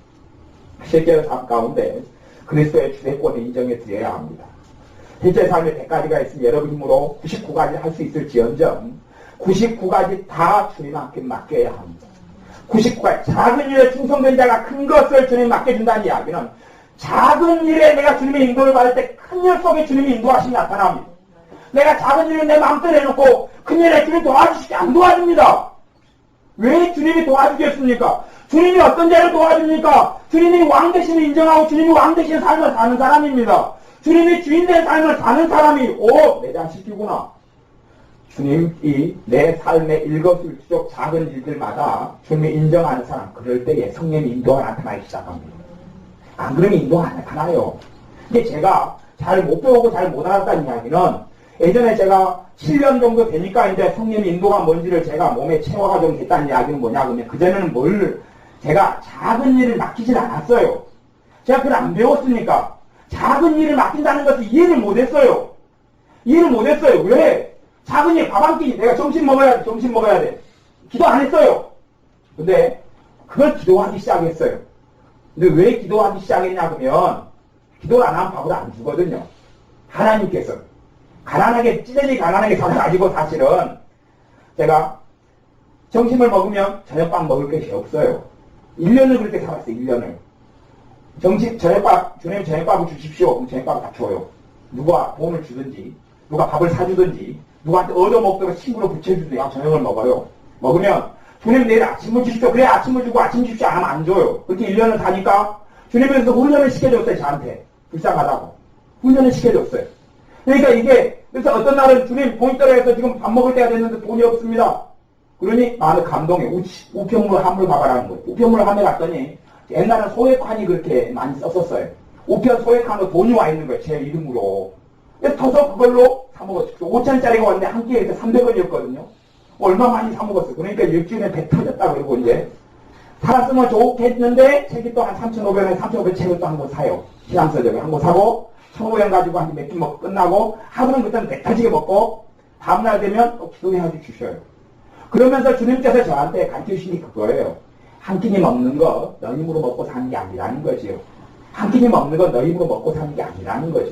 실제로 삶 가운데 그리스도의 주대권을 인정해 드려야 합니다. 실제 삶에 100가지가 있으면 여러분 힘으로 99가지 할 수 있을지언정 99가지 다 주님한테 맡겨야 합니다. 99가지 작은 일에 충성된 자가 큰 것을 주님 맡겨준다는 이야기는 작은 일에 내가 주님의 인도를 받을 때 큰 일 속에 주님의 인도하심이 나타납니다. 내가 작은 일을 내 마음대로 해놓고 큰 일에 주님이 도와주시지 안 도와줍니다. 왜 주님이 도와주겠습니까? 주님이 어떤 자를 도와줍니까? 주님이 왕 대신을 인정하고 주님이 왕 대신의 삶을 사는 사람입니다. 주님이 주인된 삶을 사는 사람이 내 자식이구나. 주님이 내 삶의 일거수일투족 작은 일들마다 주님이 인정하는 사람 그럴 때에 성령의 인도가 나타나기 시작합니다. 안 그러면 인도가 안 나타나요. 근데 제가 잘 못 배우고 잘 못 알았다는 이야기는 예전에 제가 7년 정도 되니까 이제 성령의 인도가 뭔지를 제가 몸에 체화가 좀 됐다는 이야기는 뭐냐 그러면 그전에는 제가 작은 일을 맡기질 않았어요. 제가 그걸 안 배웠으니까 작은 일을 맡긴다는 것을 이해를 못했어요. 이해를 못했어요. 왜? 작은 일, 밥 한 끼, 내가 점심 먹어야 돼. 기도 안 했어요. 근데 그걸 기도하기 시작했어요. 근데 왜 기도하기 시작했냐 그러면 기도를 안 하면 밥을 안 주거든요. 하나님께서 찌질이 가난하게 살아가지고 사실은 제가 점심을 먹으면 저녁밥 먹을 것이 없어요. 1년을 그렇게 살았어요. 1년을. 주님 저녁밥을 주십시오. 그럼 저녁밥을 다 줘요. 누가 돈을 주든지, 누가 밥을 사주든지, 누구한테 얻어먹다가 친구로 붙여주든지, 저녁을 먹어요. 먹으면, 주님 내일 아침을 주십시오. 그래, 아침을 주고 아침 주십시오. 안 하면 안 줘요. 그렇게 1년을 사니까, 주님께서 훈련을 시켜줬어요. 저한테. 불쌍하다고. 훈련을 시켜줬어요. 그러니까 그래서 어떤 날은 주님 돈이 떨어져서 지금 밥 먹을 때가 됐는데 돈이 없습니다. 그러니 마음에 감동해. 우편물 함을 가봐라는 거예요. 우편물 함에 갔더니, 옛날엔 소액환이 그렇게 많이 썼었어요. 우편 소액환으로 돈이 와 있는 거예요. 제 이름으로. 그래서 터서 그걸로 사먹었어요. 5,000원짜리가 왔는데 한 끼에 300원이었거든요. 얼마 많이 사먹었어요. 그러니까 일주일에 배 터졌다 그러고 이제. 살았으면 좋겠는데 책이 또 한 3,500원, 3,500원 책을 또 한 권 사요. 신앙서적을 한 권 사고 1,500원 가지고 한 몇 끼 먹고 끝나고 하루는 그때는 배 터지게 먹고 다음날 되면 또 기도해야지 주셔요. 그러면서 주님께서 저한테 가르쳐주신 게 그거예요. 한 끼니 먹는 거 너 힘으로 먹고 사는 게 아니라는 거지요. 한 끼니 먹는 거 너 힘으로 먹고 사는 게 아니라는 거죠.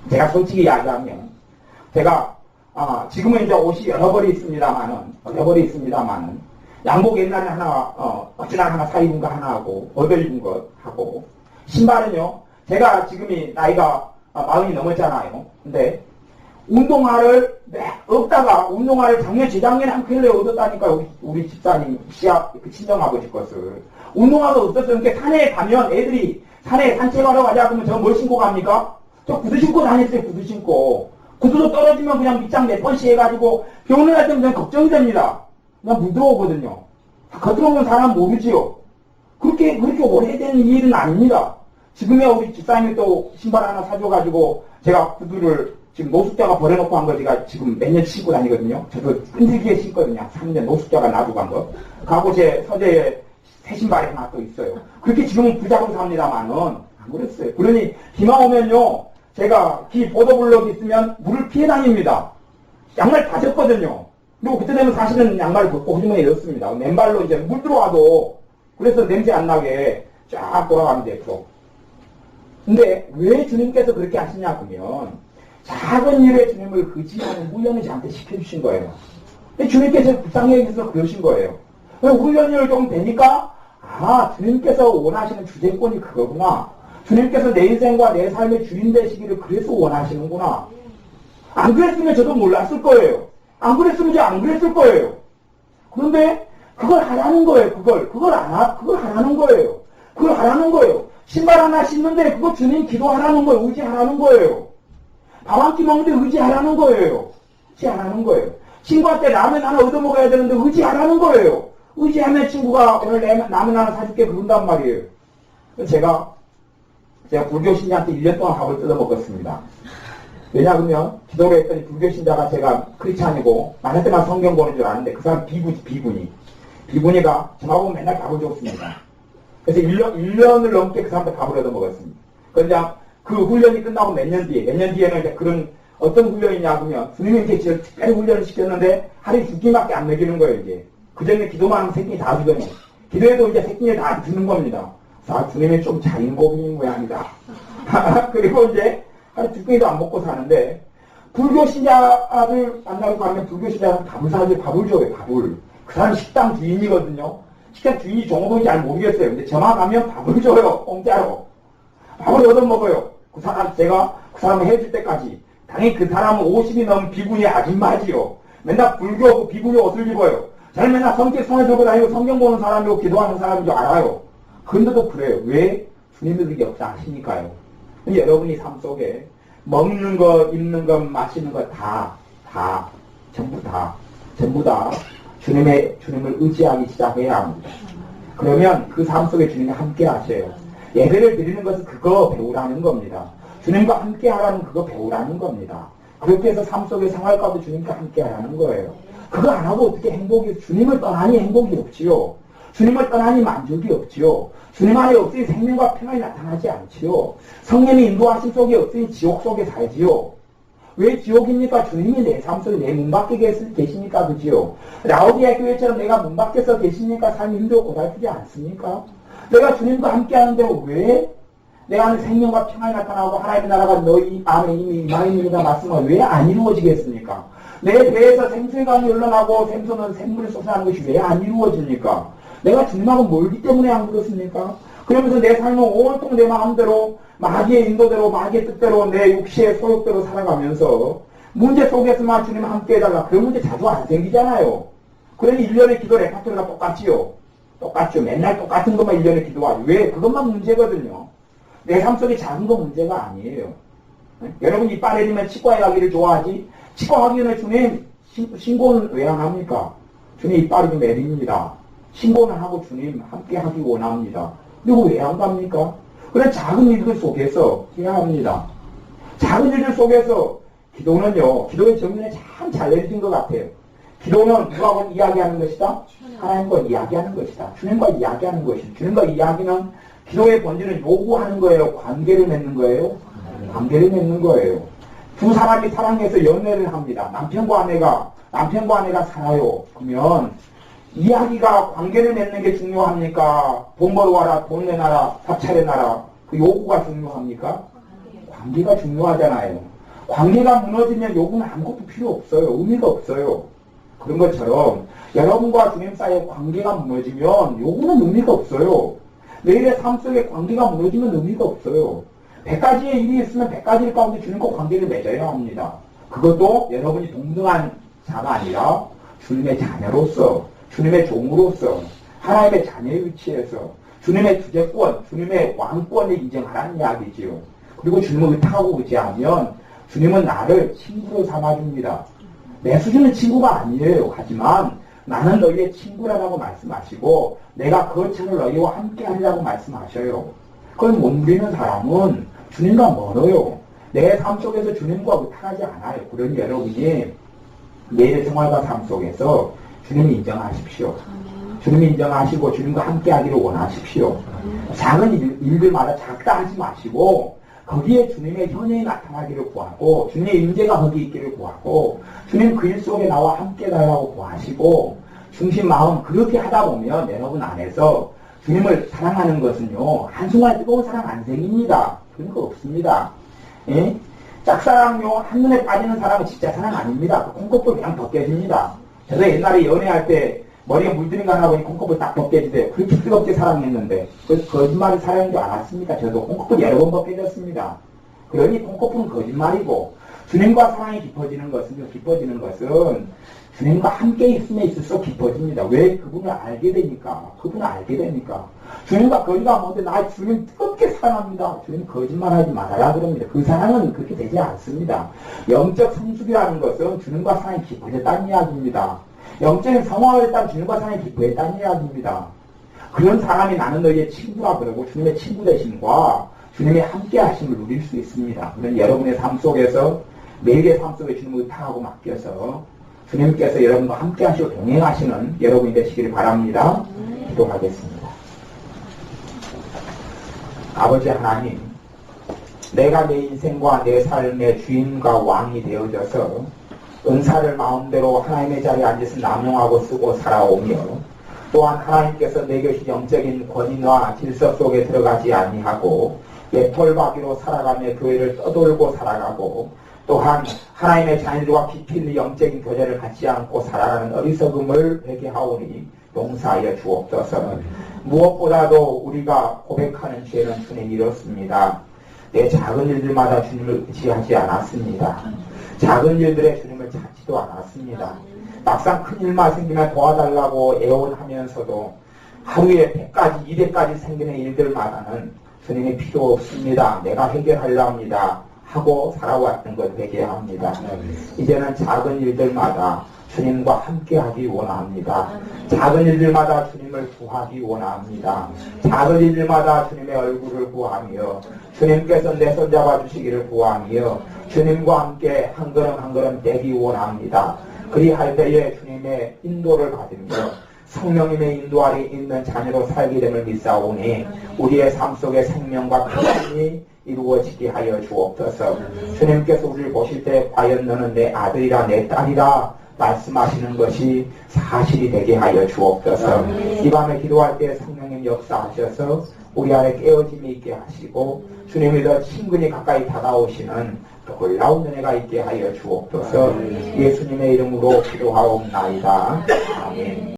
제가 솔직히 이야기하면 제가 지금은 이제 옷이 여러 벌이 있습니다만은 양복 옛날에 하나 어찌나 하나 사 입은 거 하나 하고 얻어 입은 거 하고 신발은요 제가 지금이 나이가 40이 넘었잖아요. 근데 운동화를 없다가 운동화를 재작년에 한 켤레 얻었다니까 우리 집사님 그 친정아버지 것을 운동화가 없었어요. 그러니까 산에 가면 애들이 산에 산책하러 가자 그러면 저 뭘 신고 갑니까? 저 구두 신고 다녔어요. 구두 신고 구두도 떨어지면 그냥 밑장 몇 번씩 해가지고 병원에 갈 때는 걱정이 됩니다. 그냥 무더워거든요. 겉으로 보면 사람 모르지요. 그렇게 오래된 일은 아닙니다. 지금이야 우리 집사님이 또 신발 하나 사줘가지고 제가 구두를 지금 노숙자가 버려놓고 한 거 제가 지금 몇 년 신고 다니거든요. 저도 끈질기게 신거든요. 3년 노숙자가 놔두고 간 거. 가고 제 서재에 새 신발이 하나 또 있어요. 그렇게 지금은 부자로 삽니다만은 안 그랬어요. 그러니 비가 오면요. 제가 기 보도블럭 있으면 물을 피해 다닙니다. 양말 다 젖거든요. 그리고 그때 되면 사실은 양말을 벗고 후주머니에 넣습니다. 맨발로 이제 물 들어와도 그래서 냄새 안 나게 쫙 돌아가면 돼요. 근데 왜 주님께서 그렇게 하시냐 그러면 작은 일에 주님을 의지하는 훈련을 저한테 시켜주신 거예요. 주님께서 불쌍히 여기서 그러신 거예요. 훈련을 좀 되니까 주님께서 원하시는 주제권이 그거구나. 주님께서 내 인생과 내 삶의 주인 되시기를 그래서 원하시는구나. 안 그랬으면 저도 몰랐을 거예요. 안 그랬으면 저 안 그랬을 거예요. 그런데 그걸 하라는 거예요. 그걸 하라는 거예요. 그걸 하라는 거예요. 신발 하나 신는데 그거 주님 기도하라는 거예요. 의지하라는 거예요. 밥 한 끼 먹는데 의지하라는 거예요. 의지하라는 거예요. 친구한테 라면 하나 얻어먹어야 되는데 의지하라는 거예요. 의지하면 친구가 오늘 라면 하나 사줄게 그런단 말이에요. 제가 불교 신자한테 1년 동안 밥을 뜯어먹었습니다. 왜냐하면 기도를 했더니 불교 신자가 제가 크리스찬이고 만날 때만 성경 보는 줄 아는데 그 사람 비구니가 저하고 맨날 밥을 줬습니다. 그래서 1년을 넘게 그 사람한테 밥을 얻어먹었습니다. 그런데 그 훈련이 끝나고 몇 년 뒤에는 이제 그런 어떤 훈련이냐 하면 스님이 이제 특별히 훈련을 시켰는데 하루에 2끼밖에 안 먹이는 거예요 이제. 그전에 기도만 하면 3끼 다 주더니 기도해도 이제 3끼를 다 안 주는 겁니다. 주님이 좀 자인고민인 모양이다. 그리고 이제 하루 2끼도 안 먹고 사는데 불교 신자를 만나고 가면 불교 신자는 밥을 줘요. 밥을. 그 사람 식당 주인이거든요. 식당 주인이 종업원인지 잘 모르겠어요. 근데 저만 가면 밥을 줘요. 공짜로. 밥을 얻어먹어요. 제가 그 사람을 해줄 때까지. 당연히 그 사람은 50이 넘은 비구니 아줌마지요. 맨날 불교 비구니 옷을 입어요. 저는 맨날 성격 손에 들고 다니고 성경 보는 사람이고 기도하는 사람인 줄 알아요. 그런데도 그래요. 왜? 주님이 그렇게 역사하시니까요. 여러분이 삶 속에 먹는 것, 입는 것, 마시는 것 전부 다 주님을 의지하기 시작해야 합니다. 그러면 그 삶 속에 주님이 함께 하셔요. 예배를 드리는 것은 그거 배우라는 겁니다. 주님과 함께 하라는 그거 배우라는 겁니다. 그렇게 해서 삶 속의 생활과도 주님과 함께 하라는 거예요. 그거 안 하고 어떻게 주님을 떠나니 행복이 없지요. 주님을 떠나니 만족이 없지요. 주님 안에 없으니 생명과 평안이 나타나지 않지요. 성령의 인도하심 속에 없으니 지옥 속에 살지요. 왜 지옥입니까? 주님이 내 삶 속에 내 문 밖에 계시니까 그지요. 라오디아 교회처럼 내가 문 밖에서 계시니까 삶이 힘들고 고달프지 않습니까? 내가 주님과 함께 하는데 왜 내 안에 생명과 평안이 나타나고 하나님의 나라가 너희 안에 이미 임하였느니라 말씀은 왜 안 이루어지겠습니까? 내 배에서 생수의 강이 흘러나고 샘소는 샘물이 솟아나는 것이 왜 안 이루어집니까? 내가 주님하고 멀기 때문에 안 그렇습니까? 그러면서 내 삶은 온통 내 마음대로 마귀의 인도대로 마귀의 뜻대로 내 육체의 소욕대로 살아가면서 문제 속에서만 주님 함께 해달라. 그런 문제 자주 안 생기잖아요. 그러니 1년의 기도 레파토리가 똑같지요. 맨날 똑같은 것만 1년에 기도하지. 왜? 그것만 문제거든요. 내 삶 속에 작은 거 문제가 아니에요. 네? 여러분 이빨 내리면 치과에 가기를 좋아하지? 치과 가기 전에 주님 신고는 왜 안 합니까? 주님 이빨이 좀 내립니다. 신고는 하고 주님 함께 하기 원합니다. 그리고 왜 안 갑니까? 그런 작은 일들 속에서 해야 합니다. 작은 일들 속에서 기도는요. 기도의 정리는 참 잘 내려진 것 같아요. 기도는 누구하고 이야기하는 것이다? 하나님과 이야기하는 것이다. 주님과 이야기하는 것이다. 주님과 이야기는 기도의 본질은 요구하는 거예요? 관계를 맺는 거예요? 관계를 맺는 거예요. 두 사람이 사랑해서 연애를 합니다. 남편과 아내가 살아요. 그러면 이야기가 관계를 맺는 게 중요합니까? 돈 벌어와라, 돈 내놔라, 밥 차려놔라. 그 요구가 중요합니까? 관계가 중요하잖아요. 관계가 무너지면 요구는 아무것도 필요 없어요. 의미가 없어요. 그런 것처럼 여러분과 주님 사이에 관계가 무너지면 요구는 의미가 없어요. 내일의 삶 속에 관계가 무너지면 의미가 없어요. 100가지의 일이 있으면 100가지 가운데 주님과 관계를 맺어야 합니다. 그것도 여러분이 동등한 자가 아니라 주님의 자녀로서, 주님의 종으로서, 하나님의 자녀의 위치에서 주님의 주제권, 주님의 왕권을 인정하라는 이야기지요. 그리고 주님을 의탁하고 의지하면 주님은 나를 친구로 삼아줍니다. 내 수준은 친구가 아니에요. 하지만 나는 너희의 친구라고 말씀하시고 내가 그것처럼 너희와 함께 하리라고 말씀하셔요. 그걸 못 누리는 사람은 주님과 멀어요. 내 삶 속에서 주님과 의탁하지 않아요. 그러니 여러분이 내일의 생활과 삶 속에서 주님을 인정하십시오. 주님을 인정하시고 주님과 함께 하기를 원하십시오. 작은 일들마다 작다 하지 마시고 거기에 주님의 현현이 나타나기를 구하고 주님의 임재가 거기 있기를 구하고 주님 그 일 속에 나와 함께 가라고 구하시고 중심 마음 그렇게 하다 보면 여러분 안에서 주님을 사랑하는 것은요 한순간에 뜨거운 사랑 안 생깁니다. 그런 거 없습니다. 예? 짝사랑요 한눈에 빠지는 사람은 진짜 사랑 아닙니다. 그 콩코뿔 그냥 벗겨집니다. 저도 옛날에 연애할 때 머리에 물들인 거 하나 보니 콩코뿔 딱 벗겨지대요. 그렇게 뜨겁게 사랑했는데 그 거짓말이 사랑인 줄 알았습니다. 저도 콩코뿔 여러 번 벗겨졌습니다. 그러니 콩코뿔은 거짓말이고 주님과 사랑이 깊어지는 것은 주님과 함께 있음에 있어서 깊어집니다. 왜? 그분을 알게 되니까. 주님과 거리가 먼데 나 주님 뜨겁게 사랑합니다. 주님 거짓말하지 말아라 그럽니다. 그 사랑은 그렇게 되지 않습니다. 영적 성숙이라는 것은 주님과 사랑이 깊어졌다는 이야기입니다. 영적인 성화가 됐다는 주님과 사랑이 깊어졌다는 이야기입니다. 그런 사람이 나는 너희의 친구라 그러고 주님의 친구 되심과 주님의 함께 하심을 누릴 수 있습니다. 그런 여러분의 삶 속에서 매일의 삶 속에 주님을 의탁하고 맡겨서 주님께서 여러분과 함께 하시고 동행하시는 여러분이 되시기를 바랍니다. 기도하겠습니다. 아버지 하나님, 내가 내 인생과 내 삶의 주인과 왕이 되어져서 은사를 마음대로 하나님의 자리에 앉아서 남용하고 쓰고 살아오며 또한 하나님께서 내게 주신 영적인 권위와 질서 속에 들어가지 아니하고 예톨바비로 살아가며 교회를 떠돌고 살아가고 또한 하나님의 자녀들과 깊이 있는 영적인 교제를 갖지 않고 살아가는 어리석음을 회개하오니 용서하여 주옵소서. 무엇보다도 우리가 고백하는 죄는 주님 이렇습니다. 내 작은 일들마다 주님을 의지하지 않았습니다. 작은 일들에 주님을 찾지도 않았습니다. 막상 큰 일만 생기면 도와달라고 애원하면서도 하루에 100가지, 200가지 생기는 일들마다는 주님이 필요 없습니다. 내가 해결하려 합니다. 하고 살아왔던 걸 회개합니다. 이제는 작은 일들마다 주님과 함께하기 원합니다. 작은 일들마다 주님을 구하기 원합니다. 작은 일들마다 주님의 얼굴을 구하며 주님께서 내 손잡아 주시기를 구하며 주님과 함께 한 걸음 한 걸음 되기 원합니다. 그리할 때에 주님의 인도를 받으며 성령님의 인도 아래 있는 자녀로 살게 됨을 믿사오니 우리의 삶 속에 생명과 평안이 이루어지게 하여 주옵소서. 주님께서 우리를 보실 때 과연 너는 내 아들이라 내 딸이라 말씀하시는 것이 사실이 되게 하여 주옵소서. 이 밤에 기도할 때 성령님 역사하셔서 우리 안에 깨어짐이 있게 하시고 주님이 더 친근히 가까이 다가오시는 놀라운 은혜가 있게 하여 주옵소서. 예수님의 이름으로 기도하옵나이다. 아멘.